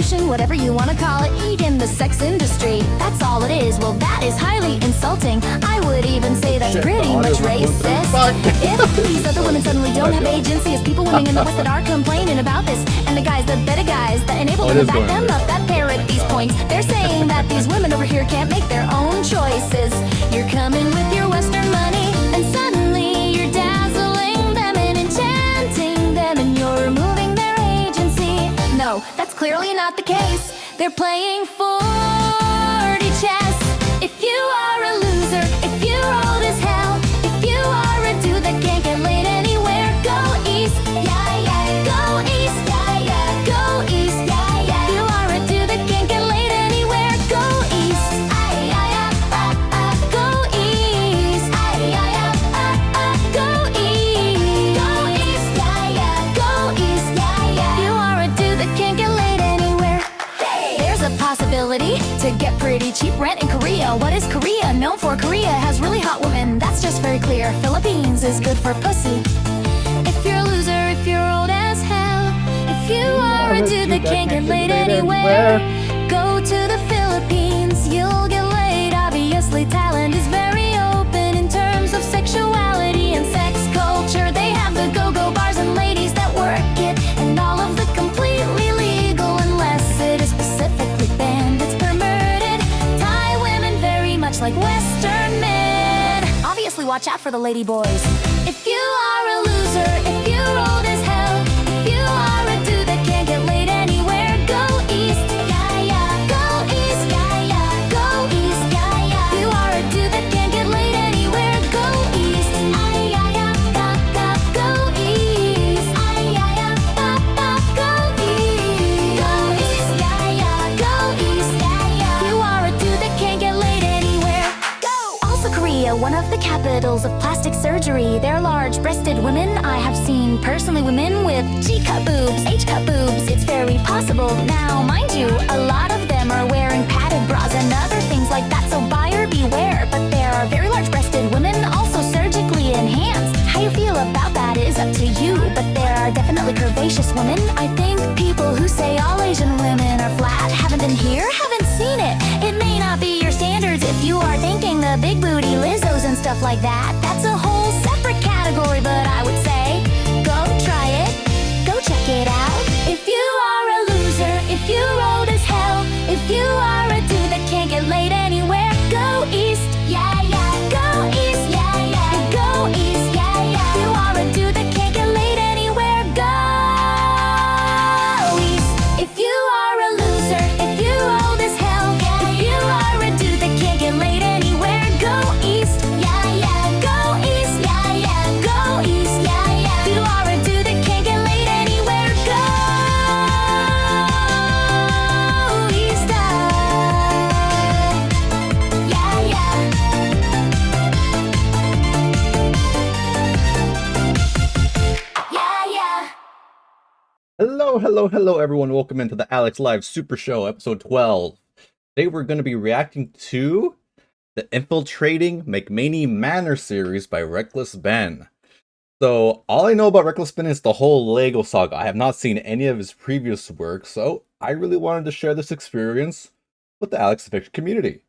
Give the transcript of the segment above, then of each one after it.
prostitution, whatever you want to call it, even the sex industry. That's all it is. Well, that is highly insulting. I would even say that's pretty much racist. If these other women suddenly don't have agency, as people living in the West that are complaining about this, and the guys, the better guys, that enable them to back them up, that parrot these points, they're saying that these women over here can't make their own choices. You're coming with your Western money, and suddenly you're dazzling them and enchanting them, and you're removing their agency. No, that's clearly not the case. They're playing 4D chess. If you are a loser, if you're old as hell, if you are a dude that can't get laid anywhere, go east, yeah, yeah. Go east, yeah, yeah. Go east, yeah, yeah. You are a dude that can't get laid anywhere, go east, ay, ay, ay, go east, ay, ay, ay, go east, yeah, yeah. Go east, yeah, yeah. You are a dude that can't get laid anywhere. There's a possibility to get pretty cheap rent in Korea. What is Korea known for? Korea has really hot women, that's just very clear. Philippines is good for pussy. If you're a loser, if you're old as hell, if you are a dude that can't get laid anywhere, go to the Philippines, you'll get laid. Obviously Thailand is very open in terms of sexuality and sex culture. They have the go-go bars and ladies that work it, and all of the completely legal unless it is specifically banned. It's perverted. Thai women very much like Western men. Obviously watch out for the lady boys. If you are a loser, if you're old as hell, if you are a dude that can't get laid anywhere, go east, yeah, yeah. Go east, yeah, yeah. Go east, yeah, yeah. If you are a dude that can't get laid anywhere, go east, ay, ay, ay, go east, ay, ay, ay, go east. Go east, yeah, yeah. Go east, yeah, yeah. If you are a dude that can't get laid anywhere, go. Also Korea, one of the capitals of plastic surgery. They're large-breasted women. I have seen personally women with G-cup boobs, H-cup boobs. It's very possible. Now, mind you, a lot of them are wearing padded bras and other things like that, so buyer beware. But there are very large-breasted women also surgically enhanced. How you feel about that is up to you, but there are definitely curvaceous women. I think people who say all Asian women are flat haven't been here, haven't seen it. It may not be your standards if you are thinking the big booty Lizzos and stuff like that. That's a whole separate category, but I would say go try it, go check it out. If you are a loser, if you're old as hell, if you are a dude that can't get laid anywhere, go east, yeah, yeah. Go east, yeah, yeah. Go east, yeah, yeah. If you are a dude that can't get laid anywhere, go east. If you are a loser, if you're old as hell, if you are a dude that can't get laid anywhere, go east, yeah, yeah. Go east, yeah, yeah. Go east, yeah, yeah. If you are a dude that can't get laid anywhere, go east, yeah, yeah. Yeah, yeah. Hello, everyone. Welcome into the Alex Live Super Show, episode 12. Today we're going to be reacting to the Infiltrating McManey Manor series by Reckless Ben. So, all I know about Reckless Ben is the whole Lego saga. I have not seen any of his previous work, so I really wanted to share this experience with the Alex Fiction community.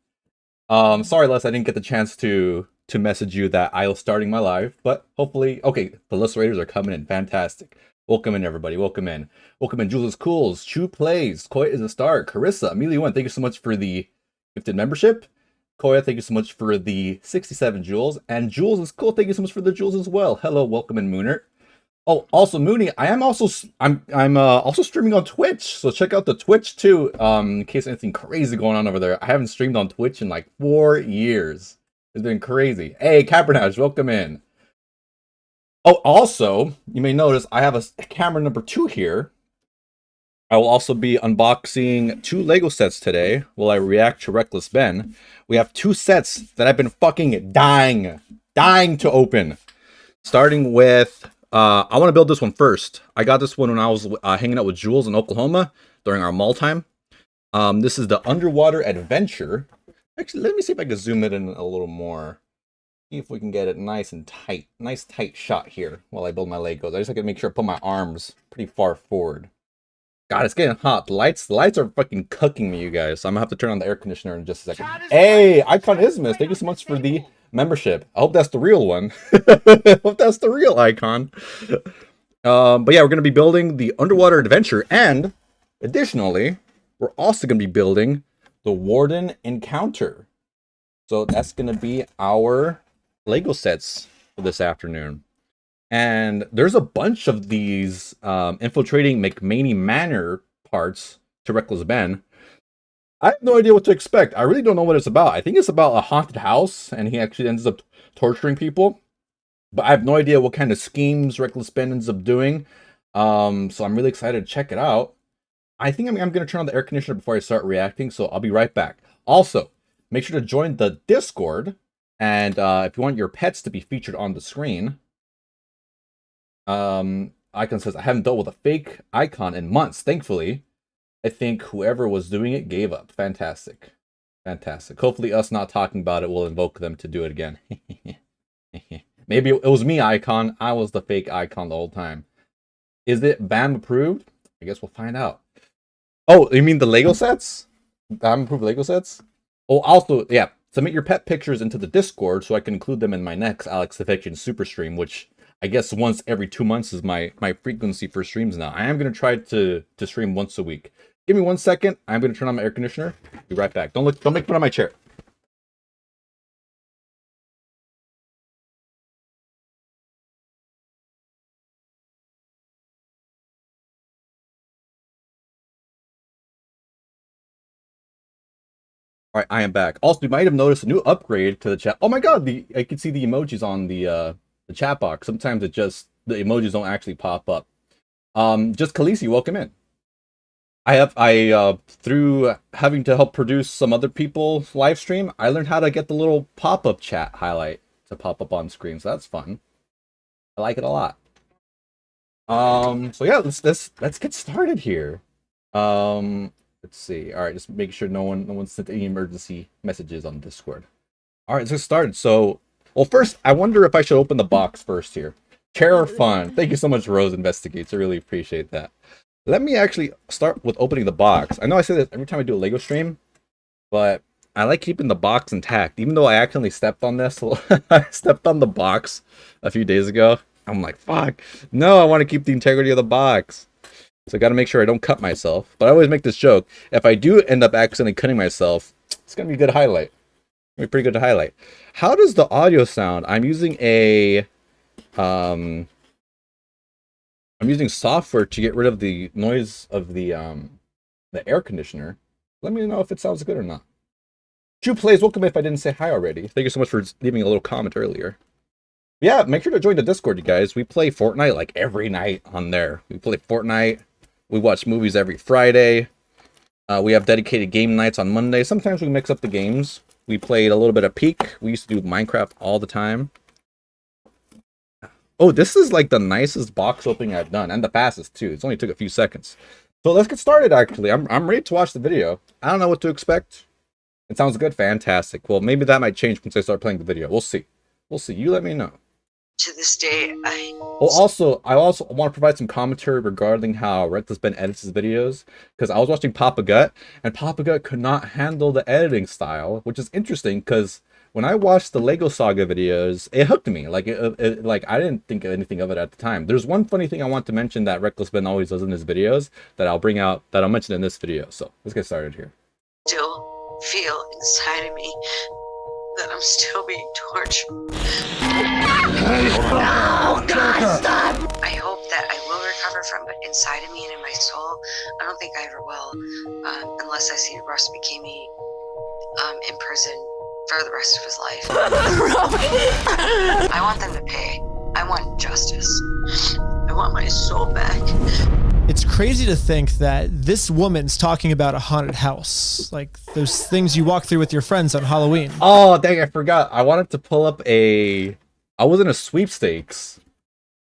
Sorry, Les, I didn't get the chance to message you that I was starting my live, but hopefully, okay, the illustrators are coming in. Fantastic. Welcome in, everybody. Welcome in. Welcome in, Jules is Cools, Chu Plays, Koya is a Star, Carissa, Amelia One, thank you so much for the gifted membership. Koya, thank you so much for the 67 Jules. And Jules is cool, thank you so much for the Jules as well. Hello, welcome in, Mooner. Oh, also Mooney, I'm also streaming on Twitch, so check out the Twitch too, in case anything crazy going on over there. I haven't streamed on Twitch in like 4 years. It's been crazy. Hey, Cabernash, welcome in. Oh, also, you may notice I have a camera number 2 here. I will also be unboxing 2 Lego sets today while I react to Reckless Ben. We have 2 sets that I've been fucking dying to open. Starting with, I want to build this one first. I got this one when I was hanging out with Jules in Oklahoma during our mall time. This is the Underwater Adventure. Actually, let me see if I can zoom it in a little more. See if we can get it nice and tight. Nice tight shot here while I build my Legos. I just have to make sure I put my arms pretty far forward. God, it's getting hot. The lights are fucking cooking me, you guys. So I'm gonna have to turn on the air conditioner in just a second. Hey, Icon Ismus, thank you so much for the membership. I hope that's the real one. I hope that's the real Icon. But yeah, we're gonna be building the underwater adventure, and additionally, we're also gonna be building the Warden Encounter. So that's gonna be our Lego sets for this afternoon. And there's a bunch of these infiltrating McManey Manor parts to Reckless Ben. I have no idea what to expect. I really don't know what it's about. I think it's about a haunted house, and he actually ends up torturing people. But I have no idea what kind of schemes Reckless Ben ends up doing. So I'm really excited to check it out. I think I'm going to turn on the air conditioner before I start reacting, so I'll be right back. Also, make sure to join the Discord, and if you want your pets to be featured on the screen, Icon says, I haven't dealt with a fake icon in months, thankfully. I think whoever was doing it gave up. Fantastic. Fantastic. Hopefully us not talking about it will invoke them to do it again. Maybe it was me, Icon. I was the fake icon the whole time. Is it BAM approved? I guess we'll find out. Oh, you mean the Lego sets? BAM approved Lego sets? Oh, also, yeah, submit your pet pictures into the Discord so I can include them in my next Alex the Fiction super stream, which I guess once every 2 months is my frequency for streams now. I am going to try to stream once a week. Give me 1 second. I'm going to turn on my air conditioner. Be right back. Don't make fun of my chair. All right, I am back. Also, you might have noticed a new upgrade to the chat. Oh my god, I can see the emojis on the chat box. Sometimes the emojis don't actually pop up. Just Khaleesi, welcome in. Through having to help produce some other people's live stream, I learned how to get the little pop-up chat highlight to pop up on screen, so that's fun. I like it a lot. So yeah, let's get started here. Let's see. All right, just make sure no one sent any emergency messages on Discord. All right, let's get started. So, well, first, I wonder if I should open the box first here. Chair fun. Thank you so much, Rose Investigates. I really appreciate that. Let me actually start with opening the box. I know I say this every time I do a Lego stream, but I like keeping the box intact. Even though I accidentally stepped on this, I stepped on the box a few days ago. I'm like, fuck. No, I want to keep the integrity of the box. So I got to make sure I don't cut myself. But I always make this joke. If I do end up accidentally cutting myself, it's going to be a good highlight. It'll be pretty good to highlight. How does the audio sound? I'm using I'm using software to get rid of the noise of the air conditioner. Let me know if it sounds good or not. Drew Plays, welcome if I didn't say hi already. Thank you so much for leaving a little comment earlier. Yeah, make sure to join the Discord, you guys. We play Fortnite like every night on there. We play Fortnite. We watch movies every Friday. We have dedicated game nights on Monday. Sometimes we mix up the games. We played a little bit of Peak. We used to do Minecraft all the time. Oh, this is like the nicest box opening I've done, and the fastest too. It's only took a few seconds. So let's get started, actually. I'm ready to watch the video. I don't know what to expect. It sounds good. Fantastic. Well, maybe that might change once I start playing the video. We'll see. We'll see. You let me know. To this day, I also want to provide some commentary regarding how Reckless Ben edits his videos, because I was watching Papa Gut, and Papa Gut could not handle the editing style, which is interesting because when I watched the Lego Saga videos, it hooked me. Like like I didn't think anything of it at the time. There's one funny thing I want to mention that Reckless Ben always does in his videos that I'll mention in this video. So let's get started here. still feel inside of me that I'm still being tortured. Oh, God, stop! I hope that I will recover from it inside of me and in my soul. I don't think I ever will, unless I see Russ Bikini in prison for the rest of his life. I want them to pay. I want justice. I want my soul back. It's crazy to think that this woman's talking about a haunted house. Like those things you walk through with your friends on Halloween. Oh, dang, I forgot. I wanted to pull up I was in a sweepstakes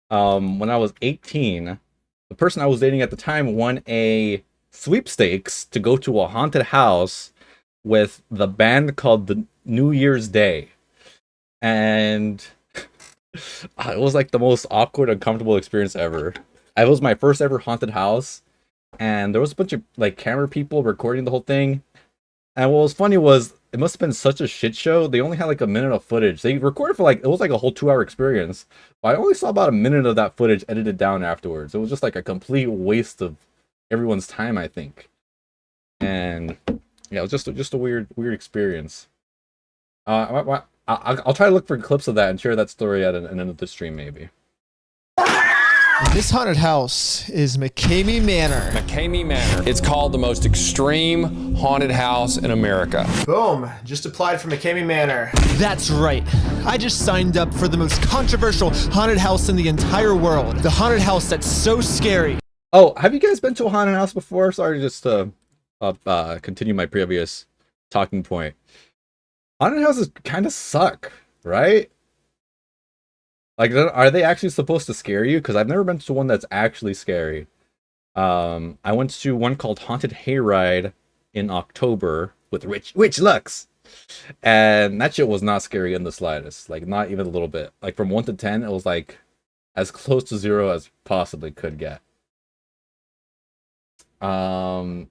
when I was 18. The person I was dating at the time won a sweepstakes to go to a haunted house with the band called the New Year's Day. And it was like the most awkward, uncomfortable experience ever. It was my first ever haunted house. and there was a bunch of like camera people recording the whole thing. And what was funny was it must have been such a shit show. They only had like a minute of footage. They recorded for like, it was like a whole 2-hour experience. But I only saw about a minute of that footage edited down afterwards. It was just like a complete waste of everyone's time, I think. And yeah, it was just a weird experience. I'll try to look for clips of that and share that story at an end of the stream, maybe. This haunted house is McCamey Manor. McCamey Manor. It's called the most extreme haunted house in America. Boom. Just applied for McCamey Manor. That's right. I just signed up for the most controversial haunted house in the entire world. The haunted house that's so scary. Oh, have you guys been to a haunted house before? Sorry, just to continue my previous talking point. Haunted houses kind of suck, right? Like, are they actually supposed to scare you? Because I've never been to one that's actually scary. I went to one called Haunted Hayride in October with Rich Lux. And that shit was not scary in the slightest. Like, not even a little bit. Like, from 1 to 10, it was like as close to 0 as possibly could get. And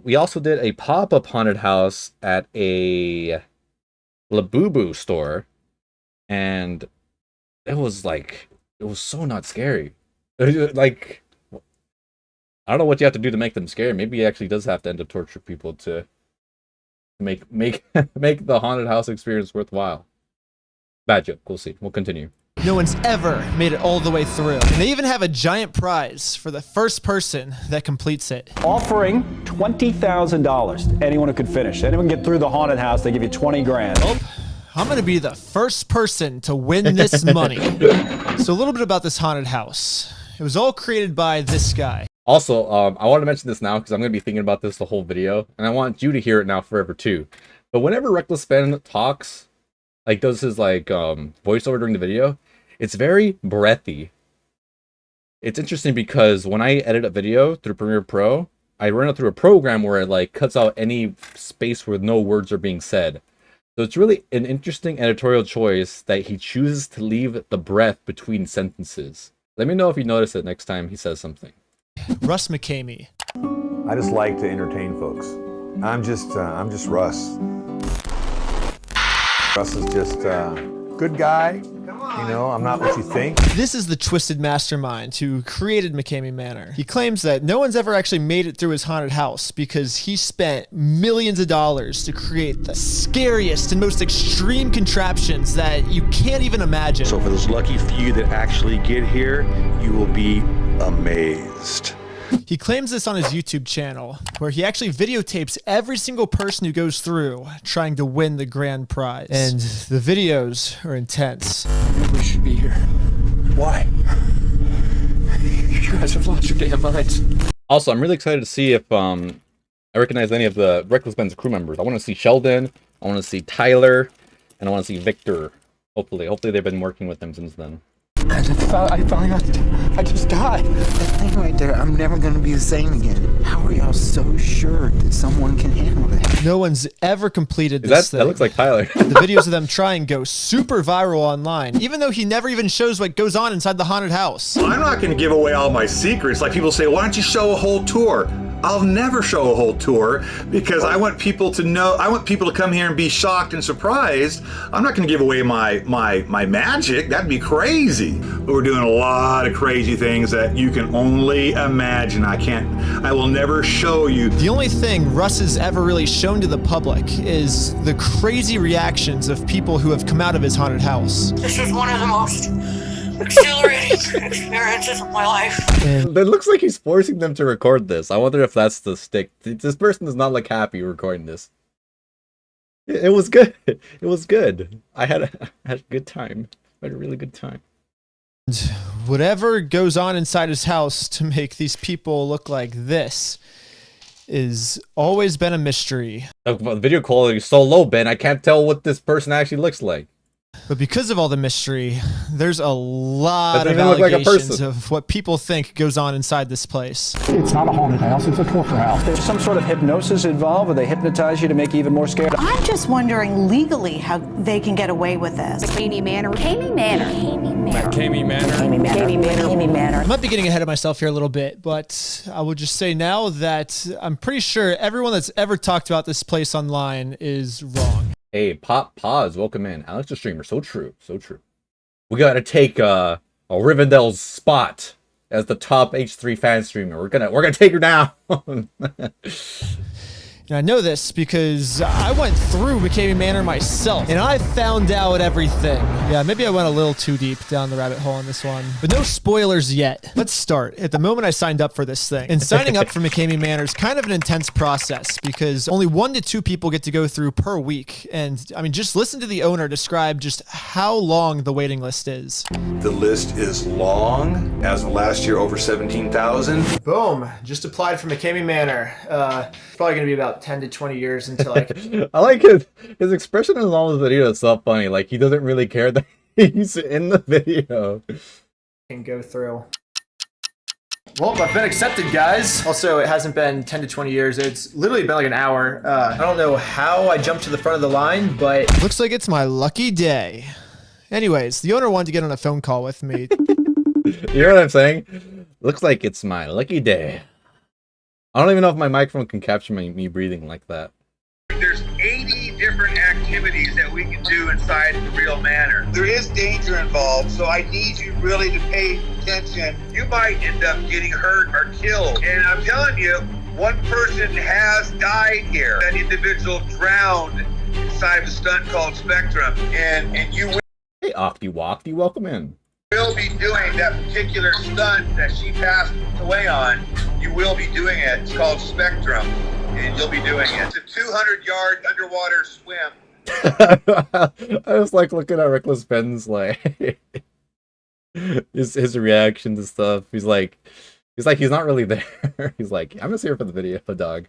we also did a pop-up haunted house at a Labubu store. And it was so not scary. Like, I don't know what you have to do to make them scary. Maybe he actually does have to end up torture people to make make the haunted house experience worthwhile. Bad joke. We'll see. We'll continue. No one's ever made it all the way through. And they even have a giant prize for the first person that completes it. Offering $20,000 to anyone who could finish. Anyone get through the haunted house, they give you 20 grand. Well, I'm gonna be the first person to win this money. So a little bit about this haunted house. It was all created by this guy. Also, I want to mention this now because I'm going to be thinking about this the whole video, and I want you to hear it now forever too. But whenever Reckless Ben talks, like does his like voiceover during the video, it's very breathy. It's interesting because when I edit a video through Premiere Pro, I run it through a program where it like cuts out any space where no words are being said. So it's really an interesting editorial choice that he chooses to leave the breath between sentences. Let me know if you notice it next time he says something. Russ McCamey. I just like to entertain folks. I'm just Russ. Russ is just a good guy. You know, I'm not what you think. This is the twisted mastermind who created McCamey Manor. He claims that no one's ever actually made it through his haunted house because he spent millions of dollars to create the scariest and most extreme contraptions that you can't even imagine. So for those lucky few that actually get here, you will be amazed. He claims this on his YouTube channel, where he actually videotapes every single person who goes through trying to win the grand prize. And the videos are intense. We should be here. Why? You guys have lost your damn minds. Also, I'm really excited to see if I recognize any of the Reckless Ben's crew members. I want to see Sheldon, I want to see Tyler, and I want to see Victor. Hopefully they've been working with him since then. I just died. That thing right there, I'm never gonna be the same again. How are y'all so sure that someone can handle that? No one's ever completed this thing. That looks like Tyler. The videos of them trying go super viral online, even though he never even shows what goes on inside the haunted house. I'm not going to give away all my secrets. Like people say, why don't you show a whole tour? I'll never show a whole tour because I want people to know, I want people to come here and be shocked and surprised. I'm not going to give away my magic. That'd be crazy. But we're doing a lot of crazy things that you can only imagine. I will never show you. The only thing Russ has ever really shown to the public is the crazy reactions of people who have come out of his haunted house. This is one of the most exhilarating experiences of my life. And it looks like he's forcing them to record this. I wonder if that's the stick. This person does not look happy recording this. It was good. It was good. I had a good time. I had a really good time. Whatever goes on inside his house to make these people look like this is always been a mystery. The video quality is so low, Ben. I can't tell what this person actually looks like. But because of all the mystery, there's a lot Doesn't of even look like a allegations person. of what people think goes on inside this place. It's not a haunted house, it's a torture house. There's some sort of hypnosis involved where they hypnotize you to make you even more scared. I'm just wondering legally how they can get away with this. McKamey Manor. McKamey Manor. McKamey Manor. McKamey Manor. McKamey Manor. I might be getting ahead of myself here a little bit, but I will just say now that I'm pretty sure everyone that's ever talked about this place online is wrong. Hey, pause, welcome in. Alex the Streamer, so true, so true. We gotta take Rivendell's spot as the top H3 fan streamer. We're gonna take her down. And I know this because I went through McKamey Manor myself, and I found out everything. Yeah, maybe I went a little too deep down the rabbit hole on this one, but no spoilers yet. Let's start at the moment I signed up for this thing. And signing up for McKamey Manor is kind of an intense process because only 1 to 2 people get to go through per week. And I mean, just listen to the owner describe just how long the waiting list is. The list is long. As of last year, over 17,000. Boom, just applied for McKamey Manor. It's probably gonna be about 10 to 20 years until I can... I like his expression in all the video. It's so funny. Like, he doesn't really care that he's in the video. Can go through. Well, I've been accepted, guys. Also, it hasn't been 10 to 20 years. It's literally been like an hour. I don't know how I jumped to the front of the line, but looks like it's my lucky day. Anyways, the owner wanted to get on a phone call with me. You know what I'm saying? Looks like it's my lucky day. I don't even know if my microphone can capture me breathing like that. There's 80 different activities that we can do inside the real manor. There is danger involved, so I need you really to pay attention. You might end up getting hurt or killed. And I'm telling you, one person has died here. That individual drowned inside of a stunt called Spectrum. And you Hey, Octi-Wocti, welcome in. will be doing that particular stunt that she passed away on. You will be doing it. It's called Spectrum, and you'll be doing it. It's a 200-yard underwater swim. I was like looking at Reckless Ben's like his reaction to stuff. He's like he's not really there. He's like, I'm just here for the video, dog.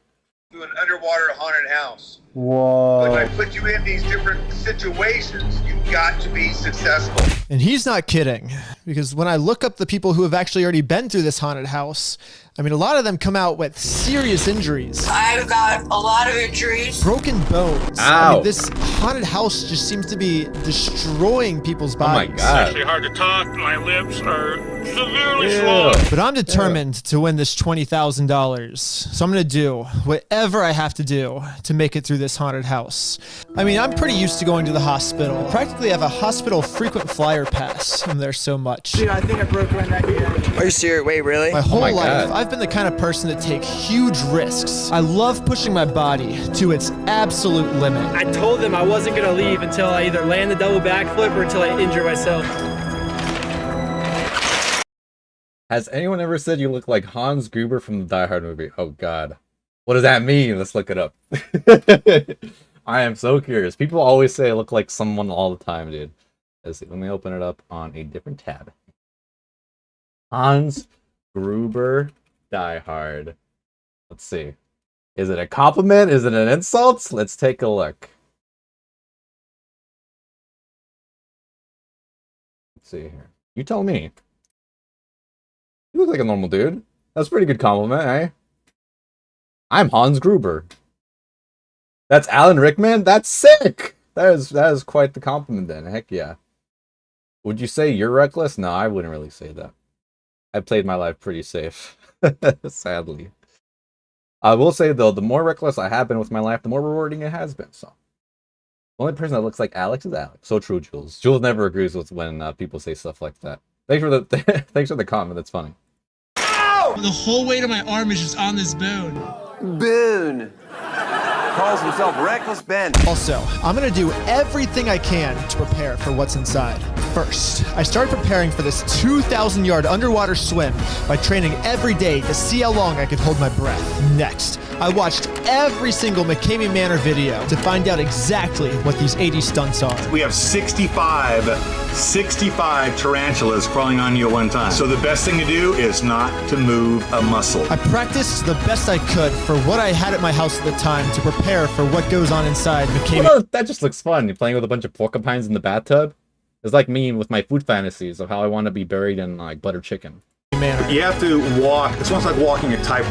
To an underwater haunted house. Whoa. When I put you in these different situations, you've got to be successful. And he's not kidding, because when I look up the people who have actually already been through this haunted house, I mean, a lot of them come out with serious injuries. I've got a lot of injuries. Broken bones. Ow. I mean, this haunted house just seems to be destroying people's bodies. Oh my It's god. actually hard to talk. My lips are severely swollen. But I'm determined to win this $20,000. So I'm going to do whatever I have to do to make it through this haunted house. I mean, I'm pretty used to going to the hospital. I practically have a hospital frequent flyer pass. I'm there so much. Dude, I think I broke my neck again. Are you serious? Wait, really? My whole my life, God. I've been the kind of person to take huge risks. I love pushing my body to its absolute limit. I told them I wasn't going to leave until I either land the double backflip or until I injure myself. Has anyone ever said you look like Hans Gruber from the Die Hard movie? Oh god. What does that mean? Let's look it up. I am so curious. People always say I look like someone all the time, dude. Let's see. Let me open it up on a different tab. Hans Gruber, Die Hard. Let's see. Is it a compliment? Is it an insult? Let's take a look. Let's see here. You tell me. You look like a normal dude. That's a pretty good compliment, eh? I'm Hans Gruber. That's Alan Rickman? That's sick! That is quite the compliment then. Heck yeah. Would you say you're reckless? No, I wouldn't really say that. I played my life pretty safe. Sadly. I will say though, the more reckless I have been with my life, the more rewarding it has been. So, the only person that looks like Alex is Alex. So true, Jules. Jules never agrees with when people say stuff like that. Thanks for the thanks for the comment. That's funny. The whole weight of my arm is just on this bone. Boone. Calls himself Reckless Ben. Also, I'm gonna do everything I can to prepare for what's inside. First, I started preparing for this 2,000-yard underwater swim by training every day to see how long I could hold my breath. Next, I watched every single McKamey Manor video to find out exactly what these 80 stunts are. We have 65 tarantulas crawling on you at one time. So the best thing to do is not to move a muscle. I practiced the best I could for what I had at my house at the time to prepare for what goes on inside McKamey. Well, that just looks fun. You're playing with a bunch of porcupines in the bathtub. It's like me with my food fantasies of how I want to be buried in like butter chicken. Manner. You have to walk. It's almost like walking a tight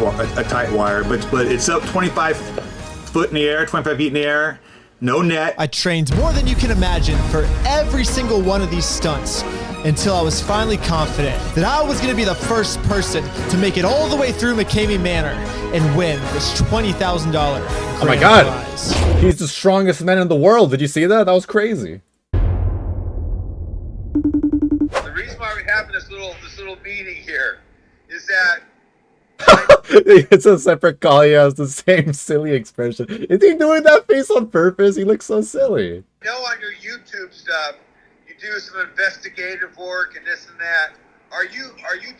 wire, but it's up 25 foot in the air, 25 feet in the air. No net. I trained more than you can imagine for every single one of these stunts until I was finally confident that I was going to be the first person to make it all the way through McCamey Manor and win this $20,000 Oh my god! Prize. He's the strongest man in the world. Did you see that? That was crazy. The reason why we're having this little meeting here is that it's a separate call. He has the same silly expression. Is he doing that face on purpose? He looks so silly. You know, on your YouTube stuff, you do some investigative work and this and that. Are you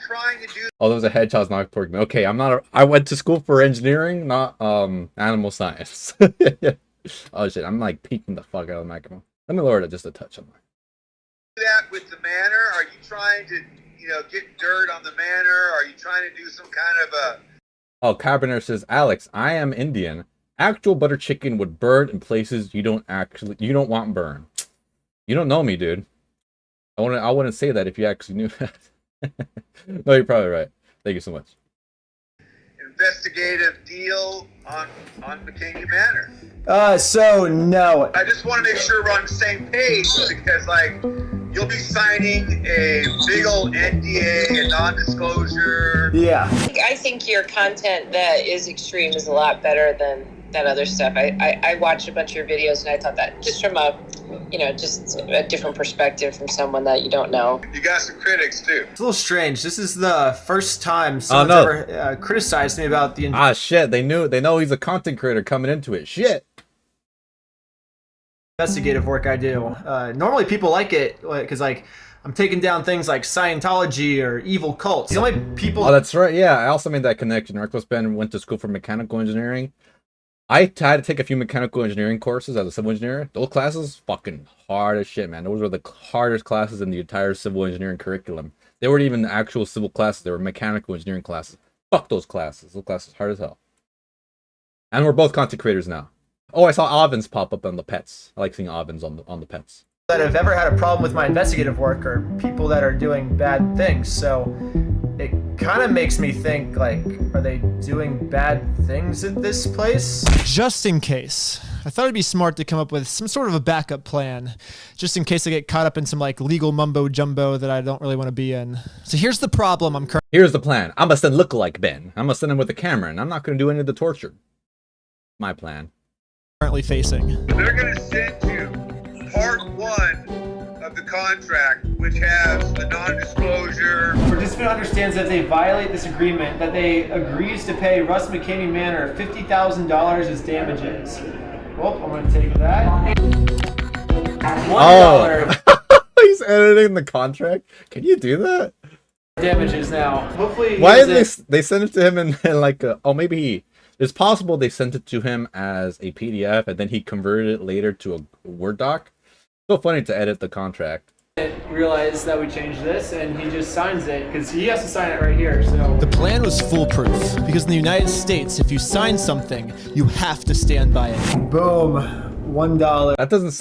trying to do? Oh, those are hedgehogs, not pork. Okay, I'm not. I went to school for engineering, not animal science. Oh shit, I'm like peeking the fuck out of the microphone. Let me lower it just a touch. On that with the manor? Are you trying to, get dirt on the manor? Are you trying to do some kind of a... Oh, Carboner says, Alex, I am Indian. Actual butter chicken would burn in places you don't want burn. You don't know me, dude. I wouldn't say that if you actually knew that. No, you're probably right. Thank you so much. Investigative deal on McCamey Manor. So no. I just want to make sure we're on the same page because, like, you'll be signing a big old NDA, a non-disclosure. Yeah. I think your content that is extreme is a lot better than other stuff. I watched a bunch of your videos and I thought that just from a, just a different perspective from someone that you don't know. You got some critics too. It's a little strange. This is the first time someone's ever criticized me about the... Ah, shit. They know he's a content creator coming into it. Shit. Investigative work I do. Normally people like it because, like, I'm taking down things like Scientology or evil cults. The only people... Oh, that's right. Yeah, I also made that connection. Reckless Ben went to school for mechanical engineering. I had to take a few mechanical engineering courses as a civil engineer. Those classes, fucking hard as shit, man. Those were the hardest classes in the entire civil engineering curriculum. They weren't even actual civil classes. They were mechanical engineering classes. Fuck those classes. Those classes hard as hell. And we're both content creators now. Oh, I saw ovens pop up on the pets. I like seeing ovens on the pets. That have ever had a problem with my investigative work are people that are doing bad things. So it kind of makes me think, like, are they doing bad things at this place? Just in case. I thought it'd be smart to come up with some sort of a backup plan, just in case I get caught up in some, like, legal mumbo jumbo that I don't really want to be in. So here's the problem Here's the plan. I'm gonna send lookalike Ben. I'm gonna send him with a camera, and I'm not gonna do any of the torture. My plan. Currently facing. They're going to send you part 1 of the contract, which has the non-disclosure. Participant understands that if they violate this agreement, that they agrees to pay Russ McCamey Manor $50,000 as damages. Well, I'm going to take that. $1. Oh. He's editing the contract. Can you do that? Damages now. Hopefully. Why did they send it to him in like a... Oh, maybe it's possible they sent it to him as a PDF and then he converted it later to a Word doc. So funny to edit the contract. Realize that we changed this and he just signs it because he has to sign it right here. So the plan was foolproof because in the United States, if you sign something, you have to stand by it. Boom. $1. That doesn't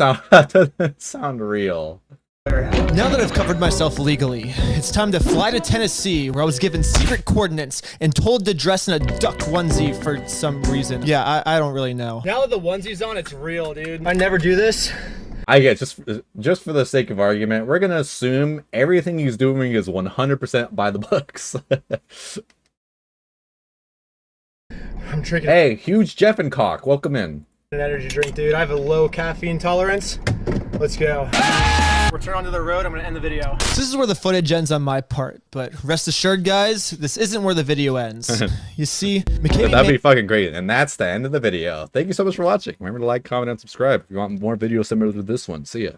sound real. Now that I've covered myself legally, it's time to fly to Tennessee, where I was given secret coordinates and told to dress in a duck onesie for some reason. Yeah, I don't really know. Now that the onesie's on, it's real, dude. I never do this. I get just for the sake of argument, we're gonna assume everything he's doing is 100% by the books. I'm drinking. Hey, huge Jeff and Cock, welcome in. An energy drink, dude. I have a low caffeine tolerance. Let's go. Return onto the road. I'm gonna end the video. This is where the footage ends on my part, but rest assured, guys, this isn't where the video ends. You see, McCamey... That'd be fucking great, and that's the end of the video. Thank you so much for watching. Remember to like, comment, and subscribe if you want more videos similar to this one. See ya.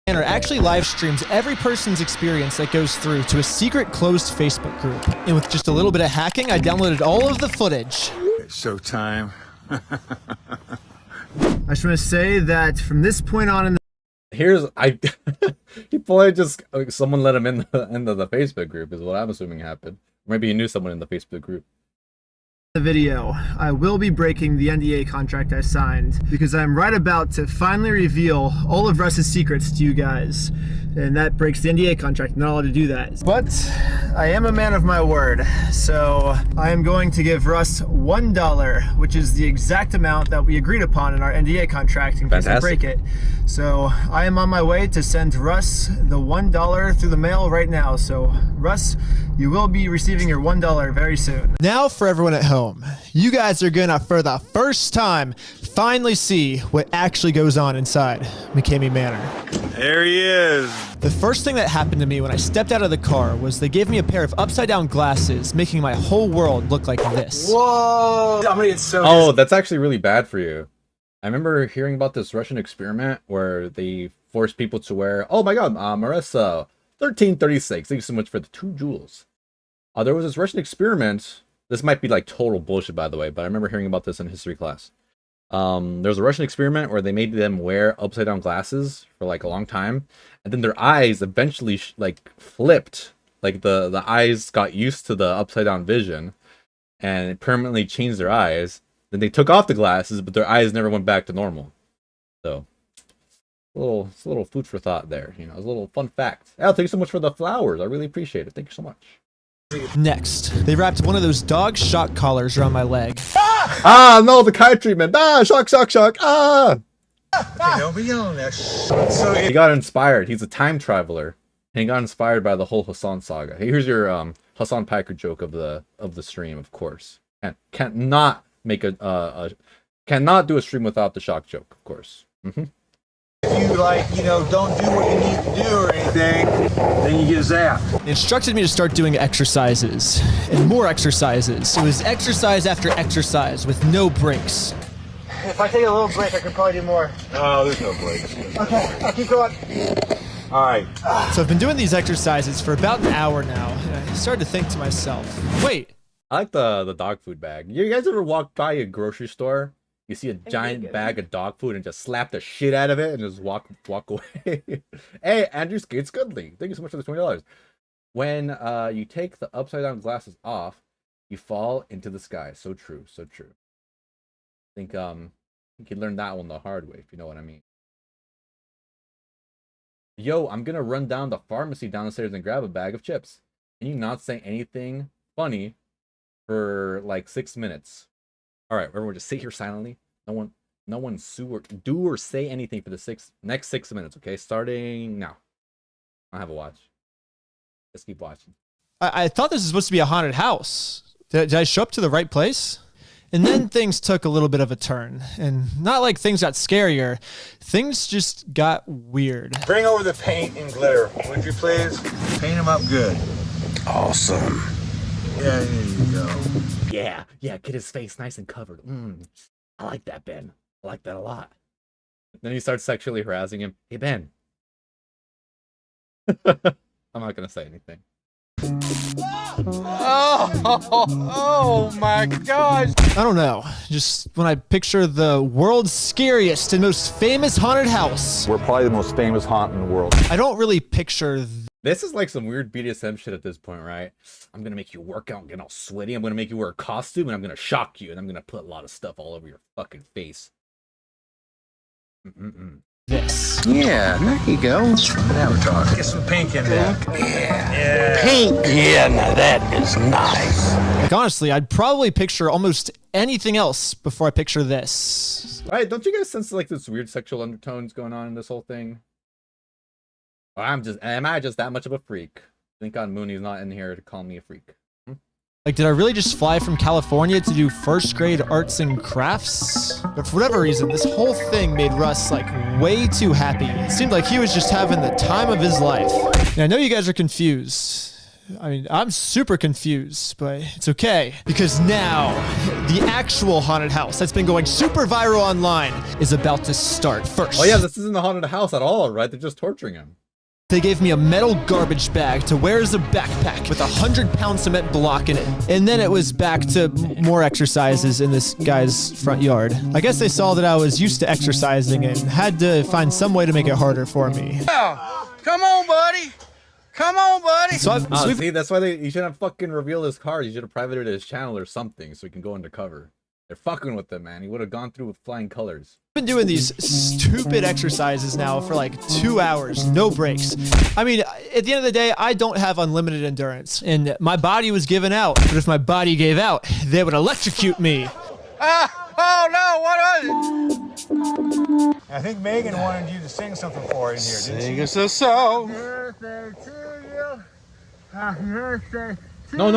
Manor actually live streams every person's experience that goes through to a secret closed Facebook group. And with just a little bit of hacking, I downloaded all of the footage. Showtime. I just want to say that from this point on in the he probably just someone let him in into the Facebook group is what I'm assuming happened. Maybe he knew someone in the Facebook group. The video, I will be breaking the NDA contract I signed because I'm right about to finally reveal all of Russ's secrets to you guys, and that breaks the NDA contract. I'm not allowed to do that. But I am a man of my word, so I am going to give Russ $1, which is the exact amount that we agreed upon in our NDA contract in case I break it. So I am on my way to send Russ the $1 through the mail right now. So Russ, you will be receiving your $1 very soon. Now for everyone at home, you guys are gonna, for the first time, finally see what actually goes on inside McCamey Manor. There he is. The first thing that happened to me when I stepped out of the car was they gave me a pair of upside down glasses, making my whole world look like this. Whoa! I'm gonna get so Oh, that's actually really bad for you. I remember hearing about this Russian experiment where they forced people to wear, oh my god, Marissa, 1336. Thank you so much for the 2 jewels. There was this Russian experiment. This might be like total bullshit, by the way, but I remember hearing about this in history class. There was a Russian experiment where they made them wear upside down glasses for like a long time, and then their eyes eventually like flipped. Like the eyes got used to the upside down vision, and it permanently changed their eyes. Then they took off the glasses, but their eyes never went back to normal. So, it's a little food for thought there. You know, it's a little fun fact. Al, thank you so much for the flowers. I really appreciate it. Thank you so much. Next, they wrapped one of those dog shock collars around my leg. Ah, no, the kite treatment. Ah, shock, shock, shock. Ah. Hey, don't be yelling that. So he got inspired. He's a time traveler. And he got inspired by the whole Hassan saga. Here's your Hassan Piker joke of the stream, of course. Cannot make cannot do a stream without the shock joke, of course. If you don't do what you need to do or anything, then you get zapped. They instructed me to start doing exercises and more exercises. It was exercise after exercise with no breaks. If I take a little break, I can probably do more. Oh, there's no breaks. Okay, I'll keep going. All right. So I've been doing these exercises for about an hour now, and I started to think to myself, wait. I like the dog food bag. You guys ever walk by a grocery store? You see a giant bag of dog food and just slap the shit out of it and just walk away. Hey, Andrew Skates Goodly, thank you so much for the $20. When you take the upside down glasses off, you fall into the sky. So true, so true. I think you learned that one the hard way, if you know what I mean. Yo, I'm gonna run down the pharmacy downstairs and grab a bag of chips. Can you not say anything funny for like 6 minutes? All right, everyone, just sit here silently. No one do or say anything for the next 6 minutes. Okay, starting now. I'll have a watch. Let's keep watching. I thought this was supposed to be a haunted house. Did I show up to the right place? And then things took a little bit of a turn, and not like things got scarier. Things just got weird. Bring over the paint and glitter, would you please? Paint them up good. Awesome. Yeah, there you go. Yeah, get his face nice and covered. I like that, Ben. I like that a lot. Then he starts sexually harassing him. Hey, Ben. I'm not gonna say anything. Oh my gosh. I don't know. Just when I picture the world's scariest and most famous haunted house. We're probably the most famous haunt in the world. I don't really picture... This is like some weird BDSM shit at this point, right? I'm gonna make you work out and get all sweaty. I'm gonna make you wear a costume and I'm gonna shock you and I'm gonna put a lot of stuff all over your fucking face. This. Yeah, there you go. Now we're talking. Get some pink in there. Yeah. Pink. Yeah, now that is nice. Like, honestly, I'd probably picture almost anything else before I picture this. Right? Don't you guys sense like this weird sexual undertones going on in this whole thing? Or am I just that much of a freak? Thank God Mooney's not in here to call me a freak. Like, did I really just fly from California to do first grade arts and crafts? But for whatever reason, this whole thing made Russ, like, way too happy. It seemed like he was just having the time of his life. And I know you guys are confused. I mean, I'm super confused, but it's okay. Because now, the actual haunted house that's been going super viral online is about to start first. Oh yeah, this isn't the haunted house at all, right? They're just torturing him. They gave me a metal garbage bag to wear as a backpack with a 100-pound cement block in it. And then it was back to more exercises in this guy's front yard. I guess they saw that I was used to exercising and had to find some way to make it harder for me. Yeah. Come on, buddy. Come on, buddy. So, see, that's why you shouldn't have fucking revealed his card. You should have privated his channel or something so he can go undercover. They're fucking with him, man. He would have gone through with flying colors. I've been doing these stupid exercises now for like 2 hours, no breaks. I mean, at the end of the day, I don't have unlimited endurance, and my body was giving out. But if my body gave out, they would electrocute me. Oh no, what was it? I think Megan wanted you to sing something for her in here, didn't she? Sing us a song. No.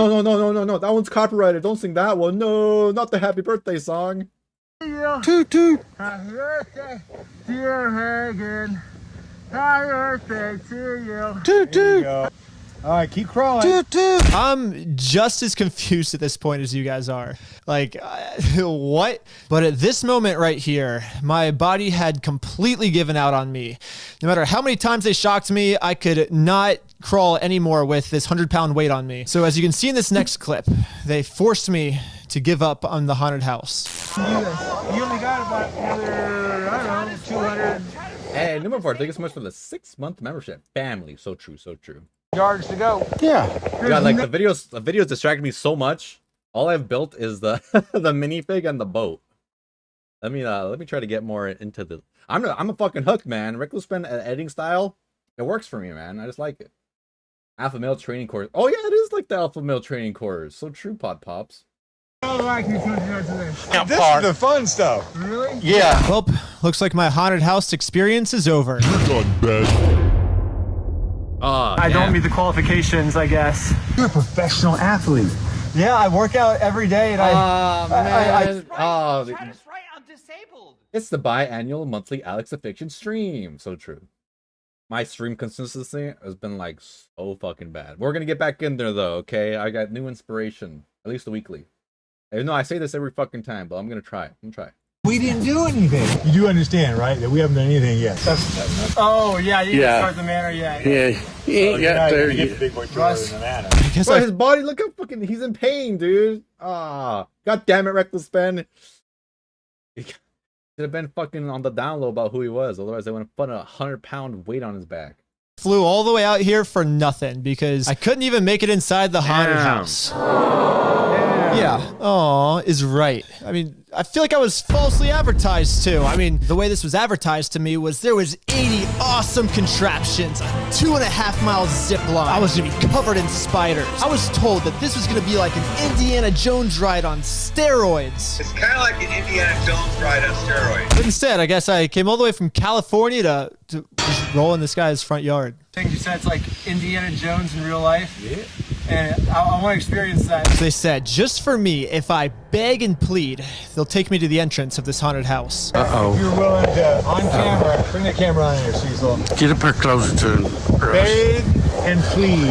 That one's copyrighted. Don't sing that one. No, not the happy birthday song. Toot toot. Happy birthday, dear Megan. Happy birthday to you. Toot toot. All right, keep crawling. Toot toot. I'm just as confused at this point as you guys are. Like, what? But at this moment right here, my body had completely given out on me. No matter how many times they shocked me, I could not crawl anymore with this 100-pound weight on me. So as you can see in this next clip, they forced me to give up on the haunted house. You only got about another, I don't know, 200 Hey, number 4, thank you so much for the 6-month membership. Family, so true, so true. yards to go. Yeah. God, like the videos distract me so much. All I've built is the the minifig and the boat. Let me try to get more into the. I'm a fucking hooked, man. Reckless spin editing style, it works for me, man. I just like it. Alpha male training course. Oh yeah, it is like the alpha male training course. So true, Pod Pops. I like you 200 yards today. This is the fun stuff. Really? Yeah. Well, looks like my haunted house experience is over. I don't meet the qualifications, I guess. You're a professional athlete. Yeah, I work out every day, and It's the biannual monthly Alex of Fiction stream. So true. My stream consistency has been like so fucking bad. We're gonna get back in there though, okay? I got new inspiration, at least a weekly. I know I say this every fucking time, but I'm gonna try. We didn't do anything. You do understand, right? That we haven't done anything yet. oh yeah, you didn't start the manor yet. Yeah, you ain't got there Get the yet. big boy tour in the manor. Bro, his body, look how fucking he's in pain, dude. God damn it, Reckless Ben. He should have been fucking on the down low about who he was. Otherwise, they would have put a 100-pound weight on his back. Flew all the way out here for nothing because I couldn't even make it inside the haunted house. Yeah, aw, is right. I mean, I feel like I was falsely advertised too. I mean, the way this was advertised to me was there was 80 awesome contraptions, a 2.5-mile zip line. I was gonna be covered in spiders. I was told that this was gonna be like an Indiana Jones ride on steroids. It's kind of like an Indiana Jones ride on steroids. But instead, I guess I came all the way from California to just roll in this guy's front yard. I think you said it's like Indiana Jones in real life. Yeah. And I want to experience that. They said, just for me, if I beg and plead, they'll take me to the entrance of this haunted house. If you're willing to, on camera, bring the camera on here, Cecil. Get up here closer to him. Beg and plead.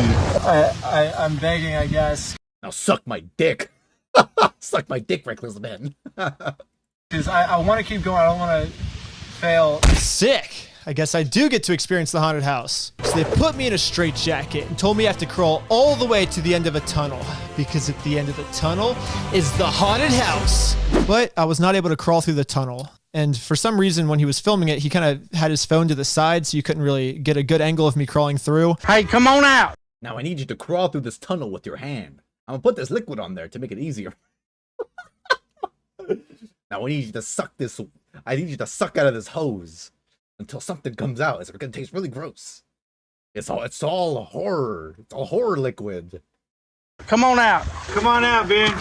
I'm begging, I guess. Now suck my dick. Suck my dick, Reckless Ben. Because I want to keep going. I don't want to fail. Sick. I guess I do get to experience the haunted house. So they put me in a straitjacket and told me I have to crawl all the way to the end of a tunnel, because at the end of the tunnel is the haunted house. But I was not able to crawl through the tunnel. And for some reason, when he was filming it, he kind of had his phone to the side, so you couldn't really get a good angle of me crawling through. Hey, come on out. Now I need you to crawl through this tunnel with your hand. I'm gonna put this liquid on there to make it easier. Now I need you to suck this. I need you to suck out of this hose until something comes out. It's gonna taste really gross. It's all horror. It's all horror liquid. Come on out. Come on out, Ben.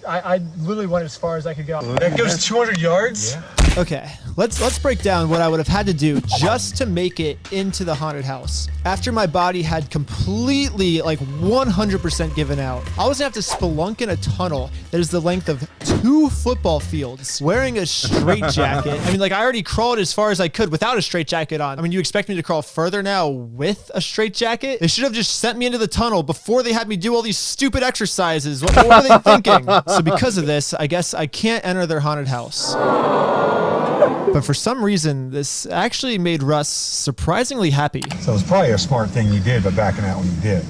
I literally went as far as I could go. That goes 200 yards? Yeah. Okay, let's break down what I would have had to do just to make it into the haunted house. After my body had completely, like 100% given out, I was gonna have to spelunk in a tunnel that is the length of 2 football fields, wearing a straitjacket. I mean, like, I already crawled as far as I could without a straitjacket on. I mean, you expect me to crawl further now with a straitjacket? They should have just sent me into the tunnel before they had me do all these stupid exercises. What were they thinking? So because of this, I guess I can't enter their haunted house. But for some reason, this actually made Russ surprisingly happy. So it's probably a smart thing you did, but backing out when you did.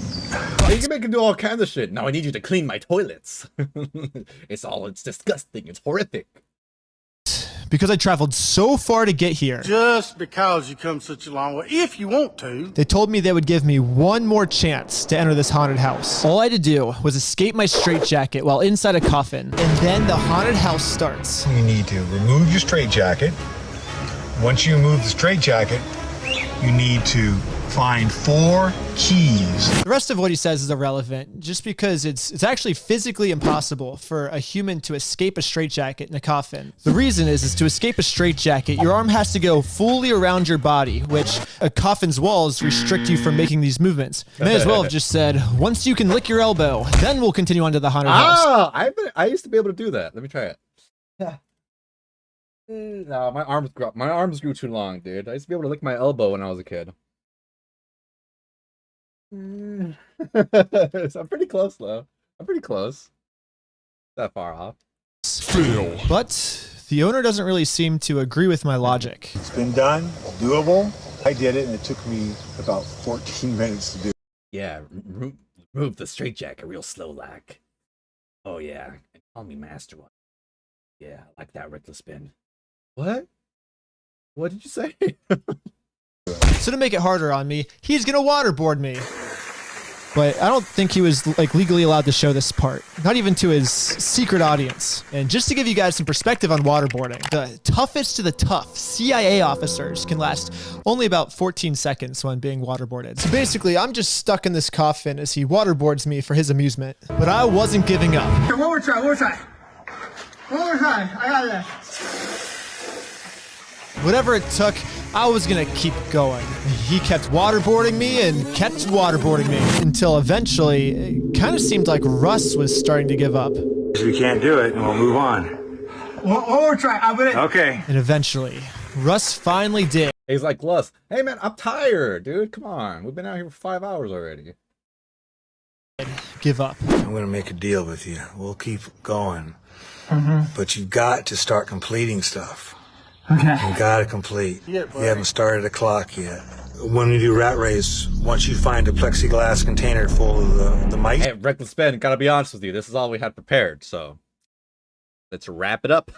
You can make him do all kinds of shit. Now I need you to clean my toilets. It's disgusting. It's horrific. because I traveled so far to get here. Just because you come such a long way, if you want to. They told me they would give me one more chance to enter this haunted house. All I had to do was escape my straitjacket while inside a coffin, and then the haunted house starts. You need to remove your straitjacket. Once you remove the straitjacket, you need to find 4 keys. The rest of what he says is irrelevant, just because it's actually physically impossible for a human to escape a straitjacket in a coffin. The reason is to escape a straitjacket, your arm has to go fully around your body, which a coffin's walls restrict you from making these movements. May as well have just said, once you can lick your elbow, then we'll continue on to the haunted house. I used to be able to do that. Let me try it. No, my arms grew too long, dude. I used to be able to lick my elbow when I was a kid. I'm pretty close though. I'm pretty close. That far off. But the owner doesn't really seem to agree with my logic. It's been done, doable. I did it and it took me about 14 minutes to do. Yeah, remove the straitjacket real slow like. Oh yeah, and call me Master One. Yeah, I like that reckless spin. What? What did you say? So to make it harder on me, he's gonna waterboard me. But I don't think he was like legally allowed to show this part, not even to his secret audience. And just to give you guys some perspective on waterboarding, the toughest of the tough CIA officers can last only about 14 seconds when being waterboarded. So basically, I'm just stuck in this coffin as he waterboards me for his amusement. But I wasn't giving up. One more try, one more try. One more try, I got that. Whatever it took, I was gonna keep going. He kept waterboarding me and kept waterboarding me until eventually it kind of seemed like Russ was starting to give up. We can't do it and we'll move on. One more try, I'm gonna. Okay. And eventually, Russ finally did. He's like, Russ, hey man, I'm tired, dude. Come on. We've been out here for 5 hours already. Give up. I'm going to make a deal with you. We'll keep going. But you've got to start completing stuff. Okay. You got to complete. Yeah, You haven't started a clock yet. When we do rat race, once you find a plexiglass container full of the mice. Hey, Reckless Ben, gotta be honest with you. This is all we had prepared, so let's wrap it up.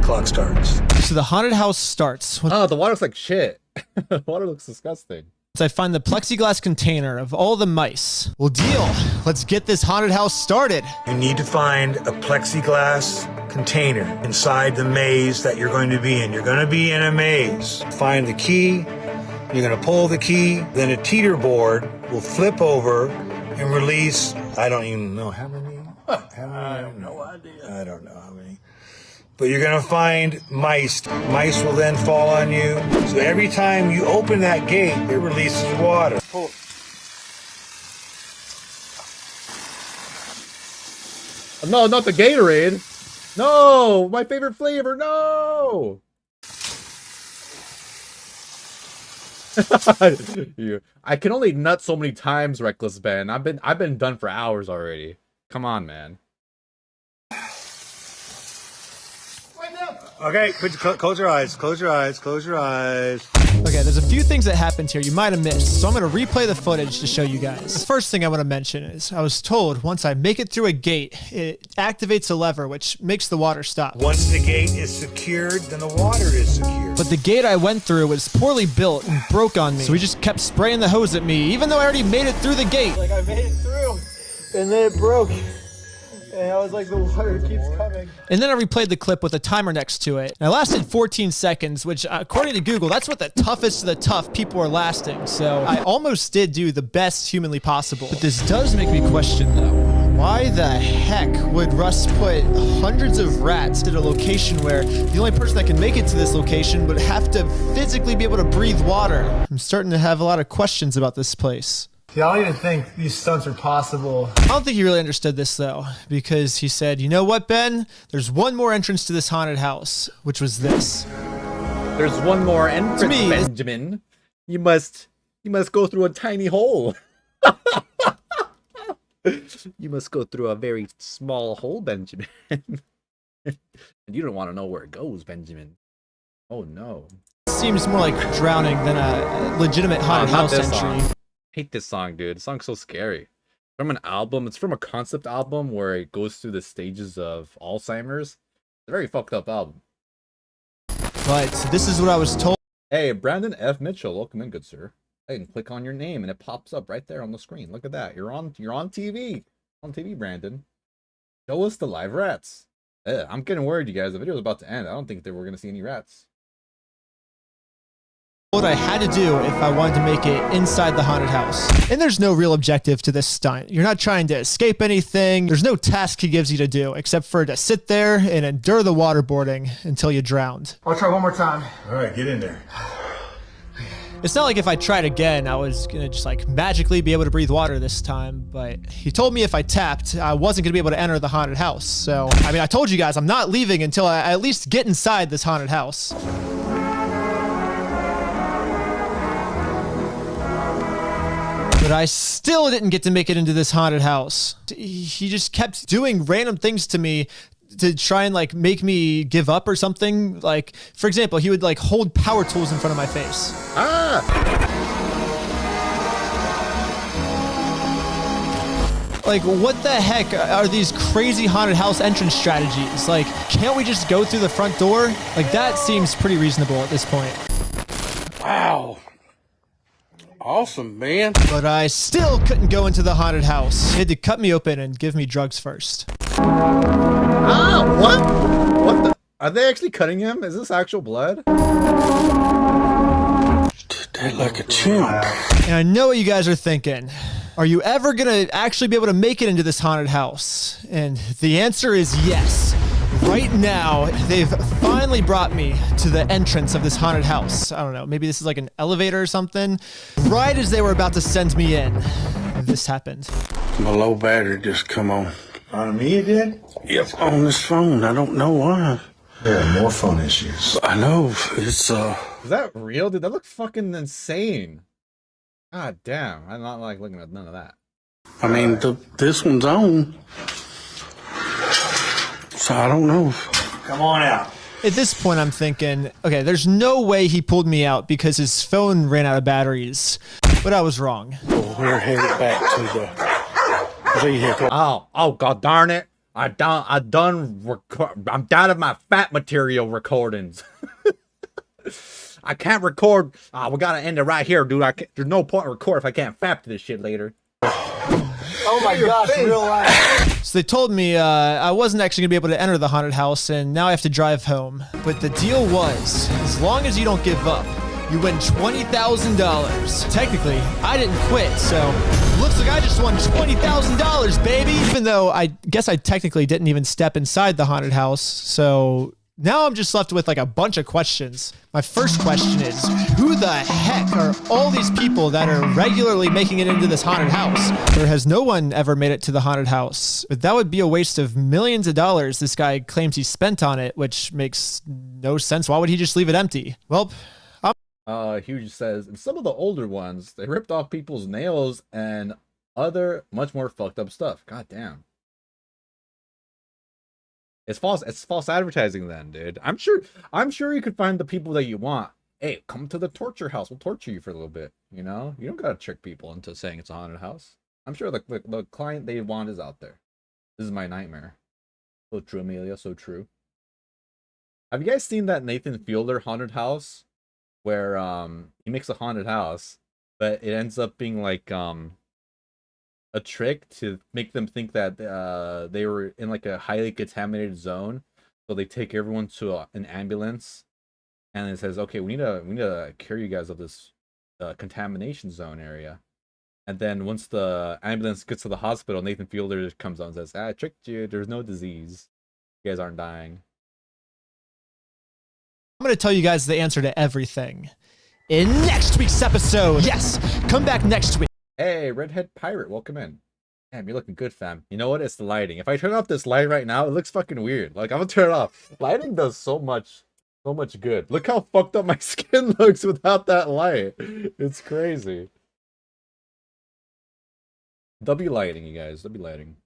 Clock starts. So the haunted house starts. Oh, the water looks like shit. The water looks disgusting. So I find the plexiglass container of all the mice. Well, deal. Let's get this haunted house started. You need to find a plexiglass container inside the maze that you're going to be in. You're going to be in a maze. Find the key. You're going to pull the key. Then a teeter board will flip over and release. I don't even know how many. I have no idea. I don't know how many. But you're going to find mice. Mice will then fall on you. So every time you open that gate, it releases water. No, not the Gatorade. No, my favorite flavor. No. I can only nut so many times, Reckless Ben. I've been done for hours already. Come on, man. Okay, close your eyes. Close your eyes. Close your eyes. Okay, there's a few things that happened here you might have missed, so I'm going to replay the footage to show you guys. The first thing I want to mention is I was told once I make it through a gate, it activates a lever, which makes the water stop. Once the gate is secured, then the water is secured. But the gate I went through was poorly built and broke on me, so he just kept spraying the hose at me, even though I already made it through the gate. Like I made it through, and then it broke. And I was like, the water keeps coming. And then I replayed the clip with a timer next to it. And I lasted 14 seconds, which according to Google, that's what the toughest of the tough people are lasting. So I almost did do the best humanly possible. But this does make me question though, why the heck would Russ put hundreds of rats at a location where the only person that can make it to this location would have to physically be able to breathe water? I'm starting to have a lot of questions about this place. Yeah, I don't even think these stunts are possible. I don't think he really understood this though, because he said, you know what, Ben? There's one more entrance to this haunted house, which was this. There's one more entrance, Benjamin. You must go through a tiny hole. You must go through a very small hole, Benjamin. And you don't want to know where it goes, Benjamin. Oh no. Seems more like drowning than a legitimate haunted house entry. Hate this song, dude. The song's so scary. From an album, it's from a concept album where it goes through the stages of Alzheimer's. a very fucked up album. But this is what I was told. Hey, Brandon F. Mitchell, welcome in, good sir. I can click on your name and it pops up right there on the screen. Look at that. You're on TV. On TV, Brandon. Show us the live rats. I'm getting worried, you guys. The video's about to end. I don't think that we're gonna see any rats. What I had to do if I wanted to make it inside the haunted house. And there's no real objective to this stunt. You're not trying to escape anything. There's no task he gives you to do except for to sit there and endure the waterboarding until you drowned. I'll try one more time. All right, get in there. It's not like if I tried again, I was gonna just like magically be able to breathe water this time, but he told me if I tapped, I wasn't gonna be able to enter the haunted house. So, I mean, I told you guys I'm not leaving until I at least get inside this haunted house. But I still didn't get to make it into this haunted house. He just kept doing random things to me to try and like make me give up or something. Like, for example, he would like hold power tools in front of my face. Like, what the heck are these crazy haunted house entrance strategies? Like, can't we just go through the front door? Like, that seems pretty reasonable at this point. Wow. Awesome, man. But I still couldn't go into the haunted house. He had to cut me open and give me drugs first. What? What the? Are they actually cutting him? Is this actual blood? Dead like a chimp. And I know what you guys are thinking. Are you ever gonna actually be able to make it into this haunted house? And the answer is yes. Right now, they've finally brought me to the entrance of this haunted house. I don't know, maybe this is like an elevator or something. Right as they were about to send me in, this happened. My low battery just come on. On me it did? Yep, on this phone. I don't know why. There are more phone issues. I know, it's Is that real? Dude, that looks fucking insane. God damn, I'm not like looking at none of that. I mean, this one's on. So I don't know. Come on out. At this point, I'm thinking, okay, there's no way he pulled me out because his phone ran out of batteries. But I was wrong. We're headed back to the vehicle. Oh, god darn it. I'm down of my fat material recordings. I can't record. We gotta end it right here, dude. There's no point in record if I can't fap to this shit later. Oh my gosh, real life. So they told me I wasn't actually gonna be able to enter the haunted house, and now I have to drive home. But the deal was, as long as you don't give up, you win $20,000. Technically, I didn't quit, so looks like I just won $20,000, baby. Even though I guess I technically didn't even step inside the haunted house, so now I'm just left with like a bunch of questions. My first question is, who the heck are all these people that are regularly making it into this haunted house? Or has no one ever made it to the haunted house? But that would be a waste of millions of dollars this guy claims he spent on it, which makes no sense. Why would he just leave it empty? Well, Huge says, in some of the older ones, they ripped off people's nails and other much more fucked up stuff. God damn. It's false advertising then, dude. I'm sure you could find the people that you want. Hey, come to the torture house. We'll torture you for a little bit, you know? You don't gotta trick people into saying it's a haunted house. I'm sure the client they want is out there. This is my nightmare. So true, Amelia, so true. Have you guys seen that Nathan Fielder haunted house? Where he makes a haunted house, but it ends up being like a trick to make them think that they were in like a highly contaminated zone. So they take everyone to an ambulance, and it says, "Okay, we need to cure you guys of this contamination zone area." And then once the ambulance gets to the hospital, Nathan Fielder comes on and says, "I tricked you. There's no disease. You guys aren't dying." I'm going to tell you guys the answer to everything in next week's episode. Yes, come back next week. Hey, Redhead Pirate, welcome in. Damn, you're looking good, fam. You know what? It's the lighting. If I turn off this light right now, it looks fucking weird. Like, I'm gonna turn it off. Lighting does so much good. Look how fucked up my skin looks without that light. It's crazy. W lighting, you guys. W lighting.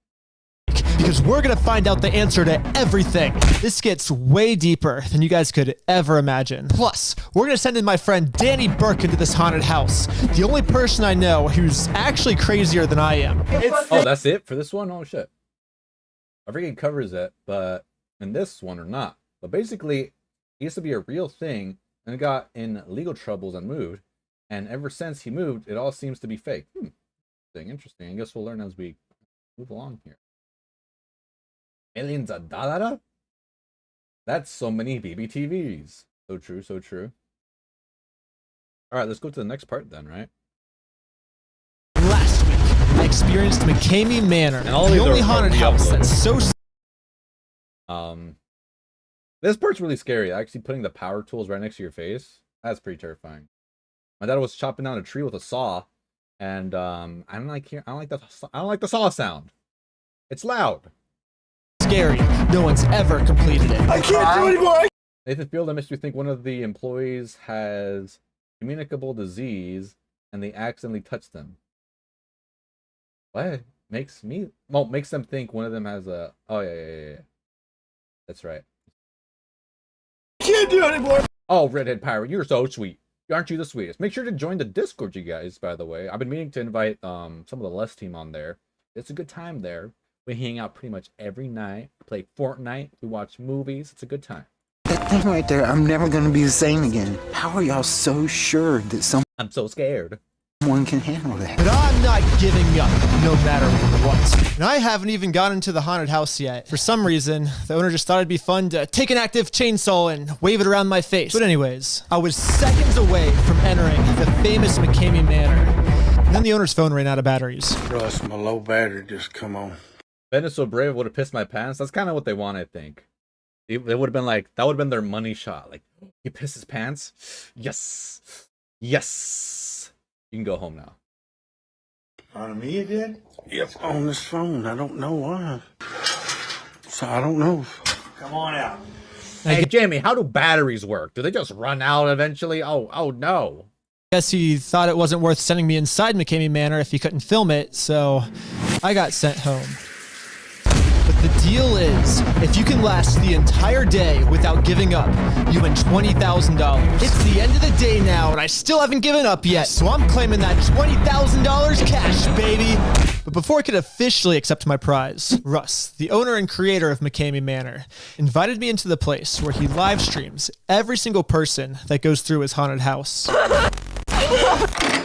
Because we're going to find out the answer to everything. This gets way deeper than you guys could ever imagine. Plus, we're going to send in my friend Danny Burke into this haunted house. The only person I know who's actually crazier than I am. Oh, that's it for this one? Oh, shit. I forget it covers it, but in this one or not. But basically, it used to be a real thing and got in legal troubles and moved. And ever since he moved, it all seems to be fake. Interesting. I guess we'll learn as we move along here. Aliens a da-da-da? That's so many BBTVs. So true, so true. Alright, let's go to the next part then, right? Last week, I experienced McCamey Manor, the only haunted house that's so... This part's really scary. Actually putting the power tools right next to your face. That's pretty terrifying. My dad was chopping down a tree with a saw, and I don't like the saw sound. It's loud. Scary. No one's ever completed it. I can't do anymore. Nathan Field, that makes me think one of the employees has communicable disease, and they accidentally touched them. What makes them think one of them has a? Oh yeah. That's right. I can't do anymore. Oh, Redhead Pirate, you're so sweet. Aren't you the sweetest? Make sure to join the Discord, you guys, by the way. I've been meaning to invite some of the Les team on there. It's a good time there. We hang out pretty much every night. We play Fortnite. We watch movies. It's a good time. That thing right there, I'm never gonna be the same again. How are y'all so sure that I'm so scared. Someone can handle that? But I'm not giving up, no matter what. And I haven't even gotten into the haunted house yet. For some reason, the owner just thought it'd be fun to take an active chainsaw and wave it around my face. But anyways, I was seconds away from entering the famous McCamey Manor. And then the owner's phone ran out of batteries. Russ, my low battery just come on. Ben is so brave, would have pissed my pants. That's kind of what they want, I think. They would have been like, that would have been their money shot. Like, he pissed his pants. Yes. Yes. You can go home now. On me, it did? Yep, on this phone. I don't know why. So I don't know. Come on out. Hey, Jamie, how do batteries work? Do they just run out eventually? Oh no. Guess he thought it wasn't worth sending me inside McCamey Manor if he couldn't film it, so I got sent home. But the deal is, if you can last the entire day without giving up, you win $20,000. It's the end of the day now, and I still haven't given up yet, so I'm claiming that $20,000 cash, baby! But before I could officially accept my prize, Russ, the owner and creator of McCamey Manor, invited me into the place where he live streams every single person that goes through his haunted house.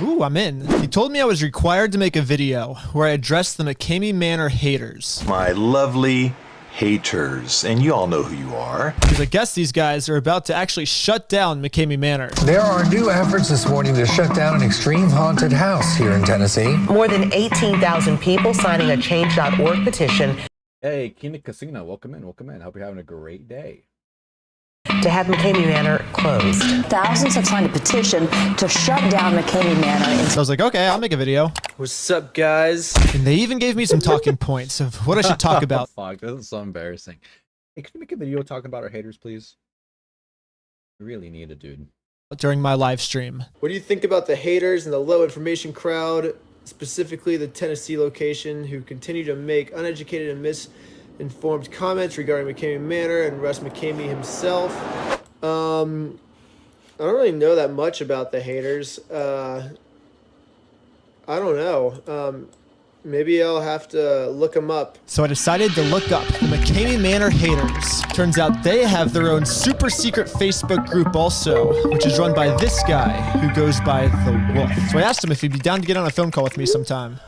Ooh, I'm in. He told me I was required to make a video where I addressed the McCamey Manor haters. My lovely haters, and you all know who you are. Because I guess these guys are about to actually shut down McCamey Manor. There are new efforts this morning to shut down an extreme haunted house here in Tennessee. More than 18,000 people signing a change.org petition. Hey, Kina Casino, welcome in, welcome in. Hope you're having a great day. To have McCamey Manor closed. Thousands have signed a petition to shut down McCamey Manor. So I was like, okay, I'll make a video. What's up, guys? And they even gave me some talking points of what I should talk about. Fuck, this is so embarrassing. Hey, can you make a video talking about our haters, please? We really need it, dude. During my live stream. What do you think about the haters and the low information crowd, specifically the Tennessee location, who continue to make uneducated and misinformed comments regarding McCamey Manor and Russ McCamey himself? I don't really know that much about the haters. I don't know. Maybe I'll have to look them up. So I decided to look up the McCamey Manor haters. Turns out they have their own super secret Facebook group also, which is run by this guy who goes by The Wolf. So I asked him if he'd be down to get on a phone call with me sometime.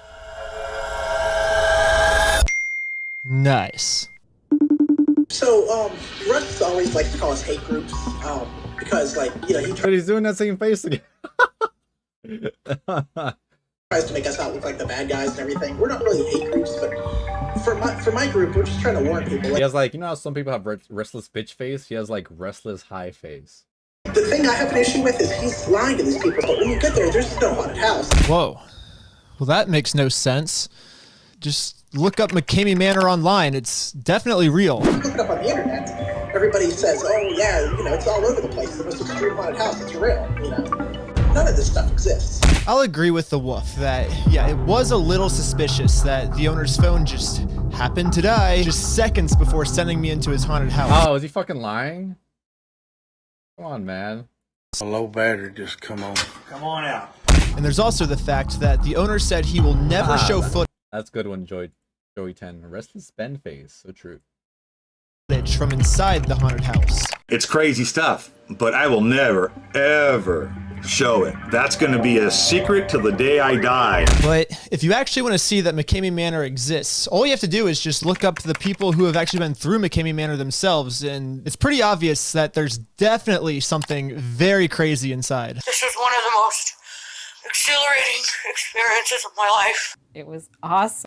Nice. So, Russ always likes to call us hate groups, because, like, you know, But he's doing that same face again. tries to make us out look like the bad guys and everything. We're not really hate groups, but for my group, we're just trying to warn people. He has like, you know how some people have restless bitch face? He has like restless high face. The thing I have an issue with is he's lying to these people, but when you get there, there's no haunted house. Whoa. Well, that makes no sense. Just look up McCamey Manor online. It's definitely real. Look it up on the internet. Everybody says, oh yeah, you know, it's all over the place. The most extreme haunted house. It's real, you know. None of this stuff exists. I'll agree with The Wolf that, yeah, it was a little suspicious that the owner's phone just happened to die just seconds before sending me into his haunted house. Oh, is he fucking lying? Come on, man. A low battery just come on. Come on out. And there's also the fact that the owner said he will never show footage. That's good one, Joey 10. Restless Ben face. So true. footage from inside the haunted house. It's crazy stuff, but I will never, ever show it. That's going to be a secret till the day I die. But if you actually want to see that McCamey Manor exists, all you have to do is just look up the people who have actually been through McCamey Manor themselves, and it's pretty obvious that there's definitely something very crazy inside. This was one of the most exhilarating experiences of my life. It was awesome.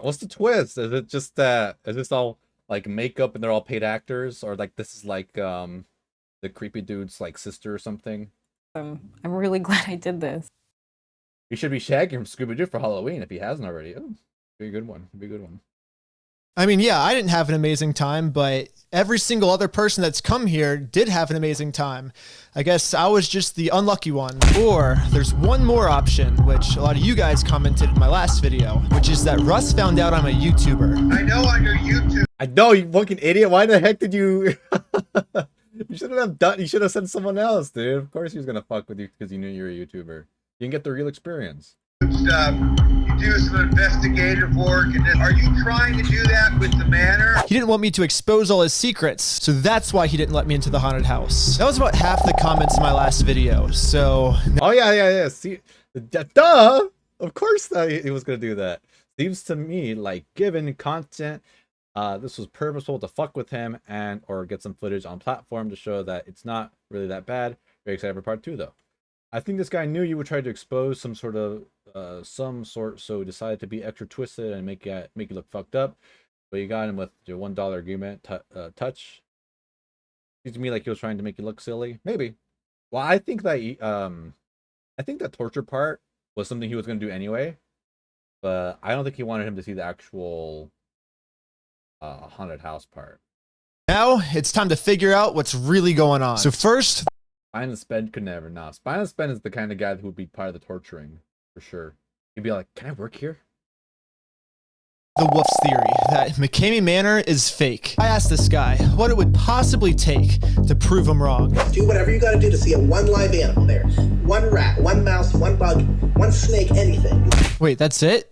What's the twist? Is it just that, is this all like makeup and they're all paid actors, or like this is like the creepy dude's like sister or something? I'm really glad I did this. You should be shagging from Scooby-Doo for Halloween if he hasn't already. Oh, be a good one. Be a good one. I mean, yeah, I didn't have an amazing time, but every single other person that's come here did have an amazing time. I guess I was just the unlucky one. Or there's one more option, which a lot of you guys commented in my last video, which is that Russ found out I'm a YouTuber. I know on your YouTube. I know, you fucking idiot. Why the heck did you... You shouldn't have done. You should have sent someone else, dude. Of course he was gonna fuck with you because you knew you were a YouTuber. You didn't get the real experience. Stuff. You do some investigative work, and then, are you trying to do that with the manor? He didn't want me to expose all his secrets, so that's why he didn't let me into the haunted house. That was about half the comments in my last video, so... Oh, yeah. See, duh! Of course he was gonna do that. Seems to me like given content, this was purposeful to fuck with him and or get some footage on platform to show that it's not really that bad. Very excited for part 2, though. I think this guy knew you would try to expose some sort, so he decided to be extra twisted and make you look fucked up. But you got him with your $1 agreement touch. Seems to me like he was trying to make you look silly. Maybe. Well, I think that that torture part was something he was going to do anyway. But I don't think he wanted him to see the actual haunted house part. Now it's time to figure out what's really going on. So first, Spine and Spen could never. Nah, Spine and Spen is the kind of guy who would be part of the torturing for sure. He'd be like, "Can I work here?" The Wolf's theory that McCamey Manor is fake. I asked this guy what it would possibly take to prove him wrong. Do whatever you gotta do to see a one live animal there. One rat, one mouse, one bug, one snake, anything. Wait, that's it?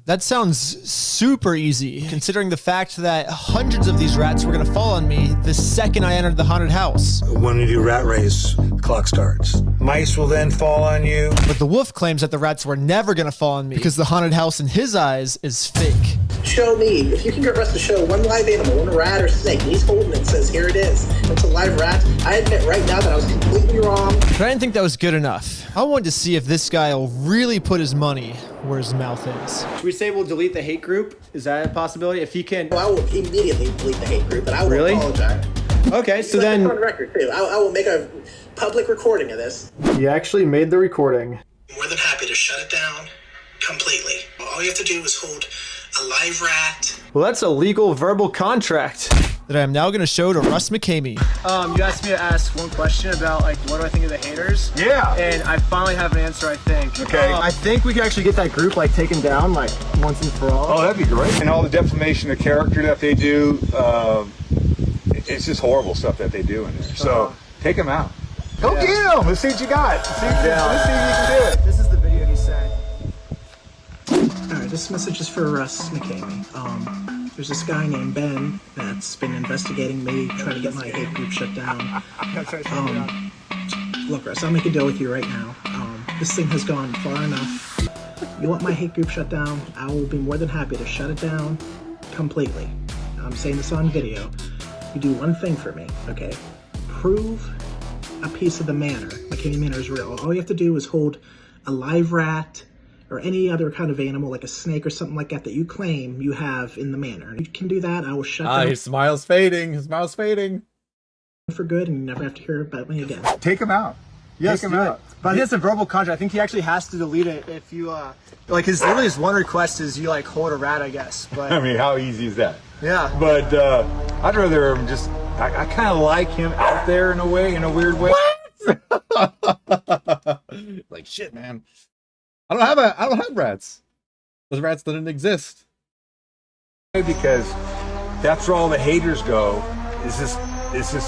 That sounds super easy, considering the fact that hundreds of these rats were gonna fall on me the second I entered the haunted house. When you do rat race, the clock starts. Mice will then fall on you. But the wolf claims that the rats were never gonna fall on me because the haunted house in his eyes is fake. Show me, if you can get Russ to show one live animal, one rat or snake, and he's holding it and says, here it is. It's a live rat. I admit right now that I was completely wrong. But I didn't think that was good enough. I wanted to see if this guy will really put his money where his mouth is. Should we say we'll delete the hate group? Is that a possibility? If he can... Well, I will immediately delete the hate group, but I will apologize. Okay, so then... On record, too. I will make a public recording of this. He actually made the recording. More than happy to shut it down completely. All you have to do is hold a live rat. Well, that's a legal verbal contract that I am now going to show to Russ McCamey. You asked me to ask one question about, like, what do I think of the haters? Yeah. And I finally have an answer, I think. Okay. I think we can actually get that group, like, taken down, like, once and for all. Oh, that'd be great. And all the defamation of character that they do, it's just horrible stuff that they do in there. So, take them out. Go get them! Let's see what you got. Let's see if you can do it. This is the video he sent. Alright, this message is for Russ McCamey. There's this guy named Ben that's been investigating me, trying to get my hate group shut down. Look, Russ, I'll make a deal with you right now. This thing has gone far enough. You want my hate group shut down? I will be more than happy to shut it down completely. I'm saying this on video. You do one thing for me, okay? Prove a piece of the manor. McCamey Manor is real. All you have to do is hold a live rat or any other kind of animal, like a snake or something like that, that you claim you have in the manor. And you can do that, I will shut down. His smile's fading. His smile's fading. For good, and you never have to hear about me again. Take him out. Yes, Take him out. But he has a verbal contract. I think he actually has to delete it if you, like, literally his one request is you, like, hold a rat, I guess. But I mean, how easy is that? Yeah. But I'd rather him just, I kind of like him out there in a way, in a weird way. What? Like, shit, man. I don't have rats. Those rats didn't exist. Because that's where all the haters go. Is this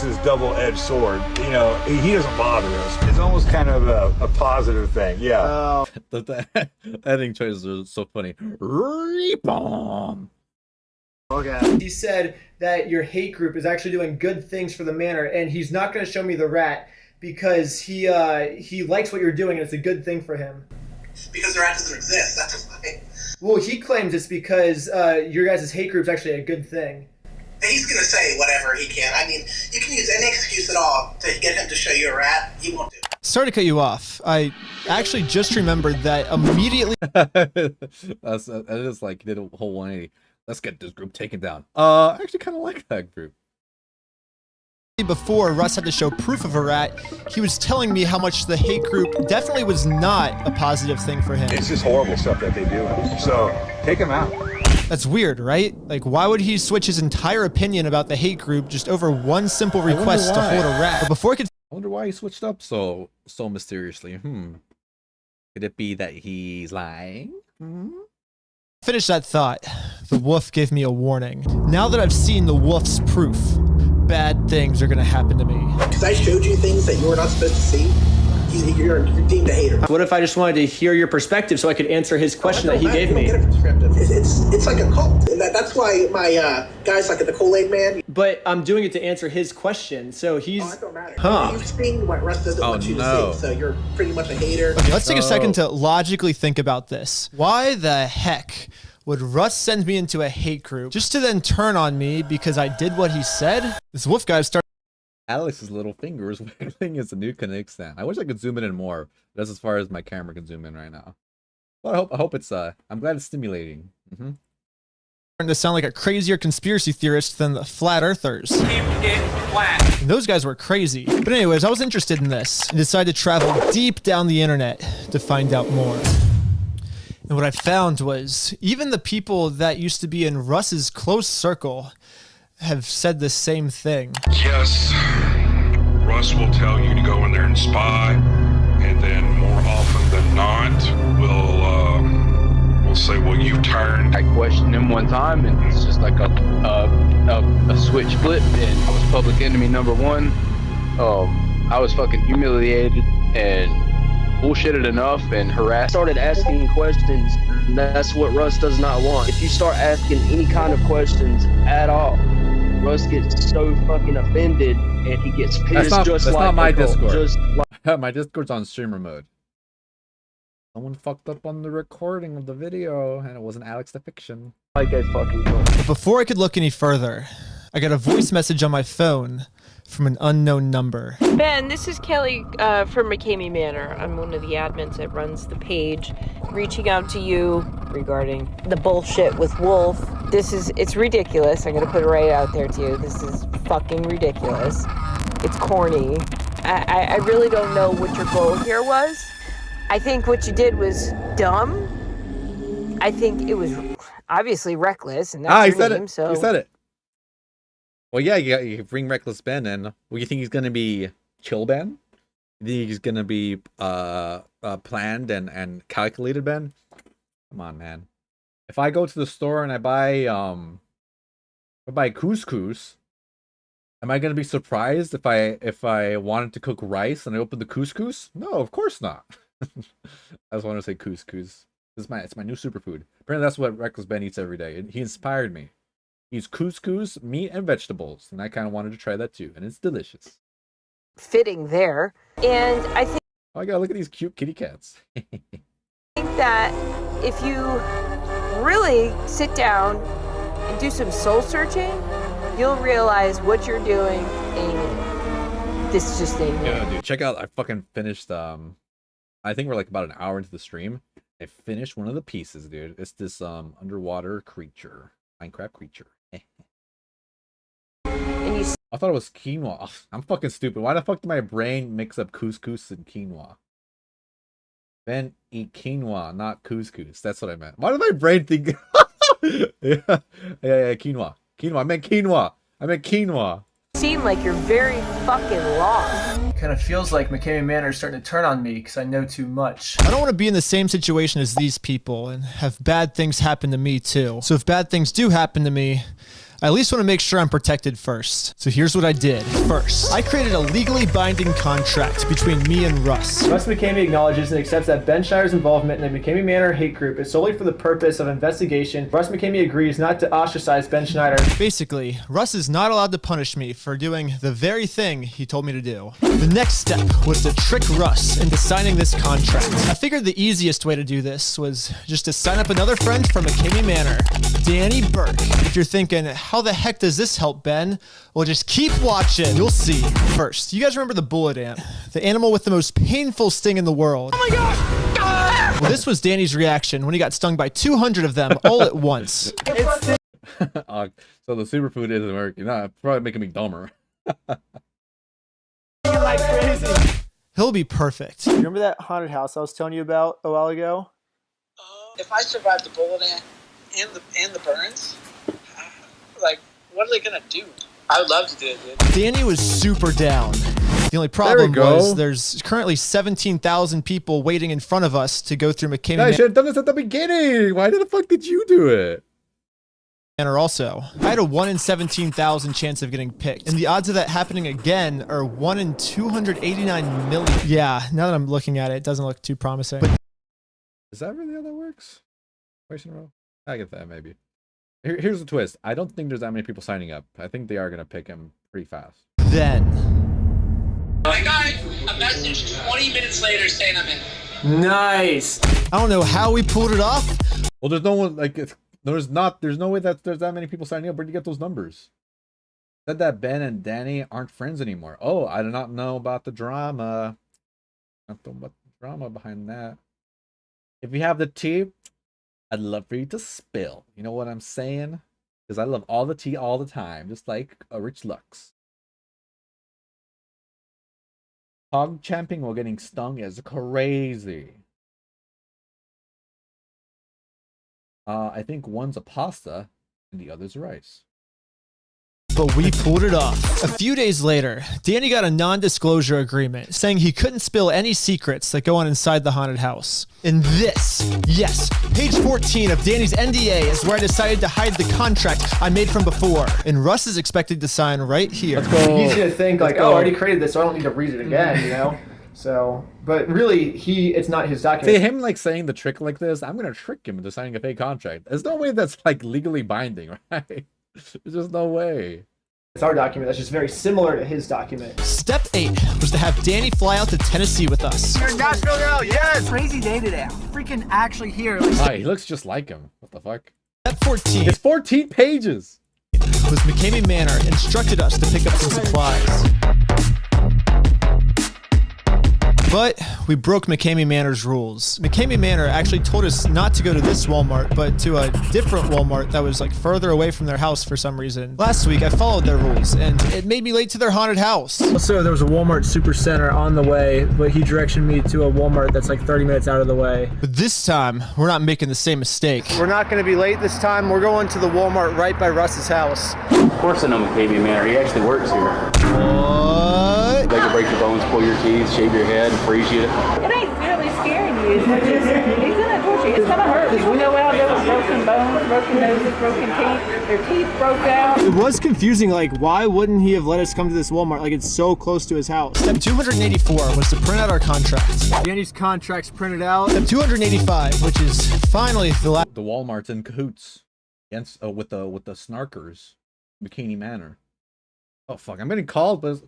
his double-edged sword? You know, he doesn't bother us. It's almost kind of a positive thing. Yeah. The editing choices are so funny. Reap 'em. Okay. He said that your hate group is actually doing good things for the manor, and he's not going to show me the rat because he likes what you're doing and it's a good thing for him. Because the rat doesn't exist, that's why. Well, he claims it's because your guys' hate group's actually a good thing. He's going to say whatever he can. I mean, you can use any excuse at all to get him to show you a rat. He won't do it. Sorry to cut you off. I actually just remembered that immediately. That is like, did a whole 180. Let's get this group taken down. I actually kind of like that group. Before Russ had to show proof of a rat, he was telling me how much the hate group definitely was not a positive thing for him. It's just horrible stuff that they do. So take them out. That's weird, right? Like, why would he switch his entire opinion about the hate group just over one simple request to hold a rat? But before I could... I wonder why he switched up so mysteriously. Could it be that he's lying? finish that thought, the wolf gave me a warning. Now that I've seen the wolf's proof, bad things are gonna happen to me. Because I showed you things that you were not supposed to see. You're deemed a hater. What if I just wanted to hear your perspective so I could answer his question that he gave me? It's like a cult. And that's why my guys like the Kool-Aid Man. But I'm doing it to answer his question, so he's... Oh, it don't matter. Huh. You've seen what Russ doesn't want you to see, so you're pretty much a hater. Okay, let's take a second to logically think about this. Why the heck would Russ send me into a hate group just to then turn on me because I did what he said? This wolf guy started... Alex's little finger is wiggling as a new Connect stand. I wish I could zoom in more. That's as far as my camera can zoom in right now. Well, I hope it's I'm glad it's stimulating. Starting to sound like a crazier conspiracy theorist than the flat earthers. Keep it flat. And those guys were crazy. But anyways, I was interested in this and decided to travel deep down the internet to find out more. And what I found was even the people that used to be in Russ's close circle have said the same thing. Yes, Russ will tell you to go in there and spy, and then more often than not, we'll say, well, you turned. I questioned him one time, and it's just like a switch flipped, and I was public enemy number one. I was fucking humiliated and bullshitted enough and harassed. Started asking questions, and that's what Russ does not want. If you start asking any kind of questions at all, Russ gets so fucking offended and he gets pissed. That's not my Discord. My Discord's on streamer mode. Someone fucked up on the recording of the video and it wasn't Alex the Fiction. Like a fucking But before I could look any further, I got a voice message on my phone from an unknown number. Ben, this is Kelly from McCamey Manor. I'm one of the admins that runs the page, reaching out to you regarding the bullshit with Wolf. It's ridiculous. I'm gonna put it right out there to you. This is fucking ridiculous. It's corny. I really don't know what your goal here was. I think what you did was dumb. I think it was obviously reckless, and that's your name, so... He said it. Well, yeah, you bring Reckless Ben in. What, you think he's gonna be chill Ben? You think he's gonna be planned and calculated Ben? Come on, man. If I go to the store and I buy couscous, am I gonna be surprised if I wanted to cook rice and I open the couscous? No, of course not. I just want to say couscous. It's my new superfood. Apparently, that's what Reckless Ben eats every day. He inspired me. He's couscous, meat, and vegetables, and I kind of wanted to try that too, and it's delicious. Fitting there, and I think... Oh, I gotta look at these cute kitty cats. I think that if you really sit down and do some soul searching, you'll realize what you're doing ain't it. This just ain't it. Yeah, dude, check out, I fucking finished, I think we're like about an hour into the stream. I finished one of the pieces, dude. It's this underwater creature. Minecraft creature. I thought it was quinoa. Oh, I'm fucking stupid. Why the fuck did my brain mix up couscous and quinoa? Ben, eat quinoa, not couscous. That's what I meant. Why did my brain think... yeah, quinoa. Quinoa. I meant quinoa. Seem like you're very fucking lost. Kind of feels like McCamey Manor is starting to turn on me because I know too much. I don't want to be in the same situation as these people and have bad things happen to me too. So if bad things do happen to me, I at least want to make sure I'm protected first. So here's what I did. First, I created a legally binding contract between me and Russ. Russ McKamey acknowledges and accepts that Ben Schneider's involvement in the McKamey Manor hate group is solely for the purpose of investigation. Russ McKamey agrees not to ostracize Ben Schneider. Basically, Russ is not allowed to punish me for doing the very thing he told me to do. The next step was to trick Russ into signing this contract. I figured the easiest way to do this was just to sign up another friend from McKamey Manor, Danny Burke. If you're thinking, how the heck does this help, Ben? Well, just keep watching. You'll see. First, you guys remember the bullet ant? The animal with the most painful sting in the world. Oh my gosh! Well, this was Danny's reaction when he got stung by 200 of them all at once. So the superfood isn't working. Nah, it's probably making me dumber. Like crazy. He'll be perfect. Remember that haunted house I was telling you about a while ago? If I survive the bullet ant and the burns, like, what are they gonna do? I would love to do it, dude. Danny was super down. The only problem was there's currently 17,000 people waiting in front of us to go through McKamey I should have done this at the beginning. Why the fuck did you do it? Manor also. I had a 1 in 17,000 chance of getting picked, and the odds of that happening again are 1 in 289 million. Yeah, now that I'm looking at it, it doesn't look too promising. But is that really how that works? Twice in a row? I get that, maybe. Here's the twist. I don't think there's that many people signing up. I think they are going to pick him pretty fast. Then... I got a message 20 minutes later saying I'm in. Nice. I don't know how we pulled it off. Well, there's no one, like, there's no way that there's that many people signing up. Where'd you get those numbers? Said that Ben and Danny aren't friends anymore. Oh, I do not know about the drama. Not know about the drama behind that. If you have the tea, I'd love for you to spill. You know what I'm saying? Because I love all the tea all the time, just like a Rich Lux. Hog champing while getting stung is crazy. I think one's a pasta and the other's rice. But we pulled it off. A few days later, Danny got a non-disclosure agreement saying he couldn't spill any secrets that go on inside the haunted house. And this, yes, page 14 of Danny's NDA is where I decided to hide the contract I made from before. And Russ is expected to sign right here. It's easy to think like, oh, I already created this, so I don't need to read it again, you know? So, but really, it's not his document. See, him like saying the trick like this, I'm going to trick him into signing a fake contract. There's no way that's like legally binding, right? There's just no way. It's our document that's just very similar to his document. Step 8 was to have Danny fly out to Tennessee with us. You're in Nashville now, yes! Crazy day today. I'm freaking actually here. He looks just like him. What the fuck? Step 14. It's 14 pages. Was McKamey Manor instructed us to pick up some supplies. But we broke McKamey Manor's rules. McKamey Manor actually told us not to go to this Walmart, but to a different Walmart that was like further away from their house for some reason. Last week, I followed their rules, and it made me late to their haunted house. Also, there was a Walmart Supercenter on the way, but he directioned me to a Walmart that's like 30 minutes out of the way. But this time, we're not making the same mistake. We're not going to be late this time. We're going to the Walmart right by Russ's house. Of course I know McKamey Manor. He actually works here. What? They can break your bones, pull your teeth, shave your head, freeze you. It ain't really scaring you. It's gonna torture you. It's gonna hurt. People know out there with broken bones, broken noses, broken teeth. Their teeth broke out. It was confusing. Like, why wouldn't he have let us come to this Walmart? Like, it's so close to his house. Step 284 was to print out our contracts. Danny's contract's printed out. Step 285, which is finally the last. The Walmart's in cahoots against with the snarkers, McKamey Manor. Oh fuck! I'm getting called, but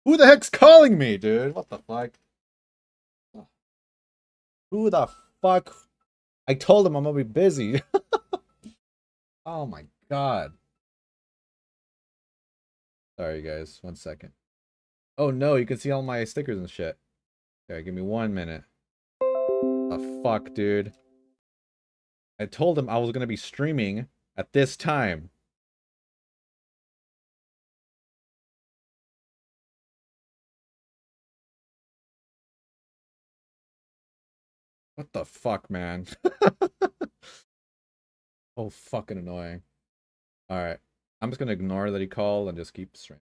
who the heck's calling me, dude? What the fuck? Who the fuck? I told him I'm gonna be busy. Oh my god. Sorry guys, 1 second. Oh no, you can see all my stickers and shit. Okay, give me 1 minute. The fuck, dude. I told him I was gonna be streaming at this time. What the fuck, man? Oh, fucking annoying. Alright. I'm just gonna ignore that he called and just keep streaming.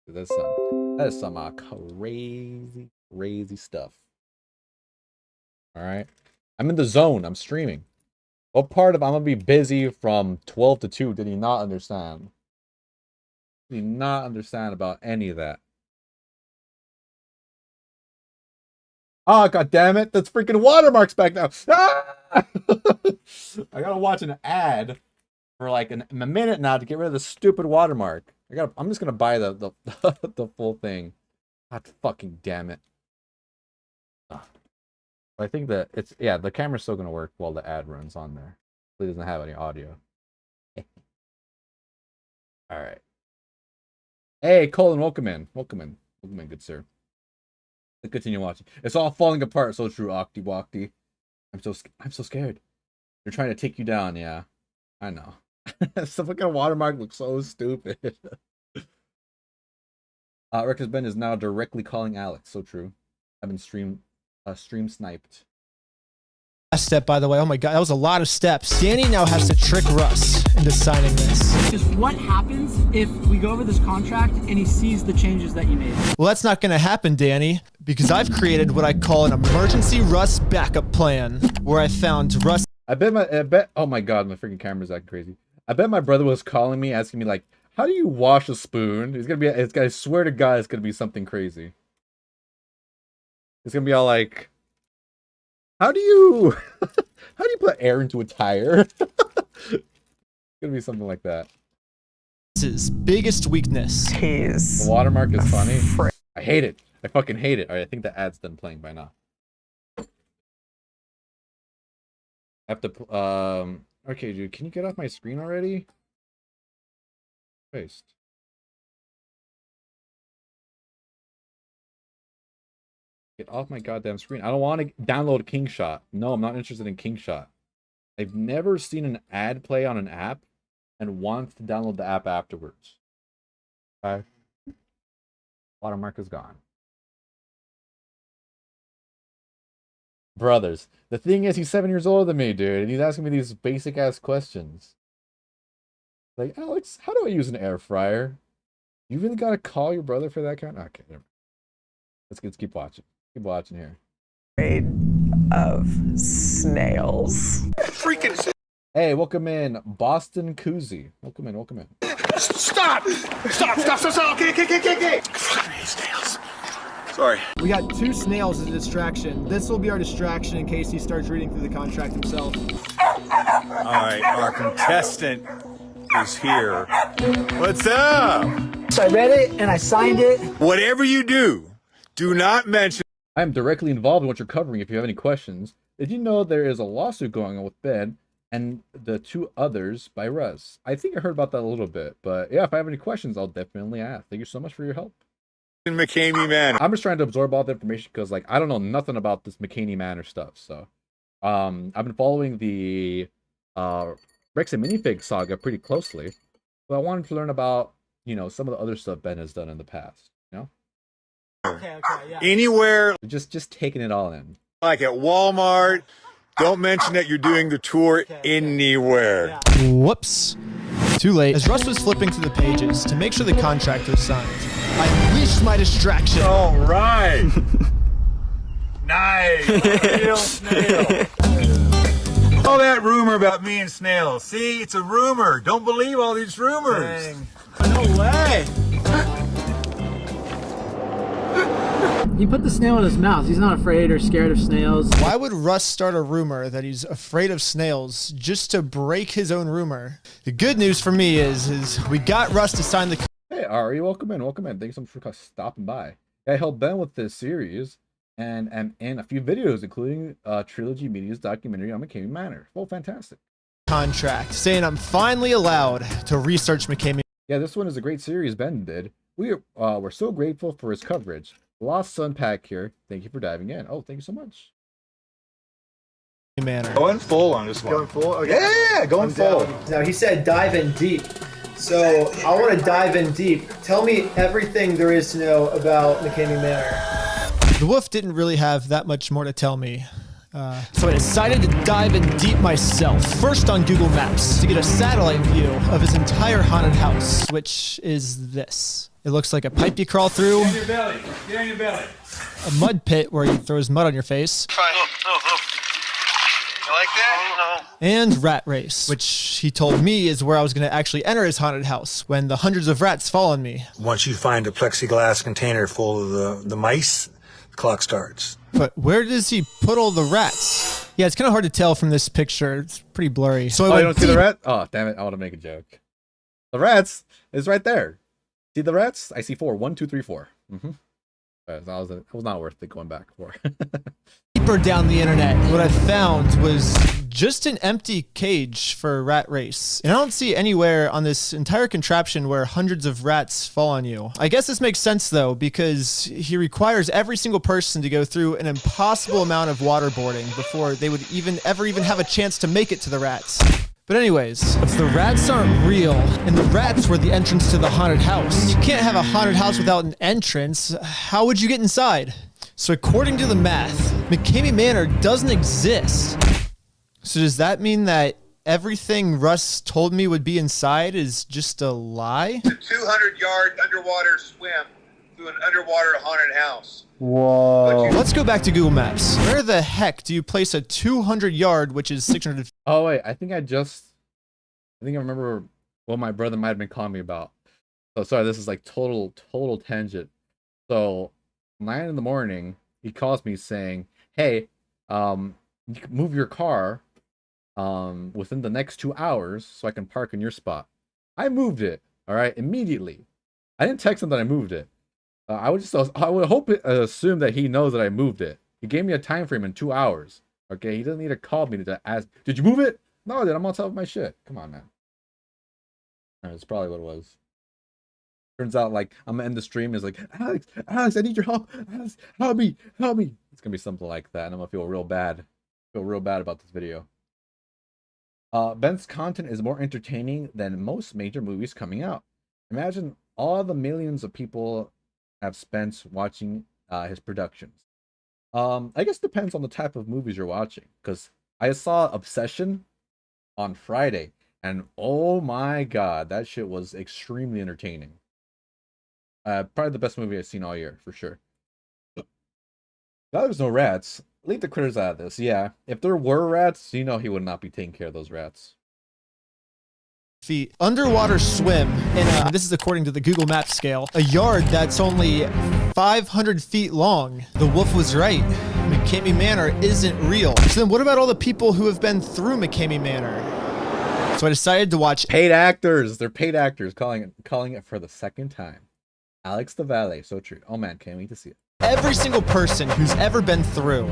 That is some crazy, crazy stuff. Alright. I'm in the zone. I'm streaming. What part of I'm gonna be busy from 12 to 2 did he not understand? Do not understand about any of that. Oh, god damn it. That's freaking watermarks back now. Ah! I gotta watch an ad for like a minute now to get rid of the stupid watermark. I'm just gonna buy the the full thing. God fucking damn it. I think that it's, yeah, the camera's still gonna work while the ad runs on there. It doesn't have any audio. Alright. Hey, Colin, welcome in. Welcome in. Welcome in, good sir. Let's continue watching. It's all falling apart, so true, Octi Wokti. I'm so scared. They're trying to take you down, yeah. I know. Stuff like a watermark looks so stupid. Reckless Ben is now directly calling Alex. So true. I've been stream sniped. Last step, by the way. Oh my god, that was a lot of steps. Danny now has to trick Russ into signing this. Just what happens if we go over this contract and he sees the changes that you made? Well, that's not going to happen, Danny, because I've created what I call an emergency Russ backup plan, where I found Russ. I bet. Oh my god, my freaking camera's acting crazy. I bet my brother was calling me, asking me like, "How do you wash a spoon?" It's gonna be. I swear to God, it's gonna be something crazy. It's gonna be all like, how do you put air into a tire? It's gonna be something like that. His biggest weakness. The watermark is funny. I hate it. I fucking hate it. All right, I think the ad's done playing by now. I have to. Okay, dude, can you get off my screen already? Paste. Get off my goddamn screen. I don't want to download KingShot. No, I'm not interested in KingShot. I've never seen an ad play on an app and want to download the app afterwards. Okay. Watermark is gone. Brothers. The thing is, he's 7 years older than me, dude, and he's asking me these basic ass questions. Like, Alex, how do I use an air fryer? You really gotta call your brother for that kind? Okay, never mind. Let's keep watching. Keep watching here. Afraid of snails. Freaking. Hey, welcome in, Boston Koozie. Welcome in, welcome in. Stop! Okay. Snails. Sorry. We got 2 snails as a distraction. This will be our distraction in case he starts reading through the contract himself. Alright, our contestant is here. What's up? So I read it and I signed it. Whatever you do, do not mention. I am directly involved in what you're covering if you have any questions. Did you know there is a lawsuit going on with Ben and the 2 others by Russ? I think I heard about that a little bit, but yeah, if I have any questions, I'll definitely ask. Thank you so much for your help. In McCamey Manor. I'm just trying to absorb all the information because, like, I don't know nothing about this McCamey Manor stuff. So, I've been following the Rex and Minifig saga pretty closely, but I wanted to learn about, you know, some of the other stuff Ben has done in the past. You know. Okay, yeah. Anywhere. Just taking it all in. Like at Walmart. Don't mention that you're doing the tour anywhere. Yeah. Whoops. Too late. As Russ was flipping through the pages to make sure the contract was signed, I unleashed my distraction. All right. Nice. Real snail. All that rumor about me and snails. See, it's a rumor. Don't believe all these rumors. Dang. No way. He put the snail in his mouth. He's not afraid or scared of snails. Why would Russ start a rumor that he's afraid of snails just to break his own rumor? The good news for me is we got Russ to sign the. Hey Ari, welcome in, welcome in. Thanks so much for stopping by. I helped Ben with this series and a few videos, including Trilogy Media's documentary on McCamey Manor. Well, fantastic. Contract saying I'm finally allowed to research McCamey. Yeah, this one is a great series Ben did. We're so grateful for his coverage. Lost Sun Pack here. Thank you for diving in. Oh, thank you so much. Manor. Going full on this one. Going full? Okay. Yeah, going full. Now, he said dive in deep. So, I want to dive in deep. Tell me everything there is to know about McCamey Manor. The wolf didn't really have that much more to tell me. So I decided to dive in deep myself. First on Google Maps to get a satellite view of his entire haunted house, which is this. It looks like a pipe you crawl through. Get on your belly. Get on your belly. A mud pit where he throws mud on your face. Fine. No. You like that? No. and Rat Race, which he told me is where I was going to actually enter his haunted house when the hundreds of rats fall on me. Once you find a plexiglass container full of the mice, the clock starts. But where does he put all the rats? Yeah, it's kind of hard to tell from this picture. It's pretty blurry. So you don't see the rat? Oh, damn it. I want to make a joke. The rats is right there. See the rats? I see 4. 1, 2, 3, 4. Mm-hmm. It was not worth it going back for. Deeper down the internet, what I found was just an empty cage for Rat Race. And I don't see anywhere on this entire contraption where hundreds of rats fall on you. I guess this makes sense though, because he requires every single person to go through an impossible amount of waterboarding before they would ever have a chance to make it to the rats. But anyways, if the rats aren't real, and the rats were the entrance to the haunted house, you can't have a haunted house without an entrance. How would you get inside? So according to the math, McKamey Manor doesn't exist. So does that mean that everything Russ told me would be inside is just a lie? A 200-yard underwater swim through an underwater haunted house. Whoa. Let's go back to Google Maps. Where the heck do you place a 200-yard, which is 600? Oh, wait. I think I remember what my brother might have been calling me about. So sorry, this is like total tangent. So 9 in the morning, he calls me saying, hey, you can move your car within the next 2 hours so I can park in your spot. I moved it, all right, immediately. I didn't text him that I moved it. I would assume that he knows that I moved it. He gave me a time frame in 2 hours. Okay, he doesn't need to call me to ask, did you move it? No, dude, I'm on top of my shit. Come on, man. That's probably what it was. Turns out, like, I'm gonna end the stream. Is like, Alex, I need your help. Alex, help me. It's gonna be something like that, and I'm gonna feel real bad. About this video. Ben's content is more entertaining than most major movies coming out. Imagine all the millions of people have spent watching his productions. I guess it depends on the type of movies you're watching, because I saw Obsession on Friday, and oh my god, that shit was extremely entertaining. Probably the best movie I've seen all year, for sure. Now there's no rats. Leave the critters out of this. Yeah, if there were rats, you know he would not be taking care of those rats. Feet underwater swim in this is according to the Google Maps scale, a yard that's only 500 feet long. The wolf was right. McKamey Manor isn't real. So then what about all the people who have been through McKamey Manor? So I decided to watch paid actors. They're paid actors calling it for the second time. Alex the Valet, so true. Oh man, can't wait to see it. Every single person who's ever been through.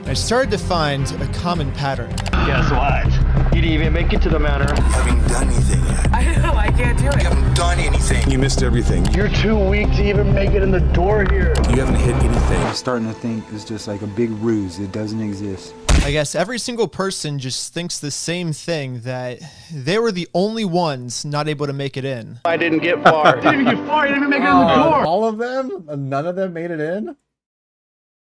I started to find a common pattern. Guess what? You didn't even make it to the manor. You haven't done anything yet. I know, I can't do it. You haven't done anything. You missed everything. You're too weak to even make it in the door here. You haven't hit anything. I'm starting to think it's just like a big ruse. It doesn't exist. I guess every single person just thinks the same thing, that they were the only ones not able to make it in. I didn't get far. You didn't even get far. You didn't even make it in the door. All of them? None of them made it in?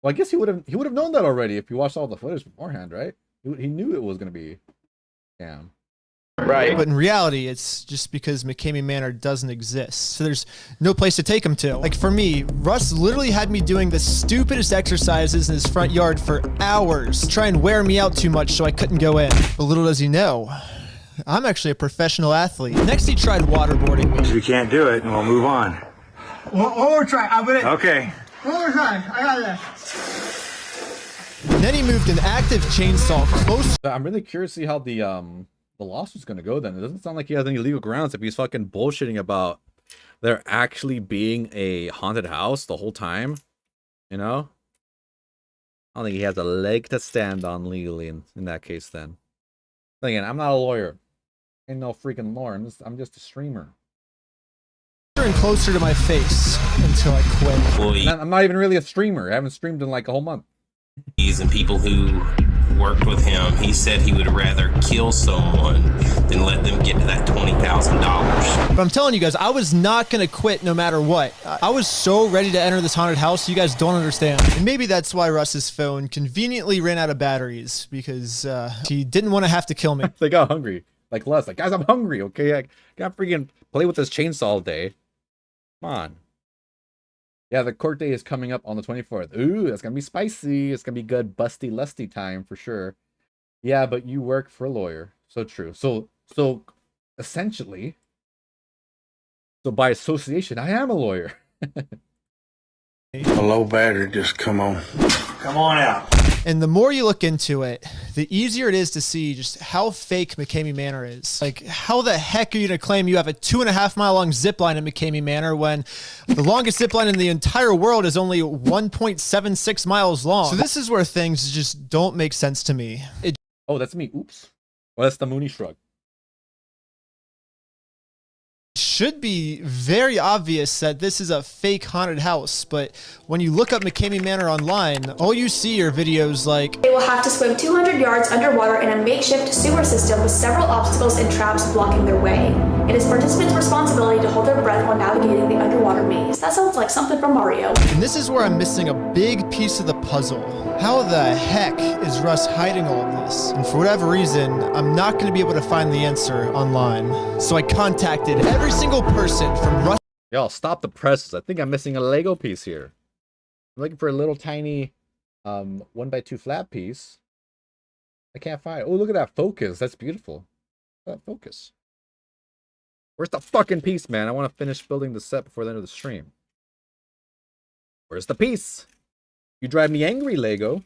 Well, I guess he would have known that already if he watched all the footage beforehand, right? He knew it was going to be scam. Right. But in reality, it's just because McKamey Manor doesn't exist. So there's no place to take him to. Like for me, Russ literally had me doing the stupidest exercises in his front yard for hours to try and wear me out too much so I couldn't go in. But little does he know, I'm actually a professional athlete. Next, he tried waterboarding me. If you can't do it, we'll move on. One more try. I'm gonna. Okay. One more time. I got this. And then he moved an active chainsaw close. I'm really curious to see how the lawsuit's gonna go then. It doesn't sound like he has any legal grounds if he's fucking bullshitting about there actually being a haunted house the whole time. You know? I don't think he has a leg to stand on legally in that case then. But again, I'm not a lawyer. Ain't no freaking lawyer. I'm just a streamer. And closer to my face until I quit. I'm not even really a streamer. I haven't streamed in like a whole month. And people who worked with him, he said he would rather kill someone than let them get to that $20,000. But I'm telling you guys, I was not going to quit no matter what. I was so ready to enter this haunted house, you guys don't understand. And maybe that's why Russ's phone conveniently ran out of batteries, because he didn't want to have to kill me. They got hungry. Like Les, like, guys, I'm hungry, okay? I can't freaking play with this chainsaw all day. Come on. Yeah, the court day is coming up on the 24th. Ooh, that's going to be spicy. It's going to be good busty lusty time for sure. Yeah, but you work for a lawyer. So true. So essentially, so by association, I am a lawyer. A low battery, just come on. Come on out. And the more you look into it, the easier it is to see just how fake McCamey Manor is. Like, how the heck are you going to claim you have a 2.5 mile long zip line in McCamey Manor when the longest zip line in the entire world is only 1.76 miles long? So this is where things just don't make sense to me. Oh, that's me. Oops. Well, that's the Mooney shrug. Should be very obvious that this is a fake haunted house, but when you look up McCamey Manor online, all you see are videos like, they will have to swim 200 yards underwater in a makeshift sewer system with several obstacles and traps blocking their way. It is participants' responsibility to hold their breath while navigating the underwater maze. That sounds like something from Mario. And this is where I'm missing a big piece of the puzzle. How the heck is Russ hiding all of this? And for whatever reason, I'm not going to be able to find the answer online. So I contacted every single person from Russ. Y'all, stop the presses. I think I'm missing a Lego piece here. I'm looking for a little tiny 1x2 flat piece. I can't find it. Oh, look at that focus. That's beautiful. That focus. Where's the fucking piece, man? I want to finish building the set before the end of the stream. Where's the piece? You drive me angry, Lego.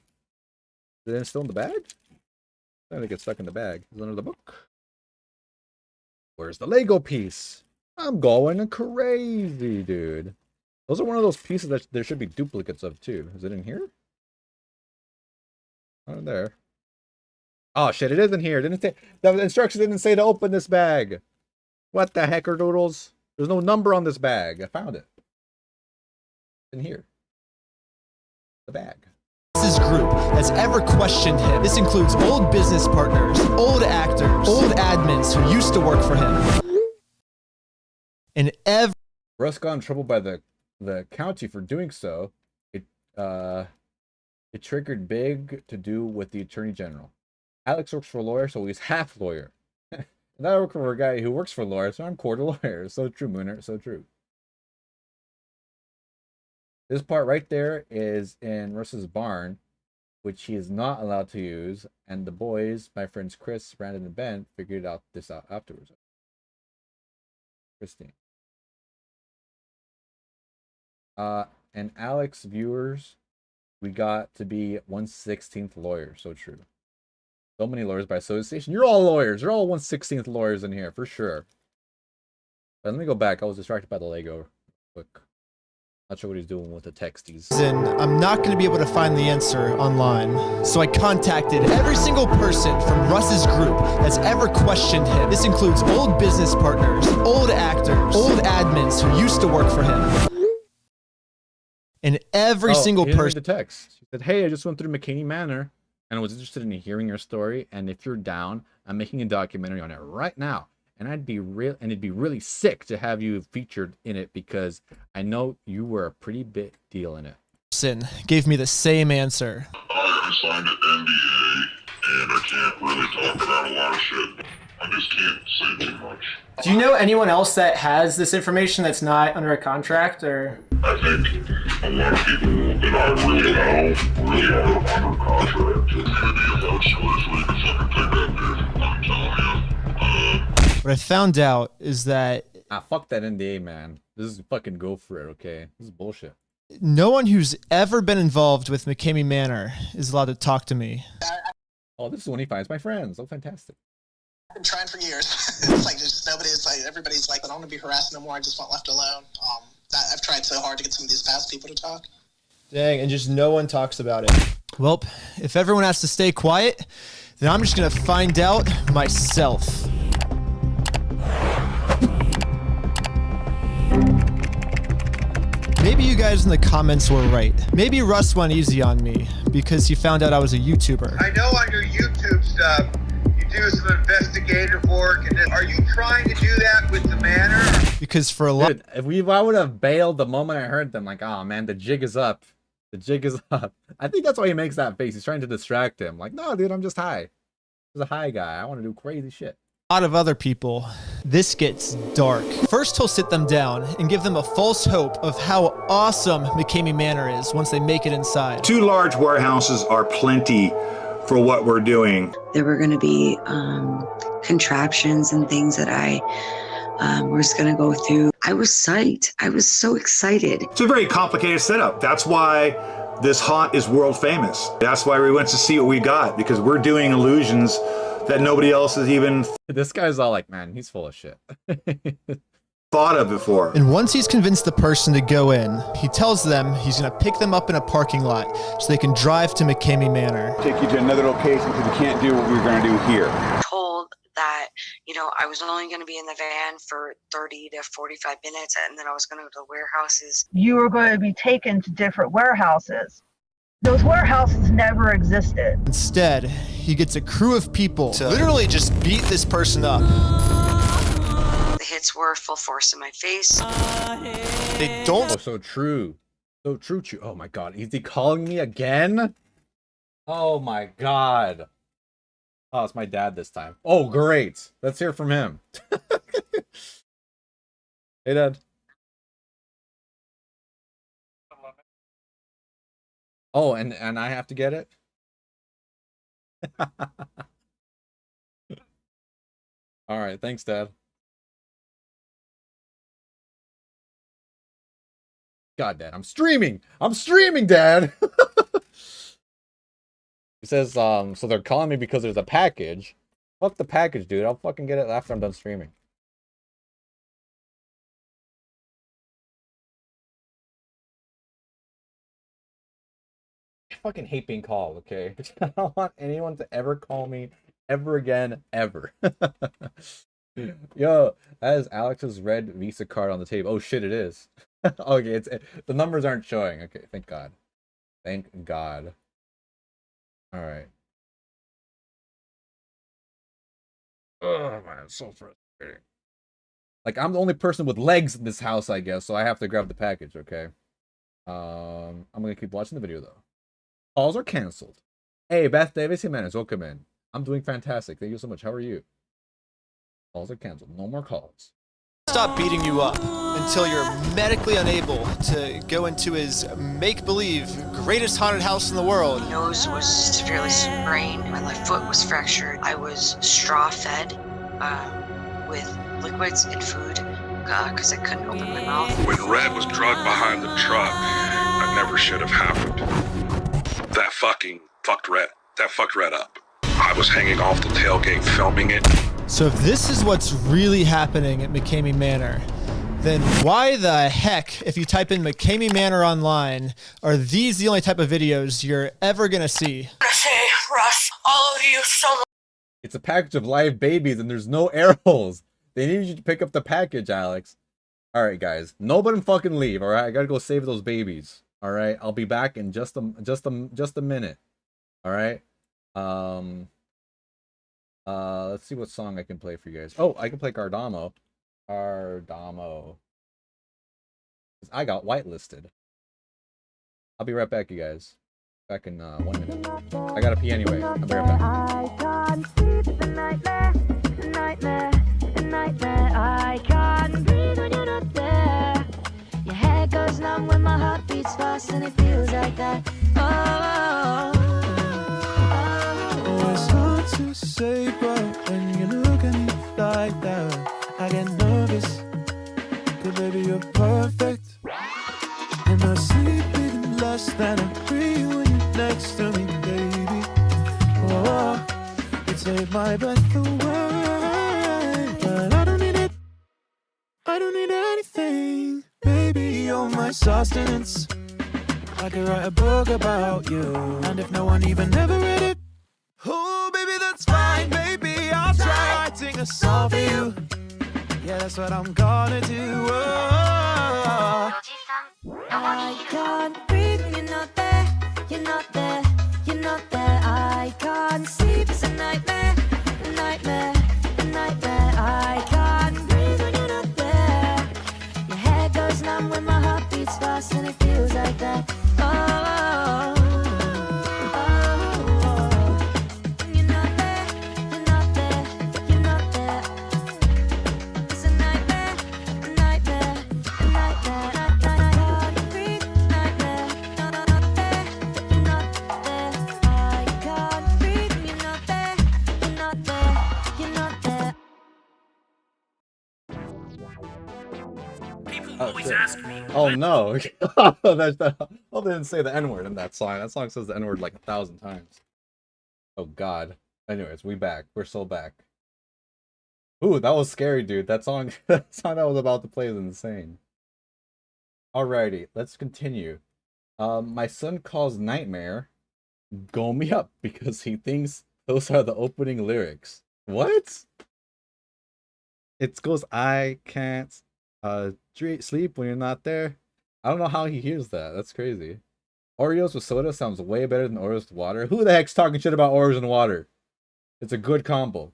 Is it still in the bag? I think it gets stuck in the bag. Is it under the book? Where's the Lego piece? I'm going crazy, dude. Those are one of those pieces that there should be duplicates of, too. Is it in here? Not in there. Oh, shit, it is in here. Didn't say, the instructions didn't say to open this bag. What the hecker doodles? There's no number on this bag. I found it. In here. The bag. Russ's group has ever questioned him. This includes old business partners, old actors, old admins who used to work for him. And Russ got in trouble by the county for doing so. It triggered big to do with the attorney general. Alex works for a lawyer, so he's half lawyer. And I work for a guy who works for a lawyer, so I'm quarter lawyer. So true, Mooner. So true. This part right there is in Russ's barn, which he is not allowed to use. And the boys, my friends Chris, Brandon, and Ben, figured this out afterwards. Christine. And Alex viewers, we got to be 1/16th lawyer. So true. So many lawyers by association. You're all lawyers. You're all 1/16th lawyers in here, for sure. But let me go back. I was distracted by the Lego. Quick. Not sure what he's doing with the texties. I'm not going to be able to find the answer online. So I contacted every single person from Russ's group that's ever questioned him. This includes old business partners, old actors, old admins who used to work for him. And every single person. The text. He said, hey, I just went through McCamey Manor and I was interested in hearing your story. And if you're down, I'm making a documentary on it right now. And it'd be really sick to have you featured in it because I know you were a pretty big deal in it. Gave me the same answer. I signed an NDA and I can't really talk about a lot of shit. I just can't say too much. Do you know anyone else that has this information that's not under a contract, or? I think a lot of people that I really know really are under contract. Maybe a hard choice where you can fucking take that bitch. I'm telling you. What I found out is that fuck that NDA, man. This is fucking go for it, okay? This is bullshit. No one who's ever been involved with McCamey Manor is allowed to talk to me. Oh, this is when he finds my friends. Oh, fantastic. I've been trying for years. It's like just everybody's like, I don't want to be harassed no more. I just want left alone. I've tried so hard to get some of these past people to talk. Dang, and just no one talks about it. Well, if everyone has to stay quiet, then I'm just gonna find out myself. Maybe you guys in the comments were right. Maybe Russ went easy on me because he found out I was a YouTuber. I know on your YouTube stuff, you do some investigative work, and are you trying to do that with the manor? Because for a lot, I would have bailed the moment I heard them. Like, oh man, the jig is up. The jig is up. I think that's why he makes that face. He's trying to distract him. Like, no, dude, I'm just high. I'm a high guy. I want to do crazy shit. A lot of other people, this gets dark. First, he'll sit them down and give them a false hope of how awesome McCamey Manor is once they make it inside. 2 large warehouses are plenty for what we're doing. There were going to be contraptions and things that I was going to go through. I was psyched. I was so excited. It's a very complicated setup. That's why this haunt is world famous. That's why we went to see what we got, because we're doing illusions that nobody else has even This guy's all like, man, he's full of shit. thought of before. And once he's convinced the person to go in, he tells them he's going to pick them up in a parking lot so they can drive to McCamey Manor. Take you to another location because we can't do what we're going to do here. Told that, you know, I was only going to be in the van for 30 to 45 minutes and then I was going to go to the warehouses. You were going to be taken to different warehouses. Those warehouses never existed. Instead, he gets a crew of people to literally just beat this person up. The hits were full force in my face. They don't. Oh, so true. So true. Oh my god. Is he calling me again? Oh my god. Oh, it's my dad this time. Oh, great. Let's hear from him. Hey, Dad. Oh, and I have to get it? All right. Thanks, Dad. God, Dad, I'm streaming, Dad. He says, so they're calling me because there's a package. Fuck the package, dude. I'll fucking get it after I'm done streaming. I fucking hate being called, okay? I don't want anyone to ever call me ever again, ever. Yo, that is Alex's red Visa card on the table. Oh shit, it is. Okay, the numbers aren't showing. Okay, thank God. Thank God. All right. Oh man, it's so frustrating. Like, I'm the only person with legs in this house, I guess, so I have to grab the package. Okay. I'm gonna keep watching the video though. Calls are canceled. Hey, Beth Davis Jimenez, welcome in. I'm doing fantastic. Thank you so much. How are you? Calls are canceled. No more calls. Stop beating you up until you're medically unable to go into his make-believe greatest haunted house in the world. My nose was severely sprained. My left foot was fractured. I was straw-fed with liquids and food because I couldn't open my mouth. When Red was drugged behind the truck, that never should have happened. That fucked Red up. I was hanging off the tailgate filming it. So if this is what's really happening at McCamey Manor, then why the heck, if you type in McCamey Manor online, are these the only type of videos you're ever gonna see? I say, Russ, all of you so much. It's a package of live babies and there's no air holes. They need you to pick up the package, Alex. Alright, guys. Nobody fucking leave, alright? I gotta go save those babies. Alright? I'll be back in just a minute. Alright? Let's see what song I can play for you guys. Oh, I can play Cardamo. Cardamo. I got whitelisted. I'll be right back, you guys. Back in 1 minute. I gotta pee anyway. I'll be right back. I can't sleep, it's a nightmare, a nightmare, a nightmare. I can't breathe when you're not there. Your head goes numb when my heart beats fast and it feels like that. Oh, it's hard to say, but when you look at me like that, I get nervous. 'Cause baby, you're perfect. And I sleep even less than I breathe when you're next to me, baby. Oh, you take my breath away, but I don't need it. I don't need anything, baby. You're my sustenance. I could write a book about you, and if no one even ever read it, oh, baby, that's fine, baby. I'll try writing a song for you. Yeah, that's what I'm gonna do. Oh. I can't breathe when you're not there, you're not there, you're not there. I can't sleep, it's a nightmare, a nightmare, a nightmare. I can't breathe when you're not there. Your head goes numb when my heart beats fast and it feels like that. Oh, you're not there, you're not there, you're not there. It's a nightmare, a nightmare, a nightmare. I can't breathe, nightmare. always ask me. Oh no! That's the, oh, they didn't say the N word in that song. That song says the N word like 1,000 times. Oh god. Anyways, we back. We're so back. Ooh, that was scary, dude. That song, that song I was about to play is insane. Alrighty, let's continue. My son calls Nightmare "Go Me Up" because he thinks those are the opening lyrics. What? It goes, "I can't sleep when you're not there." I don't know how he hears that. That's crazy. Oreos with soda sounds way better than Oreos with water. Who the heck's talking shit about Oreos and water? It's a good combo.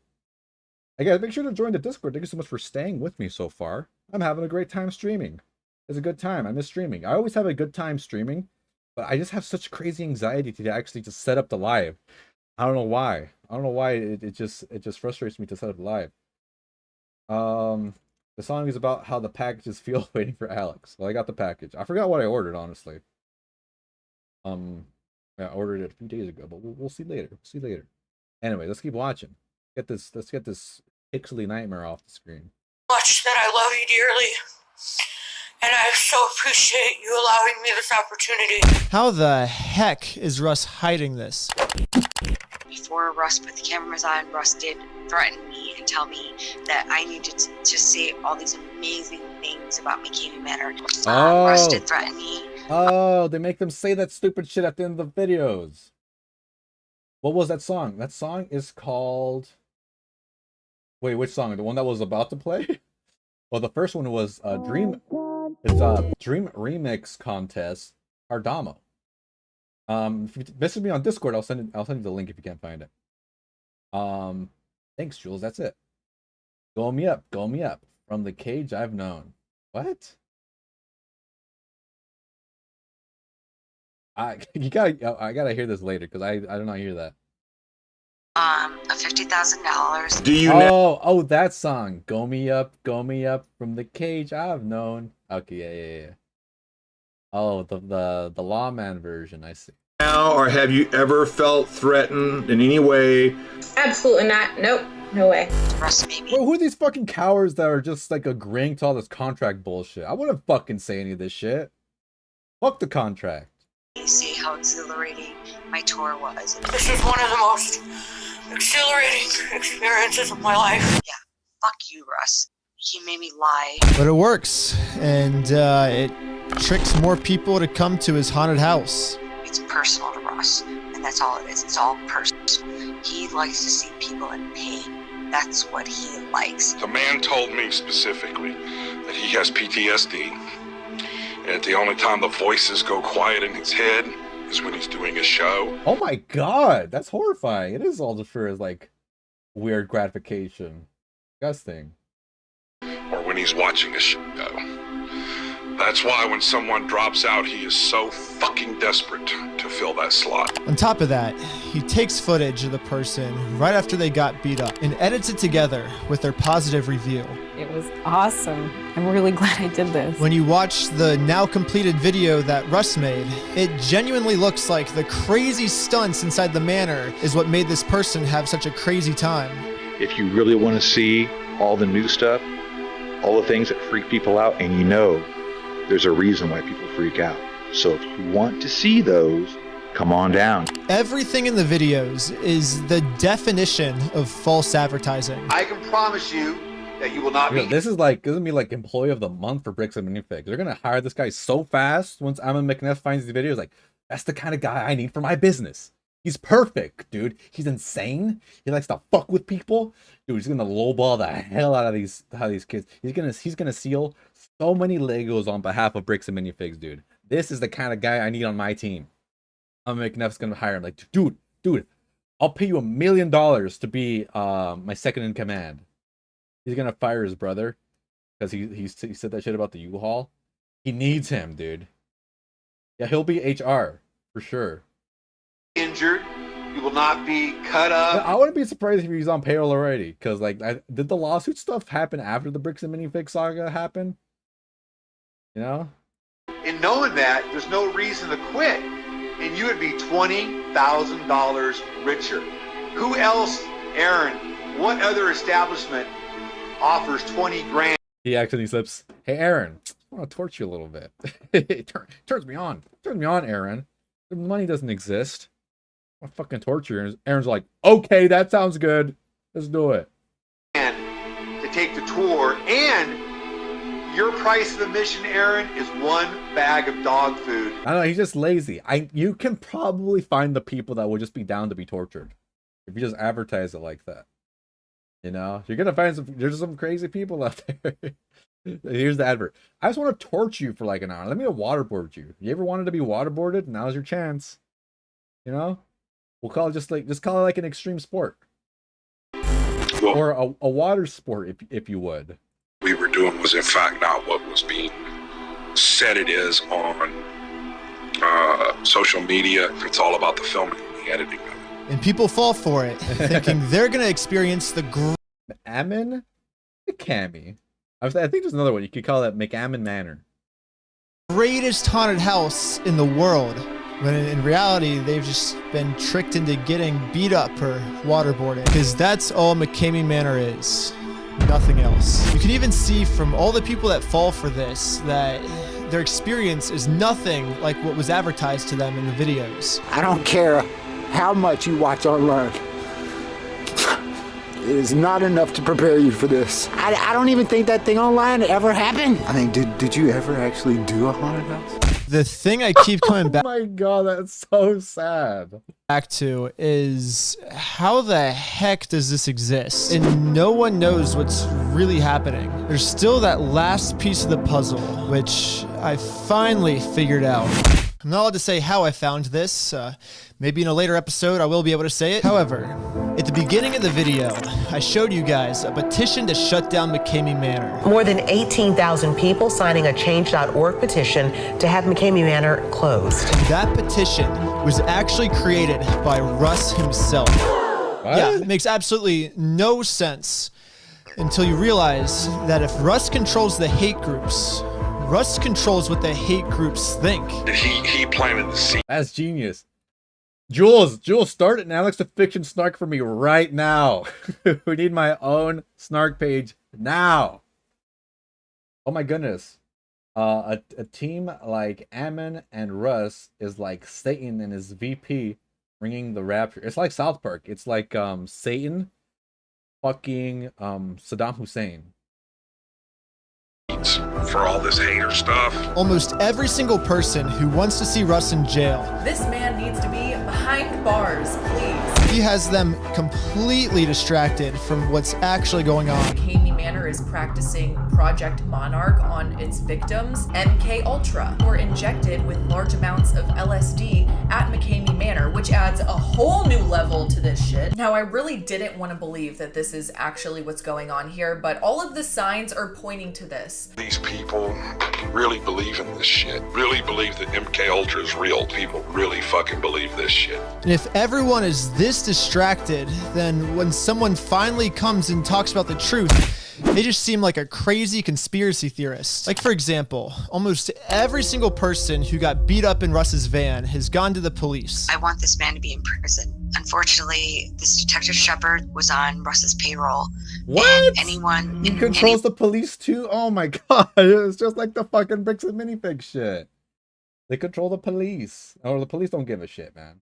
Hey guys, make sure to join the Discord. Thank you so much for staying with me so far. I'm having a great time streaming. It's a good time. I miss streaming. I always have a good time streaming, but I just have such crazy anxiety to actually just set up the live. I don't know why. I don't know why it just frustrates me to set up live. The song is about how the packages feel waiting for Alex. Well, I got the package. I forgot what I ordered, honestly. I ordered it a few days ago, but we'll see later. We'll see later. Anyway, let's keep watching. Let's get this pixely nightmare off the screen. Much that I love you dearly, and I so appreciate you allowing me this opportunity. How the heck is Russ hiding this? Before Russ put the cameras on, Russ did threaten me and tell me that I needed to say all these amazing things about McCamey Manor. Russ did threaten me. Oh, they make them say that stupid shit at the end of the videos. What was that song? That song is called... Wait, which song? The one that was about to play? Well, the first one was Dream. It's a Dream Remix Contest, Ardamo. If you message me on Discord, I'll send you the link if you can't find it. Thanks, Jules. That's it. Go me up, from the cage I've known. What? I gotta hear this later because I did not hear that. $50,000. Do you Oh, that song. Go me up from the cage I've known. Okay, yeah. Oh, the lawman version, I see. Now, or have you ever felt threatened in any way? Absolutely not. Nope. No way. Bro, who are these fucking cowards that are just like agreeing to all this contract bullshit? I wouldn't fucking say any of this shit. Fuck the contract. You see how exhilarating my tour was. This is one of the most exhilarating experiences of my life. Yeah, fuck you, Russ. He made me lie. But it works, and it tricks more people to come to his haunted house. It's personal to Russ, and that's all it is. It's all personal. He likes to see people in pain. That's what he likes. The man told me specifically that he has PTSD, and the only time the voices go quiet in his head is when he's doing a show. Oh my god, that's horrifying. It is all just for his like weird gratification. Disgusting. Or when he's watching a show. That's why when someone drops out, he is so fucking desperate to fill that slot. On top of that, he takes footage of the person right after they got beat up and edits it together with their positive review. It was awesome. I'm really glad I did this. When you watch the now completed video that Russ made, it genuinely looks like the crazy stunts inside the manor is what made this person have such a crazy time. If you really want to see all the new stuff, all the things that freak people out, and you know there's a reason why people freak out. So if you want to see those, come on down. Everything in the videos is the definition of false advertising. I can promise you that you will not be. This is gonna be like employee of the month for Bricks and Minifigs. They're gonna hire this guy so fast once Ammon McNeff finds these videos. Like, that's the kind of guy I need for my business. He's perfect, dude. He's insane. He likes to fuck with people. Dude, he's gonna lowball the hell out of these kids. He's gonna steal so many Legos on behalf of Bricks and Minifigs, dude. This is the kind of guy I need on my team. McNeff's gonna hire him. Like, dude, I'll pay you $1 million to be my second in command. He's gonna fire his brother because he said that shit about the U-Haul. He needs him, dude. Yeah, he'll be HR for sure. Injured, you will not be cut up. I wouldn't be surprised if he's on payroll already, because did the lawsuit stuff happen after the Bricks and Minifig saga happened? You know? In knowing that, there's no reason to quit, and you would be $20,000 richer. Who else, Aaron? What other establishment offers 20 grand? He actually slips. Hey, Aaron, want to torture you a little bit. It turns me on. Turns me on, Aaron. The money doesn't exist. I want to fucking torture you. Aaron's like, okay, that sounds good. Let's do it. And to take the tour, and your price of admission, Aaron, is 1 bag of dog food. I don't know, he's just lazy. You can probably find the people that will just be down to be tortured if you just advertise it like that. You know, you're gonna find there's some crazy people out there. Here's the advert. I just want to torture you for like an hour. Let me waterboard you. You ever wanted to be waterboarded? Now's your chance. You know, we'll call it just call it like an extreme sport, or a water sport, if you would. We were doing was in fact not what was being said it is on social media. It's all about the filming and the editing of it. And people fall for it, thinking they're gonna experience the Ammon McCamey. I think there's another one. You could call that McAmmon Manor. greatest haunted house in the world, when in reality they've just been tricked into getting beat up or waterboarded, because that's all McCamey Manor is, nothing else. You can even see from all the people that fall for this that their experience is nothing like what was advertised to them in the videos. I don't care how much you watch or learn. It is not enough to prepare you for this. I don't even think that thing online ever happened. I mean, did you ever actually do a haunted house? The thing I keep coming back Oh my god, that's so sad. Back to is how the heck does this exist? And no one knows what's really happening. There's still that last piece of the puzzle, which I finally figured out. I'm not allowed to say how I found this. Maybe in a later episode I will be able to say it. However, at the beginning of the video, I showed you guys a petition to shut down McCamey Manor. More than 18,000 people signing a Change.org petition to have McCamey Manor closed. That petition was actually created by Russ himself. What? Yeah, it makes absolutely no sense until you realize that if Russ controls the hate groups, Russ controls what the hate groups think. He planted the seed. That's genius. Jules, start an Alex the Fiction snark for me right now. We need my own snark page now. Oh my goodness. A team like Ammon and Russ is like Satan and his VP bringing the rapture. It's like South Park. It's like Satan fucking Saddam Hussein. For all this hater stuff. Almost every single person who wants to see Russ in jail, This man needs to be behind bars, please. he has them completely distracted from what's actually going on. McCamey Manor is practicing Project Monarch on its victims. MK Ultra were injected with large amounts of LSD at McCamey Manor, which adds a whole new level to this shit. Now, I really didn't want to believe that this is actually what's going on here, but all of the signs are pointing to this. These people really believe in this shit. Really believe that MK Ultra is real. People really fucking believe this shit. And if everyone is this distracted, then when someone finally comes and talks about the truth, they just seem like a crazy conspiracy theorist. Like, for example, almost every single person who got beat up in Russ's van has gone to the police. I want this man to be in prison. Unfortunately, this Detective Shepard was on Russ's payroll. What? And He controls the police too? Oh my god. It's just like the fucking bricks and minifigs shit. They control the police. Or the police don't give a shit, man.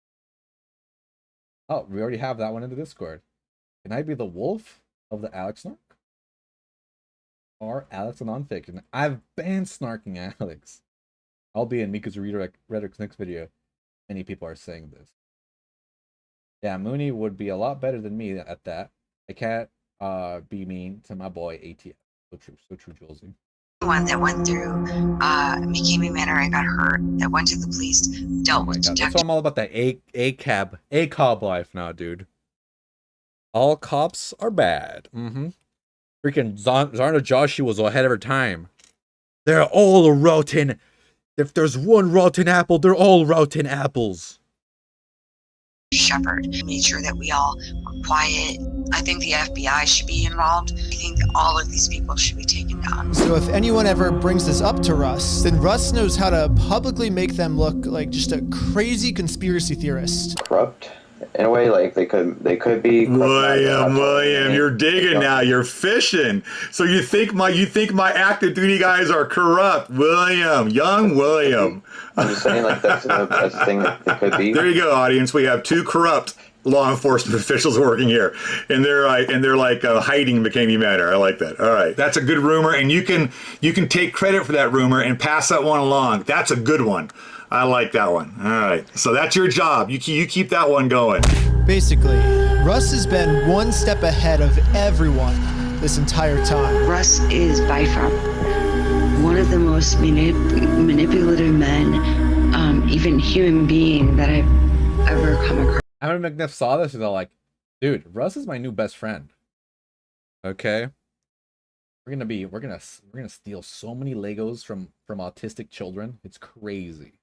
Oh, we already have that one in the Discord. Can I be the wolf of the Alex Snark? Or Alex and Nonfiction? I've banned snarking Alex. I'll be in Mika's Rhetoric's next video. Many people are saying this. Yeah, Mooney would be a lot better than me at that. I can't be mean to my boy ATF. So true, Julesy. One that went through McCamey Manor and got hurt, that went to the police, dealt with That's Detective. why I'm all about that ACAB life now, dude. All cops are bad. Freaking Zarna Joshi was ahead of her time. They're all rotten. If there's one rotten apple, they're all rotten apples. Shepard made sure that we all were quiet. I think the FBI should be involved. I think that all of these people should be taken down. So if anyone ever brings this up to Russ, then Russ knows how to publicly make them look like just a crazy conspiracy theorist. Corrupt in a way, like they could be. William, you're digging now. You're fishing. So you think my active duty guys are corrupt, William, young William. I'm just saying, like that's a thing that they could be. There you go, audience. We have 2 corrupt law enforcement officials working here, and they're hiding McCamey Manor. I like that. All right, that's a good rumor, and you can take credit for that rumor and pass that one along. That's a good one. I like that one. All right, so that's your job. You keep that one going. Basically, Russ has been one step ahead of everyone this entire time. Russ is by far one of the most manipulative men, even human being that I've ever come across. I mean, McNiff saw this and they're like, dude, Russ is my new best friend. Okay. We're gonna steal so many Legos from autistic children. It's crazy.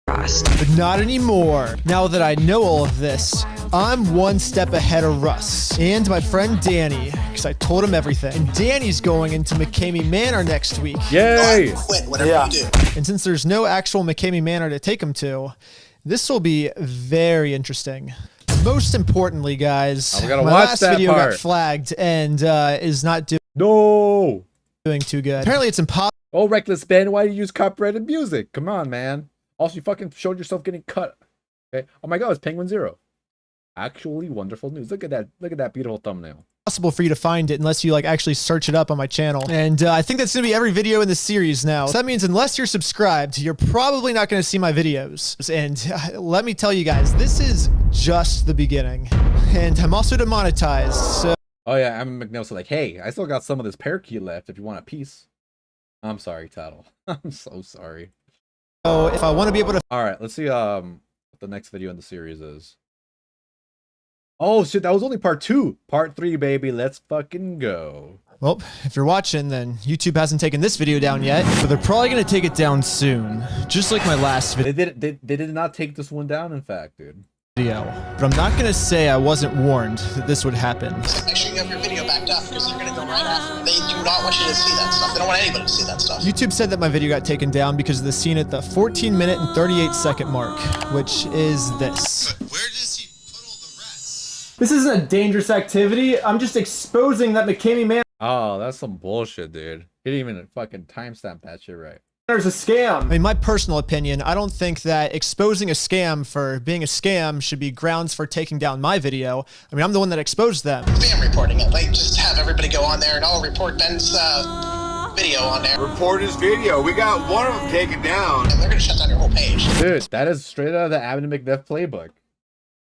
But not anymore. Now that I know all of this, I'm one step ahead of Russ and my friend Danny, because I told him everything. And Danny's going into McCamey Manor next week. Yay! Quit whatever you do. And since there's no actual McCamey Manor to take him to, this will be very interesting. Most importantly, guys, we gotta my watch last that video part. got flagged and is not doing too good. Apparently, it's impossible. Oh, Reckless Ben, why do you use copyrighted music? Come on, man. Also, you fucking showed yourself getting cut. Okay. Oh my God, it's Penguin Zero. Actually, wonderful news. Look at that. Look at that beautiful thumbnail. Possible for you to find it unless you like actually search it up on my channel. And I think that's gonna be every video in the series now. So that means unless you're subscribed, you're probably not gonna see my videos. And let me tell you guys, this is just the beginning. And I'm also demonetized, so. Oh yeah, I'm McNeil's like, hey, I still got some of this parakeet left if you want a piece. I'm sorry, Tattle. I'm so sorry. So if I want to be able to. All right, let's see what the next video in the series is. Oh shit, that was only part 2. Part 3, baby. Let's fucking go. Well, if you're watching, then YouTube hasn't taken this video down yet, but they're probably gonna take it down soon, just like my last video. They did not take this one down, in fact, dude. But I'm not gonna say I wasn't warned that this would happen. Make sure you have your video backed up because they're going to go right after. They do not want you to see that stuff. They don't want anybody to see that stuff. YouTube said that my video got taken down because of the scene at the 14-minute and 38-second mark, which is this. Where does he put all the rest? This isn't a dangerous activity. I'm just exposing that McCamey Manor Oh, that's some bullshit, dude. He didn't even fucking timestamp that shit right. is a scam. I mean, my personal opinion, I don't think that exposing a scam for being a scam should be grounds for taking down my video. I mean, I'm the one that exposed them. Spam reporting it. Like, just have everybody go on there and I'll report Ben's video on there. Report his video. We got one of them taken down. And they're going to shut down your whole page. Dude, that is straight out of the Abington McNeff playbook.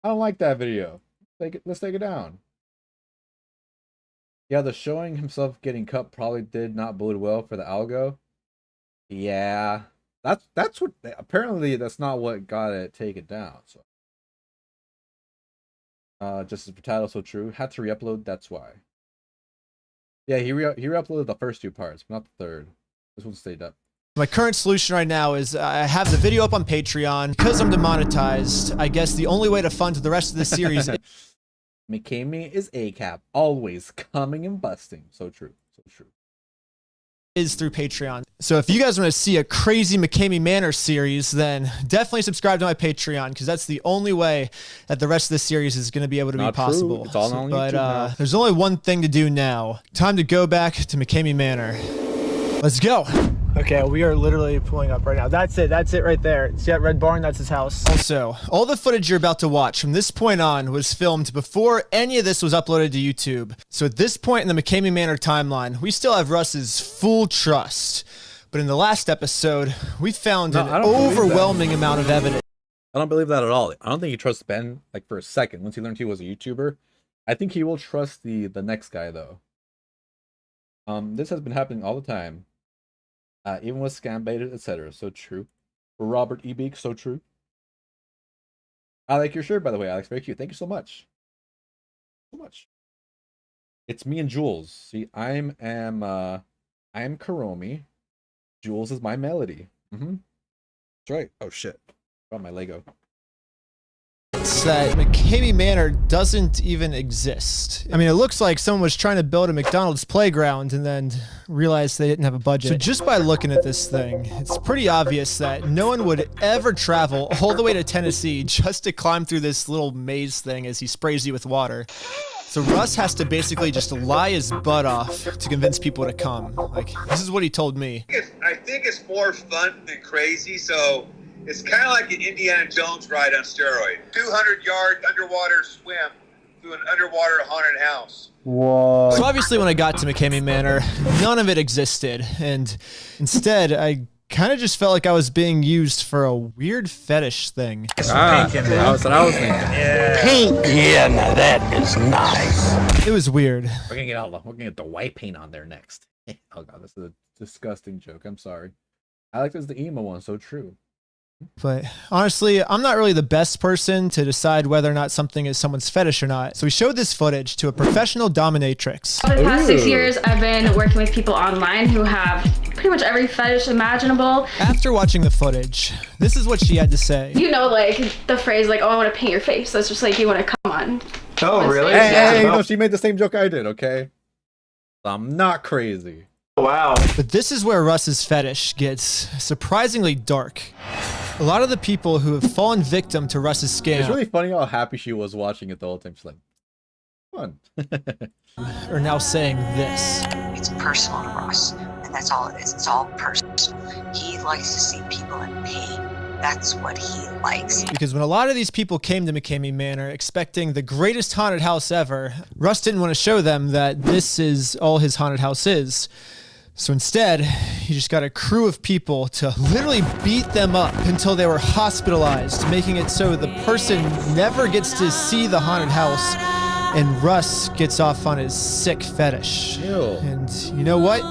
I don't like that video. Let's take it down. Yeah, the showing himself getting cut probably did not bode well for the algo. Yeah, that's what apparently that's not what got it taken down. So, just as for title, so true. Had to re-upload. That's why. Yeah, he re-uploaded the first 2 parts, but not the third. This one stayed up. My current solution right now is I have the video up on Patreon. Because I'm demonetized, I guess the only way to fund the rest of the series McCamey is ACAP, always coming and busting. So true, so true. Is through Patreon. So if you guys want to see a crazy McCamey Manor series, then definitely subscribe to my Patreon, because that's the only way that the rest of the series is going to be able to Not be possible. true. It's all on YouTube now. There's only one thing to do now. Time to go back to McCamey Manor. Let's go. Okay, we are literally pulling up right now. That's it right there. See that red barn? That's his house. Also, all the footage you're about to watch from this point on was filmed before any of this was uploaded to YouTube. So at this point in the McCamey Manor timeline, we still have Russ's full trust. But in the last episode, we found an overwhelming amount of evidence. I don't believe that at all. I don't think he trusts Ben like for a second. Once he learned he was a YouTuber, I think he will trust the next guy though. This has been happening all the time. Even with scam baited, etc. So true. For Robert E. Beek, so true. I like your shirt, by the way, Alex. Very cute. Thank you so much. So much. It's me and Jules. See, I am Karomi. Jules is my melody. That's right. Oh shit. Got my Lego. Russ that McCamey Manor doesn't even exist. I mean, it looks like someone was trying to build a McDonald's playground and then realized they didn't have a budget. So just by looking at this thing, it's pretty obvious that no one would ever travel all the way to Tennessee just to climb through this little maze thing as he sprays you with water. So Russ has to basically just lie his butt off to convince people to come. Like, this is what he told me. I think it's more fun than crazy, so it's kind of like an Indiana Jones ride on steroid. 200-yard underwater swim through an underwater haunted house. Whoa. So obviously when I got to McCamey Manor, none of it existed. And instead, I kind of just felt like I was being used for a weird fetish thing. That's what I was thinking. Yeah. Pink. Yeah, now that is nice. It was weird. We're gonna get the white paint on there next. Oh god, this is a disgusting joke. I'm sorry. Alex is the emo one, so true. But honestly, I'm not really the best person to decide whether or not something is someone's fetish or not. So we showed this footage to a professional dominatrix. For the past 6 years, I've been working with people online who have pretty much every fetish imaginable. After watching the footage, this is what she had to say. You know, like the phrase, like, oh, I want to paint your face. So it's just like, you want to come on. Oh, really? Hey, no, she made the same joke I did, okay? I'm not crazy. Wow. But this is where Russ's fetish gets surprisingly dark. A lot of the people who have fallen victim to Russ's scam It's really funny how happy she was watching it the whole time. She's like, fun. are now saying this. It's personal to Russ, and that's all it is. It's all personal. He likes to see people in pain. That's what he likes. Because when a lot of these people came to McCamey Manor expecting the greatest haunted house ever, Russ didn't want to show them that this is all his haunted house is. So instead, he just got a crew of people to literally beat them up until they were hospitalized, making it so the person never gets to see the haunted house and Russ gets off on his sick fetish. Ew. And you know what?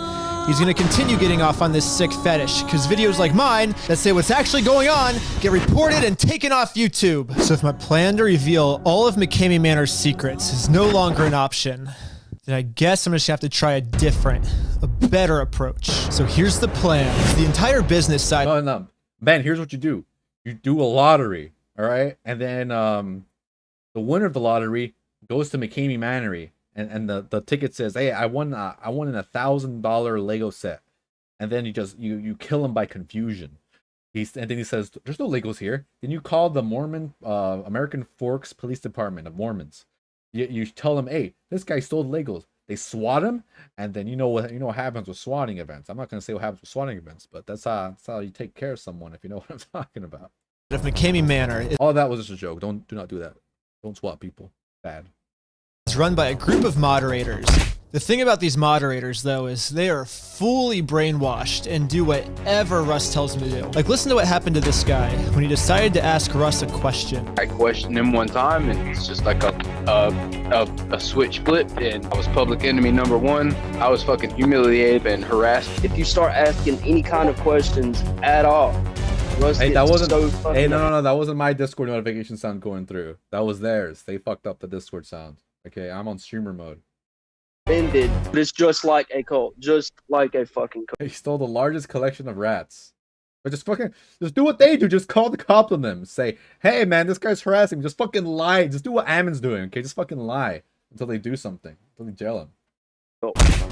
He's gonna continue getting off on this sick fetish because videos like mine that say what's actually going on get reported and taken off YouTube. So if my plan to reveal all of McCamey Manor's secrets is no longer an option, then I guess I'm just gonna have to try a better approach. So here's the plan. The entire business side. No. Ben, here's what you do. You do a lottery, all right? And then the winner of the lottery goes to McCamey Manor, and the ticket says, hey, I won an $1,000 Lego set. And then you kill him by confusion. And then he says, there's no Legos here. Then you call the Mormon American Forks Police Department of Mormons. You tell them, hey, this guy stole Legos. They swat him, and then you know what happens with swatting events. I'm not gonna say what happens with swatting events, but that's how you take care of someone, if you know what I'm talking about. Of McCamey Manor. All that was just a joke. Do not do that. Don't swat people. Bad. It's run by a group of moderators. The thing about these moderators, though, is they are fully brainwashed and do whatever Russ tells them to do. Like, listen to what happened to this guy when he decided to ask Russ a question. I questioned him one time, and it's just like a switch flip, and I was public enemy number one. I was fucking humiliated and harassed. If you start asking any kind of questions at all, Russ Hey, that wasn't. so fucking Hey, no, that wasn't my Discord notification sound going through. That was theirs. They fucked up the Discord sound. Okay, I'm on streamer mode. offended. But it's just like a cult, just like a fucking cult. He stole the largest collection of rats. But just do what they do. Just call the cops on them. Say, hey man, this guy's harassing me. Just fucking lie. Just do what Ammon's doing, okay? Just fucking lie until they do something. Until they jail him.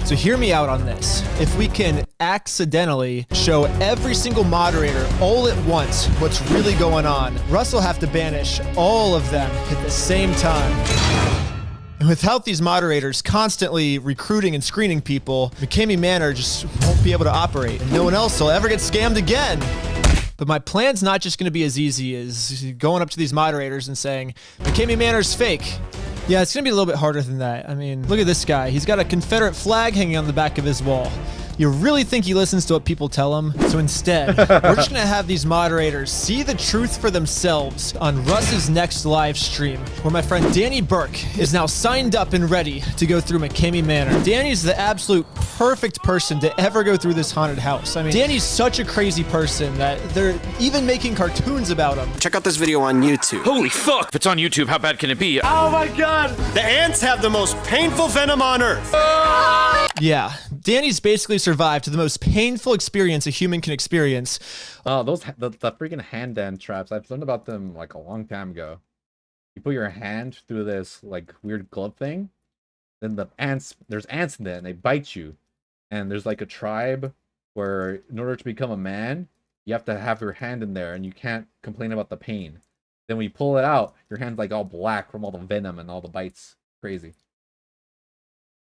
So hear me out on this. If we can accidentally show every single moderator all at once what's really going on, Russ will have to banish all of them at the same time. And without these moderators constantly recruiting and screening people, McCamey Manor just won't be able to operate, and no one else will ever get scammed again. But my plan's not just going to be as easy as going up to these moderators and saying, McCamey Manor's fake. Yeah, it's going to be a little bit harder than that. I mean, look at this guy. He's got a Confederate flag hanging on the back of his wall. You really think he listens to what people tell him? So instead, we're just going to have these moderators see the truth for themselves on Russ's next live stream, where my friend Danny Burke is now signed up and ready to go through McCamey Manor. Danny's the absolute perfect person to ever go through this haunted house. I mean, Danny's such a crazy person that they're even making cartoons about him. Check out this video on YouTube. Holy fuck! If it's on YouTube, how bad can it be? Oh my god! The ants have the most painful venom on Earth. Yeah, Danny's basically survived to the most painful experience a human can experience. Oh, the freaking hand dance traps. I've learned about them like a long time ago. You put your hand through this like weird glove thing, then there's ants in there and they bite you. And there's like a tribe where in order to become a man, you have to have your hand in there and you can't complain about the pain. Then when you pull it out, your hand's like all black from all the venom and all the bites. Crazy.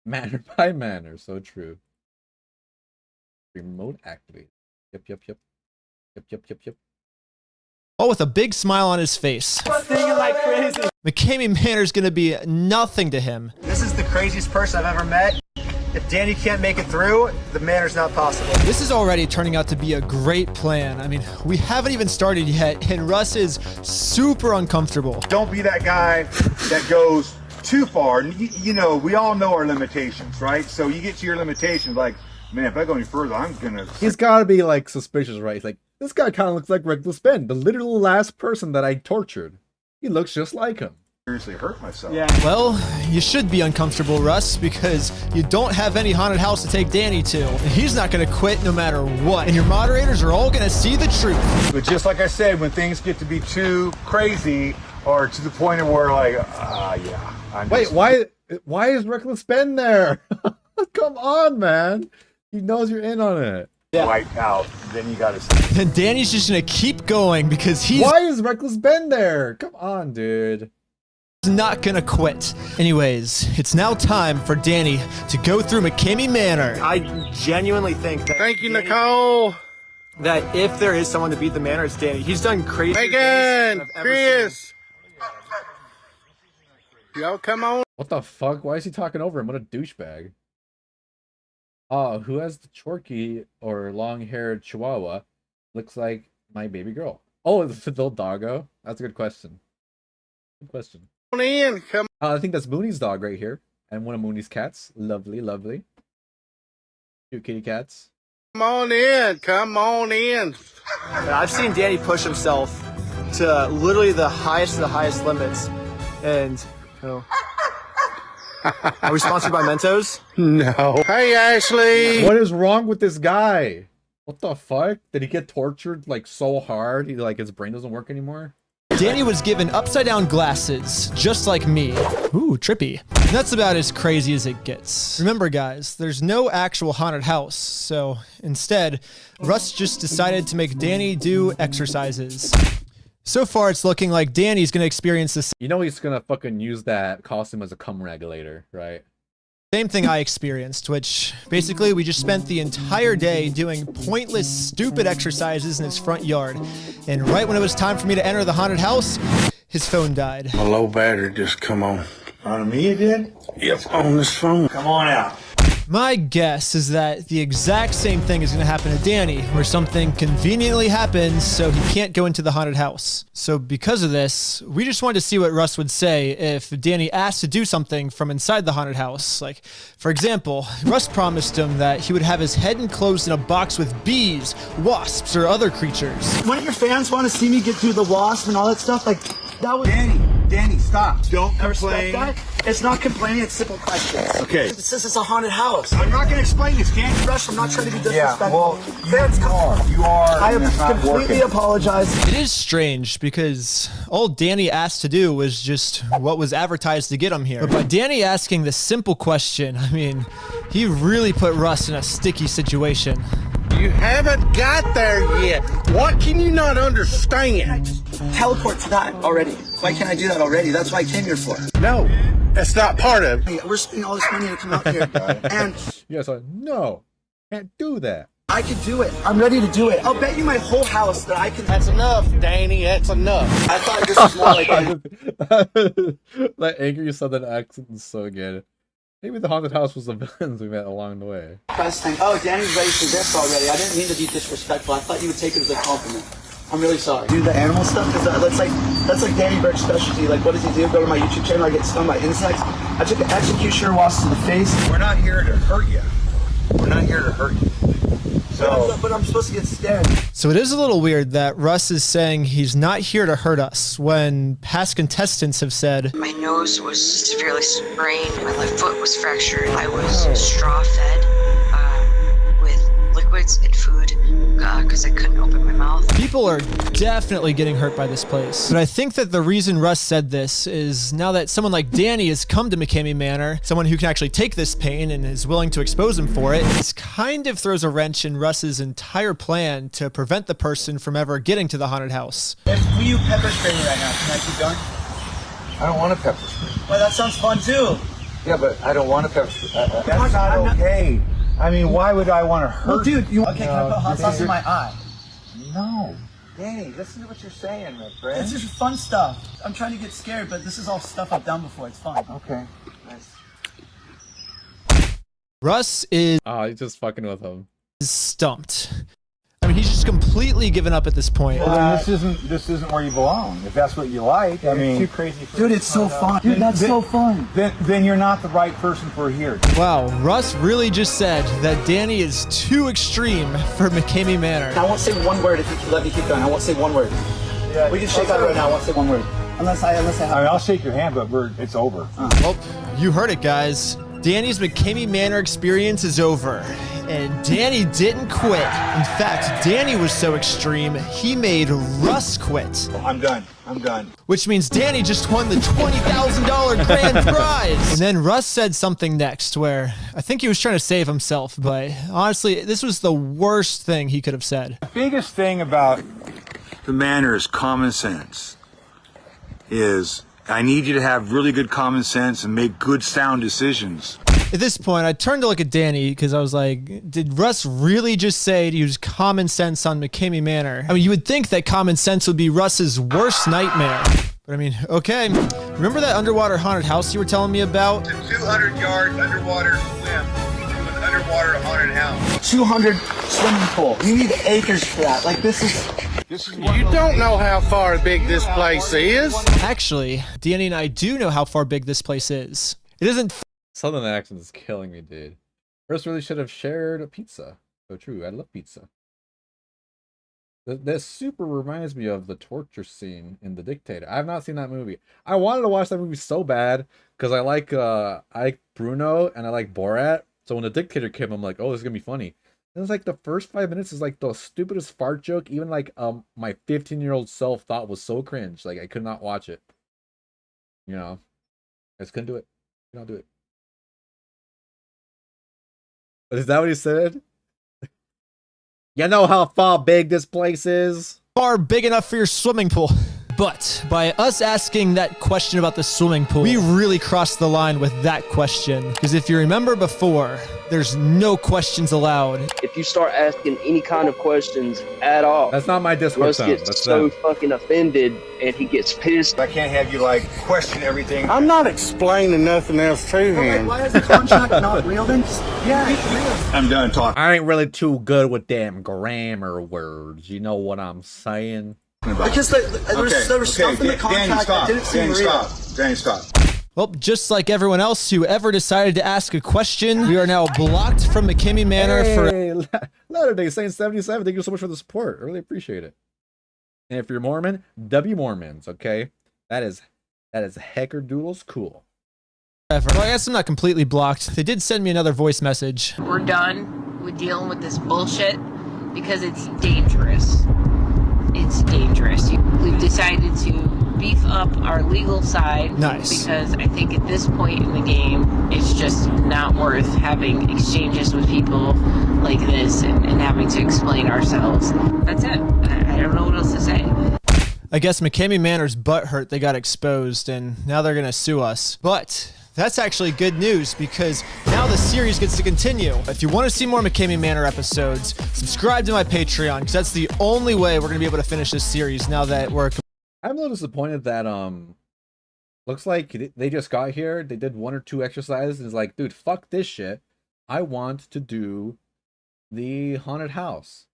Manner by manner, so true. Remote activate. Yep. All with a big smile on his face. Singing like crazy. McKamey Manor's gonna be nothing to him. This is the craziest person I've ever met. If Danny can't make it through, the manor's not possible. This is already turning out to be a great plan. I mean, we haven't even started yet, and Russ is super uncomfortable. Don't be that guy that goes too far. You know, we all know our limitations, right? So you get to your limitations, like, man, if I go any further, I'm gonna... He's gotta be like suspicious, right? He's like, this guy kind of looks like Reckless Ben, the literal last person that I tortured. He looks just like him. Seriously hurt myself. Yeah. Well, you should be uncomfortable, Russ, because you don't have any haunted house to take Danny to. And he's not gonna quit no matter what. And your moderators are all gonna see the truth. But just like I said, when things get to be too crazy, or to the point of where like, yeah. Wait, why is Reckless Ben there? Come on, man. He knows you're in on it. Wiped out, then you gotta... And Danny's just gonna keep going because he's... Why is Reckless Ben there? Come on, dude. Not gonna quit. Anyways, it's now time for Danny to go through McKamey Manor. I genuinely think that... Thank you, Nicole. That if there is someone to beat the manor, it's Danny. He's done crazy things Megan, I've ever Chris. Y'all come on. What the fuck? Why is he talking over him? What a douchebag. Who has the chorky or long-haired chihuahua? Looks like my baby girl. Oh, it's the little doggo? That's a good question. Good question. Come on in. Come. I think that's Mooney's dog right here. And one of Mooney's cats. Lovely, lovely. Cute kitty cats. Come on in. Come on in. I've seen Danny push himself to literally the highest of the highest limits. And, you know... Are we sponsored by Mentos? No. Hey, Ashley. What is wrong with this guy? What the fuck? Did he get tortured like so hard? His brain doesn't work anymore? Danny was given upside down glasses, just like me. Ooh, trippy. And that's about as crazy as it gets. Remember guys, there's no actual haunted house, so instead, Russ just decided to make Danny do exercises. So far, it's looking like Danny's gonna experience this. You know he's gonna fucking use that costume as a cum regulator, right? Same thing I experienced, which basically we just spent the entire day doing pointless, stupid exercises in his front yard. And right when it was time for me to enter the haunted house, his phone died. My low battery just come on. On me it did? Yep, on this phone. Come on out. My guess is that the exact same thing is going to happen to Danny, where something conveniently happens so he can't go into the haunted house. So because of this, we just wanted to see what Russ would say if Danny asked to do something from inside the haunted house. Like, for example, Russ promised him that he would have his head enclosed in a box with bees, wasps, or other creatures. Wouldn't your fans want to see me get through the wasp and all that stuff? Like, that was... Danny, stop. Don't I complain. respect that. It's not complaining, it's simple questions. Okay. It says it's a haunted house. I'm not gonna explain this, Danny. Russ, I'm not trying to be disrespectful. Yeah, well, you are. I and it's not completely working. apologize. It is strange because all Danny asked to do was just what was advertised to get him here. But by Danny asking the simple question, I mean, he really put Russ in a sticky situation. You haven't got there yet. What can you not understand? I just teleport to that already. Why can't I do that already? That's what I came here for. No, that's not part of it. Hey, we're spending all this money to come out here. And Yes, no, can't do that. I could do it. I'm ready to do it. I'll bet you my whole house that I can... That's enough, Danny. That's enough. I thought this was more like... That angry southern accent is so good. Maybe the haunted house was the villains we met along the way. Press thing. Oh, Danny's ready for this already. I didn't mean to be disrespectful. I thought you would take it as a compliment. I'm really sorry. Do the animal stuff? Because that's like Danny Burke's specialty. Like, what does he do? Go to my YouTube channel, I get stung by insects. I took an executioner wasp to the face. We're not here to hurt you. We're not here to hurt you. So, but I'm supposed to get scared. So it is a little weird that Russ is saying he's not here to hurt us when past contestants have said, My nose was severely sprained, my left foot was fractured, I was straw fed with liquids and food, because I couldn't open my mouth. People are definitely getting hurt by this place. But I think that the reason Russ said this is now that someone like Danny has come to McKamey Manor, someone who can actually take this pain and is willing to expose him for it, this kind of throws a wrench in Russ's entire plan to prevent the person from ever getting to the haunted house. Will you pepper spray me right now? Can I keep going? I don't want a pepper spray. Well, that sounds fun too. Yeah, but I don't want a pepper spray. That's not okay. I mean, why would I want to hurt? Well, dude, okay, can I put hot sauce in my eye? No. Danny, listen to what you're saying, my friend. It's just fun stuff. I'm trying to get scared, but this is all stuff I've done before. It's fun. Okay. Nice. Russ is he's just fucking with him. stumped. I mean, he's just completely given up at this point. Well, then this isn't where you belong. If that's what you like, I mean, too crazy. Dude, it's so fun. Dude, that's so fun. Then you're not the right person for here. Wow, Russ really just said that Danny is too extreme for McKamey Manor. I won't say one word if you let me keep going. I won't say one word. Yeah, we can shake out right now. I won't say one word. Unless I have. I mean, I'll shake your hand, but it's over. Well, you heard it, guys. Danny's McKamey Manor experience is over, and Danny didn't quit. In fact, Danny was so extreme, he made Russ quit. I'm done. I'm done. Which means Danny just won the $20,000 grand prize. And then Russ said something next where I think he was trying to save himself, but honestly, this was the worst thing he could have said. The biggest thing about the manor is common sense. I need you to have really good common sense and make good, sound decisions. At this point, I turned to look at Danny because I was like, did Russ really just say to use common sense on McKamey Manor? I mean, you would think that common sense would be Russ's worst nightmare. But I mean, okay. Remember that underwater haunted house you were telling me about? It's a 200-yard underwater swim to an underwater haunted house. 200 swimming pool. You need acres for that. Like, this is... You don't know how far big this place is. Actually, Danny and I do know how far big this place is. It isn't... Southern accent is killing me, dude. Russ really should have shared a pizza. So true, I love pizza. This super reminds me of the torture scene in The Dictator. I have not seen that movie. I wanted to watch that movie so bad because I like Bruno and I like Borat. So when The Dictator came, I'm like, oh, this is gonna be funny. And it's like the first 5 minutes is like the stupidest fart joke. Even like my 15-year-old self thought was so cringe. Like I could not watch it. You know, I just couldn't do it. Could not do it. But is that what he said? You know how far big this place is? Far big enough for your swimming pool. But by us asking that question about the swimming pool, we really crossed the line with that question. Because if you remember before, there's no questions allowed. If you start asking any kind of questions at all, that's not my Discord Russ sound. gets That's so them. fucking offended and he gets pissed. I can't have you like question everything. I'm not explaining nothing else to him. Why is the contract not real then? Yeah, it's real. I'm done talking. I ain't really too good with them grammar words. You know what I'm saying? Because there was stuff in the contract that didn't seem real. Danny, stop. Well, just like everyone else who ever decided to ask a question, we are now blocked from McKamey Manor for... Latter-day Saints 77, thank you so much for the support. I really appreciate it. And if you're Mormon, W Mormons, okay? That is hecker doodles cool. Well, I guess I'm not completely blocked. They did send me another voice message. We're done with dealing with this bullshit because it's dangerous. It's dangerous. We've decided to beef up our legal side. Nice. Because I think at this point in the game, it's just not worth having exchanges with people like this and having to explain ourselves. That's it. I don't know what else to say. I guess McKamey Manor's butthurt they got exposed, and now they're going to sue us. But that's actually good news because now the series gets to continue. If you want to see more McKamey Manor episodes, subscribe to my Patreon because that's the only way we're going to be able to finish this series now that we're... I'm a little disappointed that, looks like they just got here, they did 1 or 2 exercises, and it's like, dude, fuck this shit. I want to do the haunted house.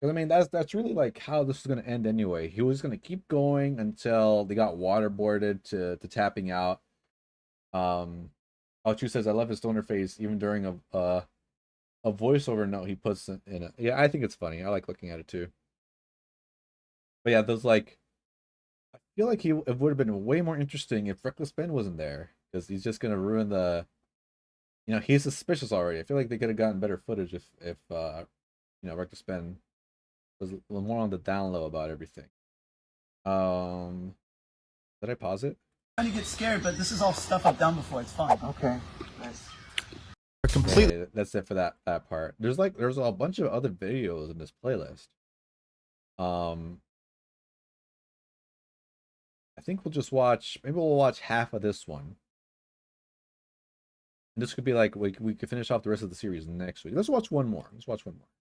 Because, I mean, that's really, like, how this is going to end anyway. He was going to keep going until they got waterboarded to tapping out. Alchu says, I love his stoner face even during a voiceover note he puts in it. Yeah, I think it's funny. I like looking at it too. But yeah, those like, I feel like it would have been way more interesting if Reckless Ben wasn't there, because he's just gonna ruin the, you know, he's suspicious already. I feel like they could have gotten better footage if you know, Reckless Ben was a little more on the down low about everything. Did I pause it? You get scared, but this is all stuff I've done before. It's fun. Okay. Nice. Completely. Yeah, that's it for that part. There's a bunch of other videos in this playlist. I think we'll just watch. Maybe we'll watch half of this one. And this could be like we could finish off the rest of the series next week. Let's watch one more.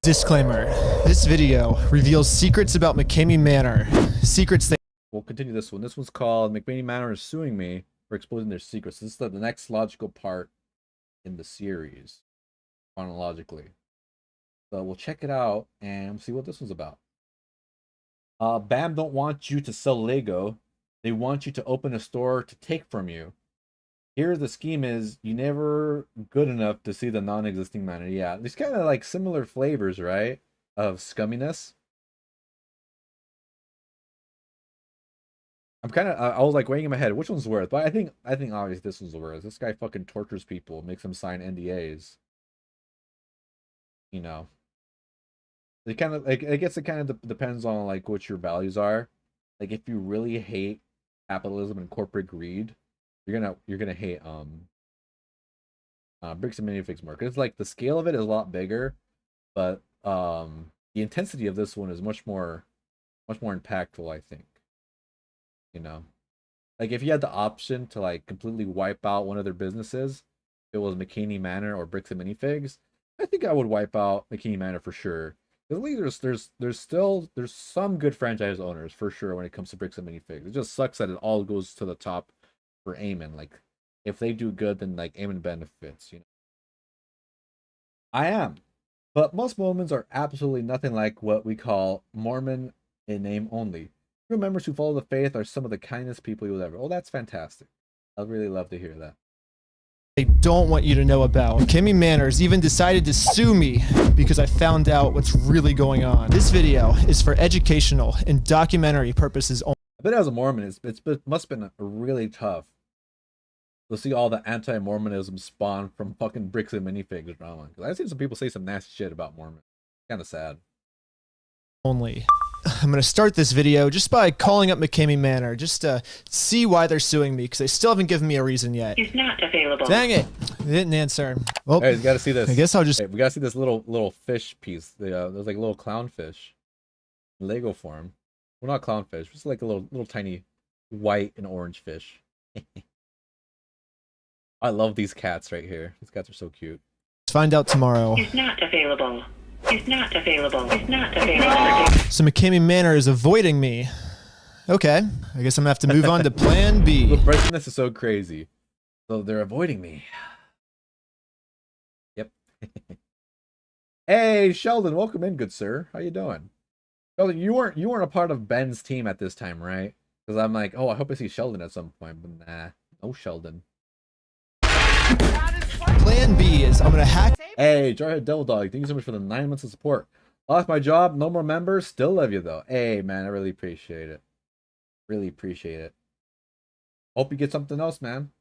Disclaimer: this video reveals secrets about McCamey Manor. Secrets that. We'll continue this one. This one's called McCamey Manor is suing me for exposing their secrets. This is the next logical part in the series, chronologically. So we'll check it out and see what this one's about. BAM don't want you to sell Lego. They want you to open a store to take from you. Here the scheme is you never good enough to see the non-existing manor. Yeah, there's kind of like similar flavors, right? Of scumminess. I was like weighing in my head, which one's worse? But I think obviously this one's worse. This guy fucking tortures people, makes them sign NDAs. You know. It kind of like I guess it kind of depends on like what your values are. Like if you really hate capitalism and corporate greed, you're gonna hate bricks and minifigs more. 'Cause it's like the scale of it is a lot bigger, but the intensity of this one is much more impactful, I think. You know, like if you had the option to like completely wipe out one of their businesses, if it was McCamey Manor or bricks and minifigs, I think I would wipe out McCamey Manor for sure. At least there's some good franchise owners for sure when it comes to bricks and minifigs. It just sucks that it all goes to the top for Eamon. Like if they do good, then like Eamon benefits. You know, I am, but most Mormons are absolutely nothing like what we call Mormon in name only. True members who follow the faith are some of the kindest people you will ever. Oh, that's fantastic. I'd really love to hear that. I don't want you to know about. McCamey Manors even decided to sue me because I found out what's really going on. This video is for educational and documentary purposes only. I bet as a Mormon, it must have been really tough to see all the anti-Mormonism spawn from fucking bricks and minifigs drama. Because I've seen some people say some nasty shit about Mormons. Kind of sad. Only. I'm going to start this video just by calling up McCamey Manor, just to see why they're suing me, because they still haven't given me a reason yet. He's not available. Dang it. They didn't answer. Well, hey, you got to see this. I guess I'll just... Hey, we got to see this little fish piece. There's like a little clownfish. Lego form. Well, not clownfish. Just like a little tiny white and orange fish. I love these cats right here. These cats are so cute. Let's find out tomorrow. He's not available. He's not available. He's not available. So McCamey Manor is avoiding me. Okay, I guess I'm gonna have to move on to plan B. The this is so crazy. So they're avoiding me. Yep. Hey, Sheldon, welcome in, good sir. How you doing? Sheldon, you weren't a part of Ben's team at this time, right? Because I'm like, oh, I hope I see Sheldon at some point, but nah, no Sheldon. Plan B is I'm gonna hack. Hey, Jarhead Devil Dog, thank you so much for the 9 months of support. Lost my job, no more members, still love you though. Hey man, I really appreciate it. Really appreciate it. Hope you get something else, man.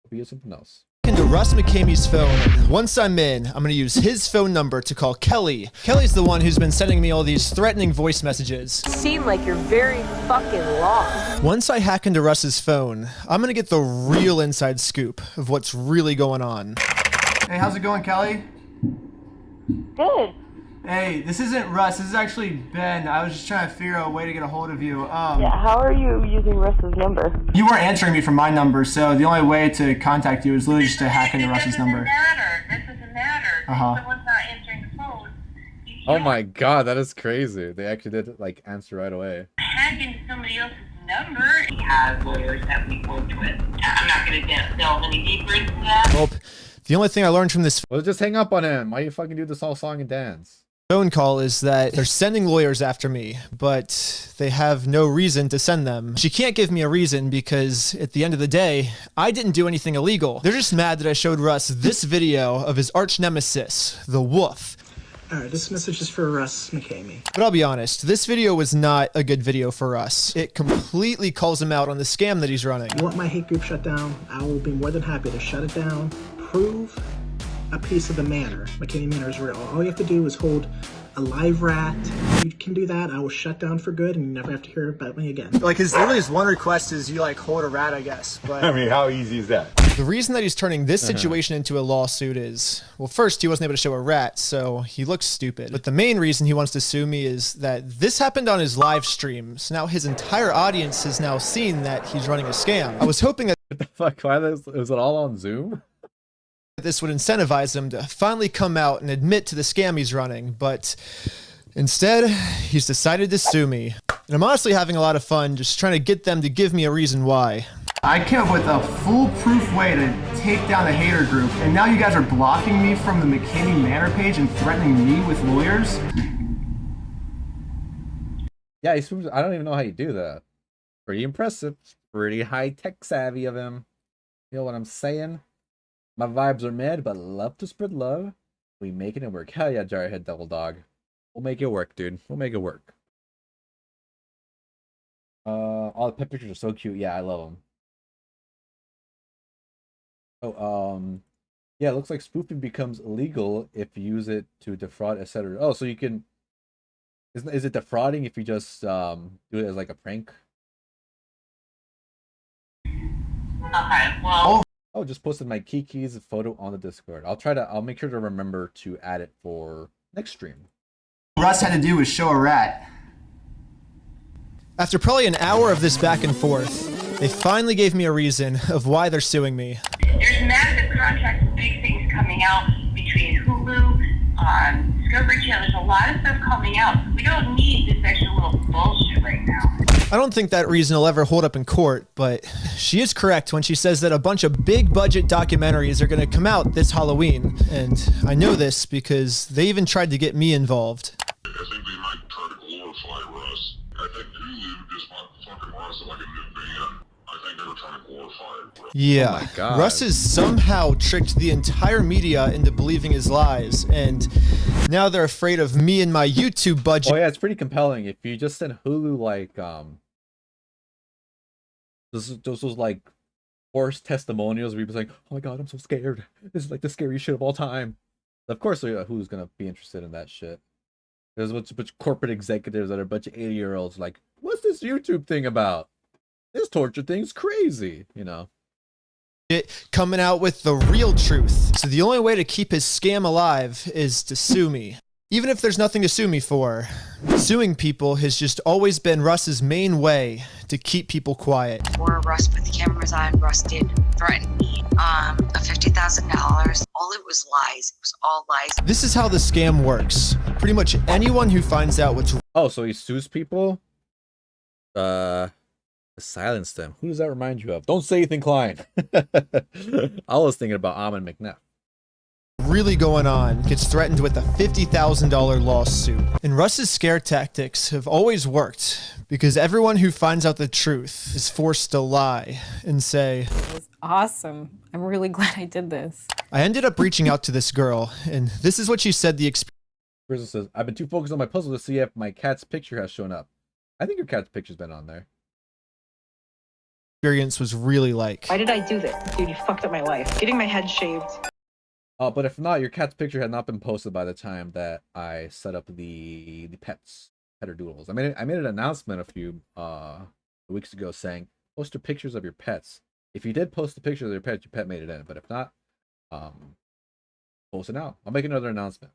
Hope you get something else. Into Russ McCamey's phone. Once I'm in, I'm gonna use his phone number to call Kelly. Kelly's the one who's been sending me all these threatening voice messages. Seem like you're very fucking lost. Once I hack into Russ's phone, I'm gonna get the real inside scoop of what's really going on. Hey, how's it going, Kelly? Good. Hey, this isn't Russ. This is actually Ben. I was just trying to figure out a way to get a hold of you. Yeah, how are you using Russ's number? You weren't answering me from my number, so the only way to contact you is literally just to hack into Russ's number. This doesn't matter. Uh-huh. If someone's not answering the phone, Oh my god, that is crazy. They actually did like answer right away. hack into somebody else's number. We have lawyers that we worked with. I'm not going to delve any deeper into that. Well, the only thing I learned from this well, just hang up on him. Why you fucking do this all song and dance? Phone call is that they're sending lawyers after me, but they have no reason to send them. She can't give me a reason because at the end of the day, I didn't do anything illegal. They're just mad that I showed Russ this video of his arch nemesis, the Wolf. Alright, this message is for Russ McCamey. But I'll be honest, this video was not a good video for us. It completely calls him out on the scam that he's running. You want my hate group shut down? I will be more than happy to shut it down. Prove a piece of the manor. McKinney Manor is real. All you have to do is hold a live rat. You can do that. I will shut down for good, and you never have to hear about me again. Like his one request is you like hold a rat, I guess. But I mean, how easy is that? The reason that he's turning this situation into a lawsuit is, well, first, he wasn't able to show a rat, so he looks stupid. But the main reason he wants to sue me is that this happened on his live stream. So now his entire audience has now seen that he's running a scam. I was hoping that What the fuck? Why was it all on Zoom? this would incentivize him to finally come out and admit to the scam he's running, but instead, he's decided to sue me. And I'm honestly having a lot of fun just trying to get them to give me a reason why. I came up with a foolproof way to take down the hater group, and now you guys are blocking me from the McKinney Manor page and threatening me with lawyers? Yeah, I don't even know how you do that. Pretty impressive. Pretty high-tech savvy of him. You know what I'm saying? My vibes are mad, but love to spread love. We making it work. Hell yeah, Jarhead Devil Dog. We'll make it work, dude. We'll make it work. All the pet pictures are so cute. Yeah, I love them. Oh, yeah, it looks like spoofing becomes illegal if you use it to defraud, etc. Oh, so you can... Is it defrauding if you just do it as like a prank? Okay, well. Oh, just posted my Kiki's photo on the Discord. I'll make sure to remember to add it for next stream. Russ had to do was show a rat. After probably an hour of this back and forth, they finally gave me a reason of why they're suing me. There's massive contracts, big things coming out between Hulu, Discovery Channel. There's a lot of stuff coming out. We don't need this extra little bullshit right now. I don't think that reason will ever hold up in court, but she is correct when she says that a bunch of big budget documentaries are going to come out this Halloween. And I know this because they even tried to get me involved. I think they might try to glorify Russ. I think Hulu just want fucking Russ like a new band. I think they were trying to glorify Russ. Yeah, oh my God. Russ has somehow tricked the entire media into believing his lies, and now they're afraid of me and my YouTube budget. Oh yeah, it's pretty compelling. If you just send Hulu like those like forced testimonials where people saying, "Oh my God, I'm so scared. This is like the scariest shit of all time." Of course, who's gonna be interested in that shit? There's a bunch of corporate executives that are a bunch of 80-year-olds like, "What's this YouTube thing about? This torture thing's crazy," you know. Coming out with the real truth. So the only way to keep his scam alive is to sue me. Even if there's nothing to sue me for, suing people has just always been Russ's main way to keep people quiet. Before Russ put the cameras on, Russ did threaten me of $50,000. All it was lies. It was all lies. This is how the scam works. Pretty much anyone who finds out what's... Oh, so he sues people? Silence them. Who does that remind you of? Don't say Ethan Klein. I was thinking about Amon McNeff. Really going on gets threatened with a $50,000 lawsuit. And Russ's scare tactics have always worked because everyone who finds out the truth is forced to lie and say, "It was awesome. I'm really glad I did this." I ended up reaching out to this girl, and this is what she said the experience. Crystal says, "I've been too focused on my puzzle to see if my cat's picture has shown up." I think your cat's picture's been on there. Experience was really like. Why did I do this? Dude, you fucked up my life. Getting my head shaved. But if not, your cat's picture had not been posted by the time that I set up the petter doodles. I made an announcement a few weeks ago saying post your pictures of your pets. If you did post the pictures of your pet made it in. But if not, post it now. I'll make another announcement.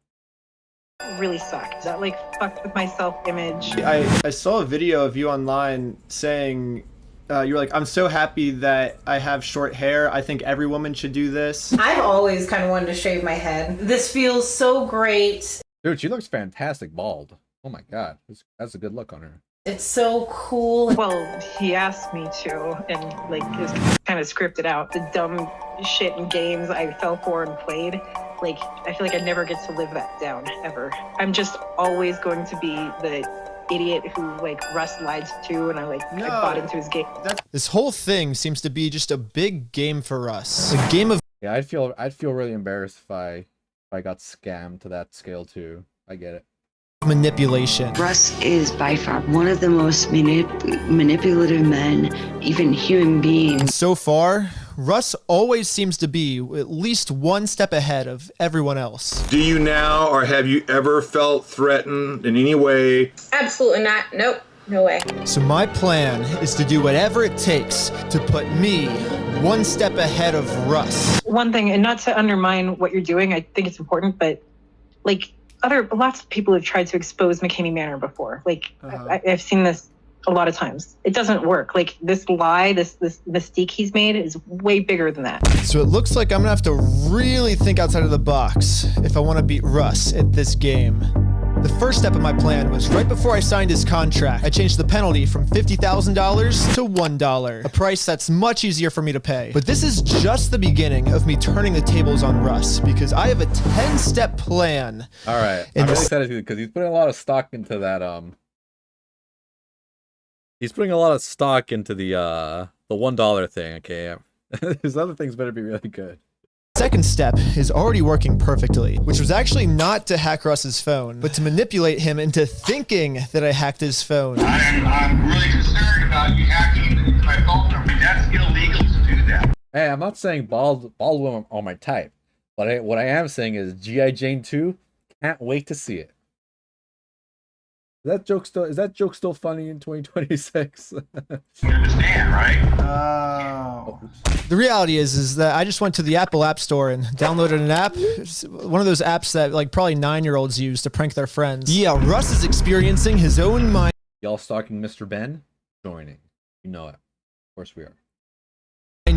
Really sucked. That like fucked with my self-image. I saw a video of you online saying you were like, "I'm so happy that I have short hair. I think every woman should do this." I've always kind of wanted to shave my head. This feels so great. Dude, she looks fantastic bald. Oh my God, that's a good look on her. It's so cool. Well, he asked me to, and like it's kind of scripted out. The dumb shit and games I fell for and played. Like, I feel like I never get to live that down, ever. I'm just always going to be the idiot who, like, Russ lied to, and I bought into his game. This whole thing seems to be just a big game for Russ. A game of... Yeah, I'd feel really embarrassed if I got scammed to that scale too. I get it. manipulation. Russ is by far one of the most manipulative men, even human beings. And so far, Russ always seems to be at least one step ahead of everyone else. Do you now, or have you ever felt threatened in any way? Absolutely not. Nope. No way. So my plan is to do whatever it takes to put me one step ahead of Russ. One thing, and not to undermine what you're doing, I think it's important, but like lots of people have tried to expose McKamey Manor before. Like I've seen this a lot of times. It doesn't work. Like this lie, this mystique he's made is way bigger than that. So it looks like I'm gonna have to really think outside of the box if I want to beat Russ at this game. The first step of my plan was right before I signed his contract. I changed the penalty from $50,000 to $1, a price that's much easier for me to pay. But this is just the beginning of me turning the tables on Russ, because I have a 10-step plan. All right, I'm really excited because he's putting a lot of stock into that. He's putting a lot of stock into the $1 thing. Okay, his other things better be really good. Second step is already working perfectly, which was actually not to hack Russ's phone, but to manipulate him into thinking that I hacked his phone. I'm really concerned about you hacking into my phone number. That's illegal to do that. Hey, I'm not saying bald women are my type, but what I am saying is G.I. Jane 2, can't wait to see it. Is that joke still funny in 2026? You understand, right? The reality is that I just went to the Apple App Store and downloaded an app. It's one of those apps that like probably 9-year-olds use to prank their friends. Yeah, Russ is experiencing his own mind. Y'all stalking Mr. Ben? Joining. You know it. Of course we are.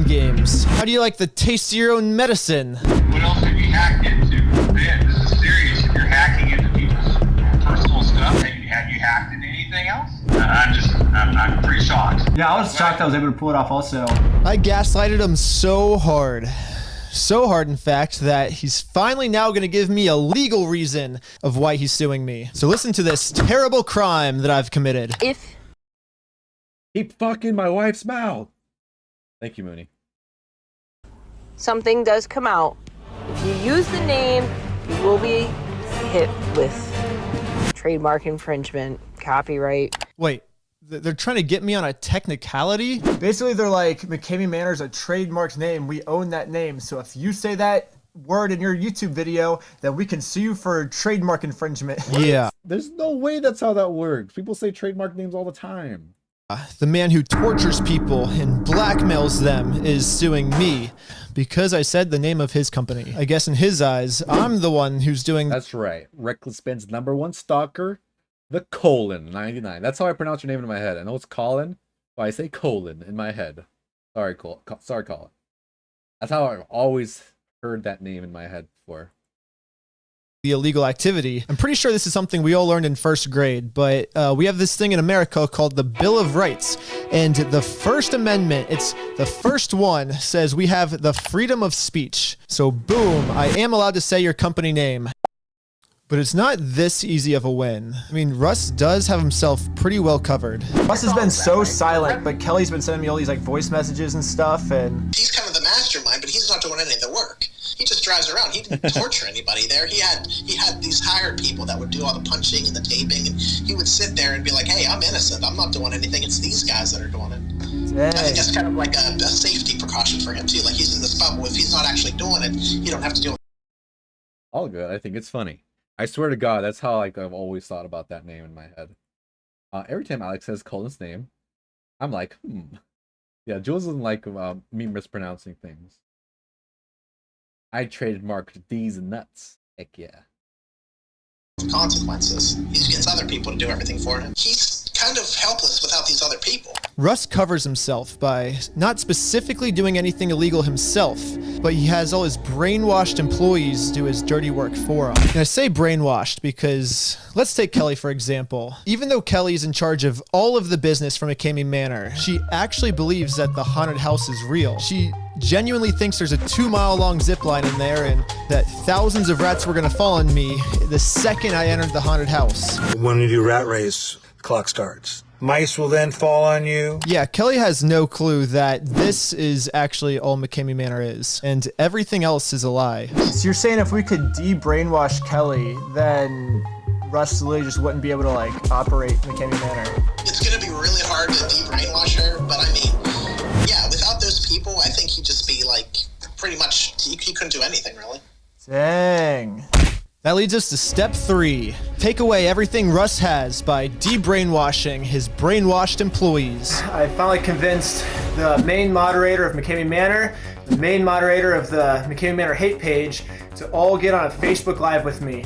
Games. How do you like the taste of your own medicine? What else have you hacked into? Ben, this is serious. If you're hacking into people's personal stuff, have you hacked into anything else? I'm pretty shocked. Yeah, I was shocked I was able to pull it off also. I gaslighted him so hard. So hard, in fact, that he's finally now going to give me a legal reason of why he's suing me. So listen to this terrible crime that I've committed. Keep fucking my wife's mouth. Thank you, Mooney. Something does come out. If you use the name, you will be hit with trademark infringement, copyright. Wait, they're trying to get me on a technicality? Basically, they're like, McKamey Manor is a trademarked name. We own that name. So if you say that word in your YouTube video, then we can sue you for trademark infringement. Yeah. There's no way that's how that works. People say trademark names all the time. The man who tortures people and blackmails them is suing me because I said the name of his company. I guess in his eyes, I'm the one who's doing... That's right. Reckless Ben's #1 stalker, the Colon 99. That's how I pronounce your name in my head. I know it's Colin, but I say Colon in my head. Sorry, Colin. That's how I've always heard that name in my head before. The illegal activity. I'm pretty sure this is something we all learned in first grade, but we have this thing in America called the Bill of Rights. And the First Amendment, it's the first one, says we have the freedom of speech. So boom, I am allowed to say your company name. But it's not this easy of a win. I mean, Russ does have himself pretty well covered. Russ has been so silent, but Kelly's been sending me all these like voice messages and stuff, and... He's kind of the mastermind, but he's not doing any of the work. He just drives around. He didn't torture anybody there. He had these hired people that would do all the punching and the taping, and he would sit there and be like, hey, I'm innocent. I'm not doing anything. It's these guys that are doing it. Dang. I think that's kind of like a safety precaution for him, too. Like, he's in this bubble. If he's not actually doing it, you don't have to do it. All good. I think it's funny. I swear to God, that's how like I've always thought about that name in my head. Every time Alex says Colin's name, I'm like, Yeah, Jules doesn't like me mispronouncing things. I trademarked these nuts. Heck yeah. Consequences. He gets other people to do everything for him. He's kind of helpless without these other people. Russ covers himself by not specifically doing anything illegal himself, but he has all his brainwashed employees do his dirty work for him. And I say brainwashed because, let's take Kelly for example. Even though Kelly's in charge of all of the business from McKamey Manor, she actually believes that the haunted house is real. She genuinely thinks there's a 2-mile-long zip line in there and that thousands of rats were gonna fall on me the second I entered the haunted house. When you do rat race, the clock starts. Mice will then fall on you. Yeah, Kelly has no clue that this is actually all McKamey Manor is, and everything else is a lie. So you're saying if we could de-brainwash Kelly, then Russ literally just wouldn't be able to like operate McKamey Manor. It's gonna be really hard to de-brainwash her, but I mean, yeah, without those people, I think he'd just be like, pretty much, he couldn't do anything, really. Dang. That leads us to step 3. Take away everything Russ has by de-brainwashing his brainwashed employees. I finally convinced the main moderator of McKamey Manor, the main moderator of the McKamey Manor hate page to all get on a Facebook Live with me.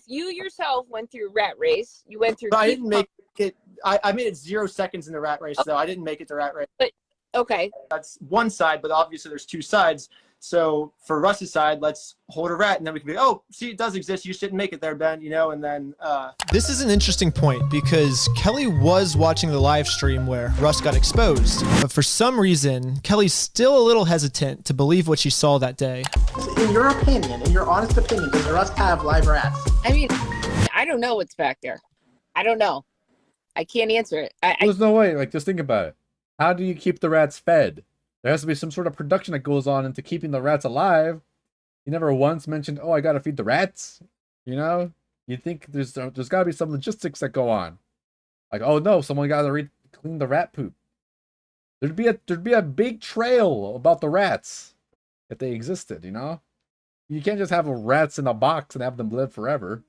You yourself went through Rat Race. You went through. But I didn't make it. I made it 0 seconds in the Rat Race, though. I didn't make it to Rat Race. But okay. That's one side, but obviously there's 2 sides. So for Russ's side, let's hold a rat, and then we can be, oh, see, it does exist. You shouldn't make it there, Ben, you know, and then... This is an interesting point, because Kelly was watching the live stream where Russ got exposed. But for some reason, Kelly's still a little hesitant to believe what she saw that day. In your opinion, in your honest opinion, does Russ have live rats? I mean, I don't know what's back there. I don't know. I can't answer it. There's no way. Like, just think about it. How do you keep the rats fed? There has to be some sort of production that goes on into keeping the rats alive. You never once mentioned, oh, I gotta feed the rats. You know? You think there's gotta be some logistics that go on. Like, oh no, someone gotta clean the rat poop. There'd be a big trail about the rats if they existed, you know? You can't just have rats in a box and have them live forever.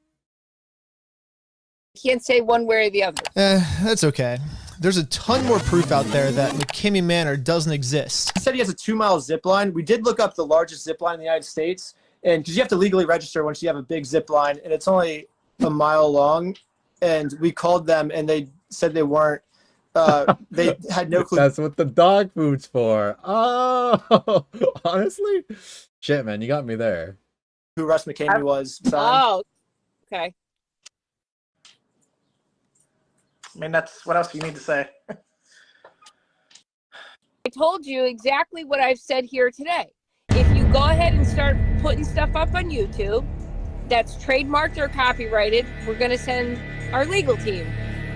Can't say one way or the other. That's okay. There's a ton more proof out there that McKamey Manor doesn't exist. He said he has a 2-mile zip line. We did look up the largest zip line in the United States, and because you have to legally register once you have a big zip line, and it's only a mile long, and we called them, and they said they weren't. They had no clue. That's what the dog food's for. Oh, honestly? Shit, man, you got me there. Who Russ McKamey was. Oh, okay. I mean, that's what else do you need to say? I told you exactly what I've said here today. If you go ahead and start putting stuff up on YouTube that's trademarked or copyrighted, we're going to send our legal team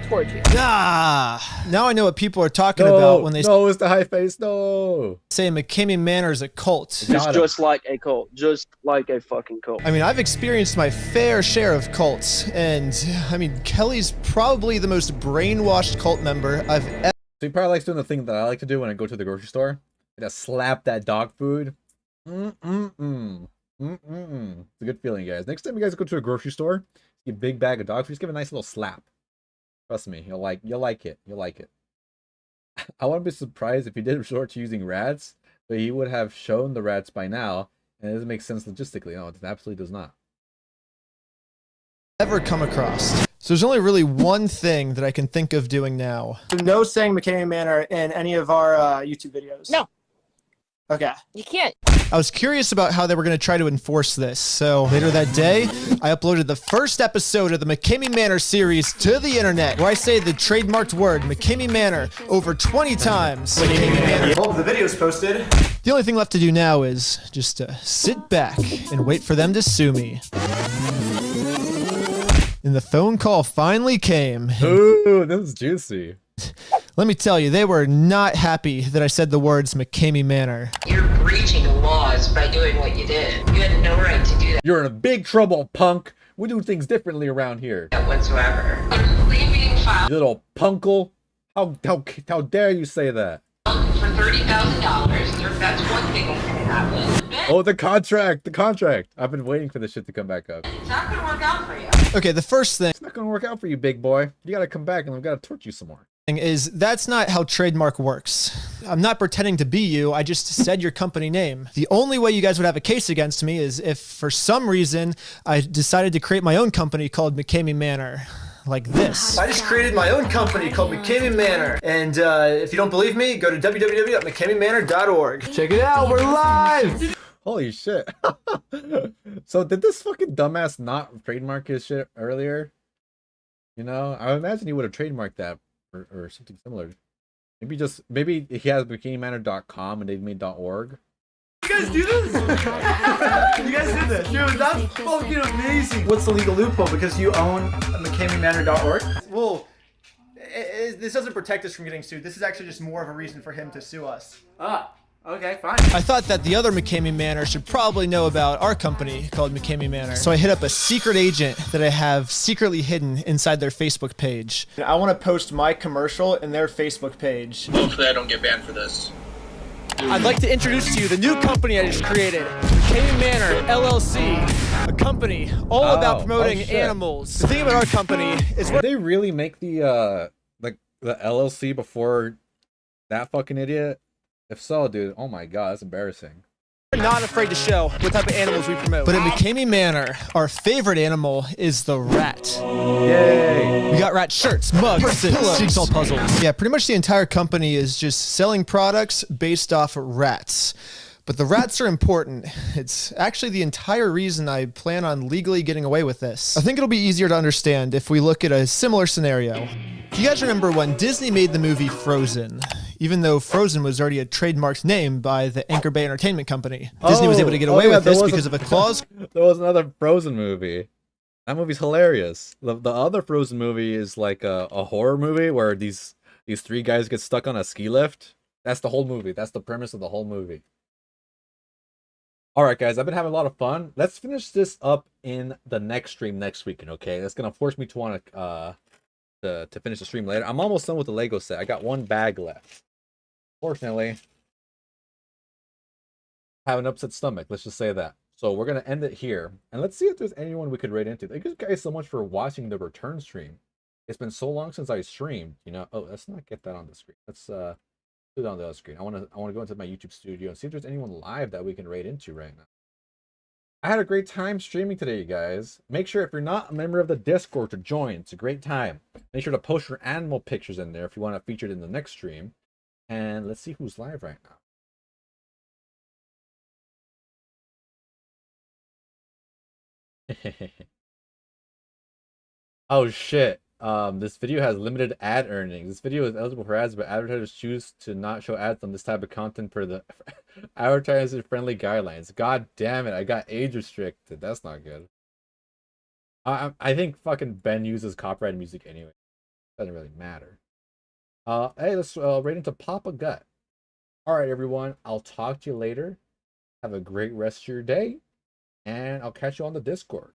towards you. Ah, now I know what people are talking about when they it's the high face. No, say McKamey Manor is a cult. It's just like a cult, just like a fucking cult. I mean, I've experienced my fair share of cults, and I mean, Kelly's probably the most brainwashed cult member I've ever. So he probably likes doing the thing that I like to do when I go to the grocery store. I just slap that dog food. It's a good feeling, guys. Next time you guys go to a grocery store, see a big bag of dog food, just give it a nice little slap. Trust me, you'll like it. You'll like it. I wouldn't be surprised if he did resort to using rats, but he would have shown the rats by now, and it doesn't make sense logistically. No, it absolutely does not. Ever come across. So there's only really one thing that I can think of doing now. So no saying McKamey Manor in any of our YouTube videos. No. Okay. You can't. I was curious about how they were going to try to enforce this, so later that day, I uploaded the first episode of the McKamey Manor series to the internet, where I say the trademarked word McKamey Manor over 20 times. McKamey Manor. Well, the video's posted. The only thing left to do now is just sit back and wait for them to sue me. And the phone call finally came. Ooh, this is juicy. Let me tell you, they were not happy that I said the words McKamey Manor. You're breaching the laws by doing what you did. You had no right to do that You're in a big trouble, punk. We do things differently around here. whatsoever. You're leaving file You little punkle. How dare you say that? for $30,000. That's one thing that can happen. Oh, the contract. I've been waiting for this shit to come back up. It's not going to work out for you. Okay, the first thing It's not gonna work out for you, big boy. You gotta come back and I've gotta torture you some more. is that's not how trademark works. I'm not pretending to be you. I just said your company name. The only way you guys would have a case against me is if for some reason I decided to create my own company called McKamey Manor. Like this. I just created my own company called McKamey Manor. And if you don't believe me, go to www.mckameymanor.org. Check it out, we're live! Holy shit. So did this fucking dumbass not trademark his shit earlier? You know, I imagine he would have trademarked that or something similar. Maybe he has McKameymanor.com and they've made .org. You guys do this? You guys did this? Dude, that's fucking amazing. What's the legal loophole? Because you own McKameymanor.org? Well, this doesn't protect us from getting sued. This is actually just more of a reason for him to sue us. Ah, Okay, fine. I thought that the other McCamey Manor should probably know about our company called McCamey Manor. So I hit up a secret agent that I have secretly hidden inside their Facebook page. I want to post my commercial in their Facebook page. Hopefully I don't get banned for this. I'd like to introduce to you the new company I just created, McCamey Manor LLC, a company all about promoting animals. The thing about our company is did they really make the LLC before that fucking idiot? If so, dude, oh my god, that's embarrassing. we're not afraid to show what type of animals we promote. But at McCamey Manor, our favorite animal is the rat. Yay! We got rat shirts, mugs, pillows, jigsaw puzzles. Yeah, pretty much the entire company is just selling products based off rats. But the rats are important. It's actually the entire reason I plan on legally getting away with this. I think it'll be easier to understand if we look at a similar scenario. Do you guys remember when Disney made the movie Frozen? Even though Frozen was already a trademarked name by the Anchor Bay Entertainment Company. Disney was able to get away with this because of a clause. There was another Frozen movie. That movie's hilarious. The other Frozen movie is like a horror movie where these three guys get stuck on a ski lift. That's the whole movie. That's the premise of the whole movie. All right, guys, I've been having a lot of fun. Let's finish this up in the next stream next weekend, okay? That's gonna force me to want to finish the stream later. I'm almost done with the Lego set. I got one bag left. Fortunately, I have an upset stomach. Let's just say that. So we're gonna end it here, and let's see if there's anyone we could raid into. Thank you guys so much for watching the return stream. It's been so long since I streamed. You know. Oh, let's not get that on the screen. Let's put it on the other screen. I want to go into my YouTube studio and see if there's anyone live that we can raid into right now. I had a great time streaming today, you guys. Make sure if you're not a member of the Discord to join. It's a great time. Make sure to post your animal pictures in there if you want to feature it in the next stream. And let's see who's live right now. Oh shit. This video has limited ad earnings. This video is eligible for ads, but advertisers choose to not show ads on this type of content per the advertiser-friendly guidelines. God damn it, I got age restricted. That's not good. I think fucking Ben uses copyrighted music anyway. Doesn't really matter. Hey, let's right into Papa Gut. All right, everyone. I'll talk to you later. Have a great rest of your day, and I'll catch you on the Discord.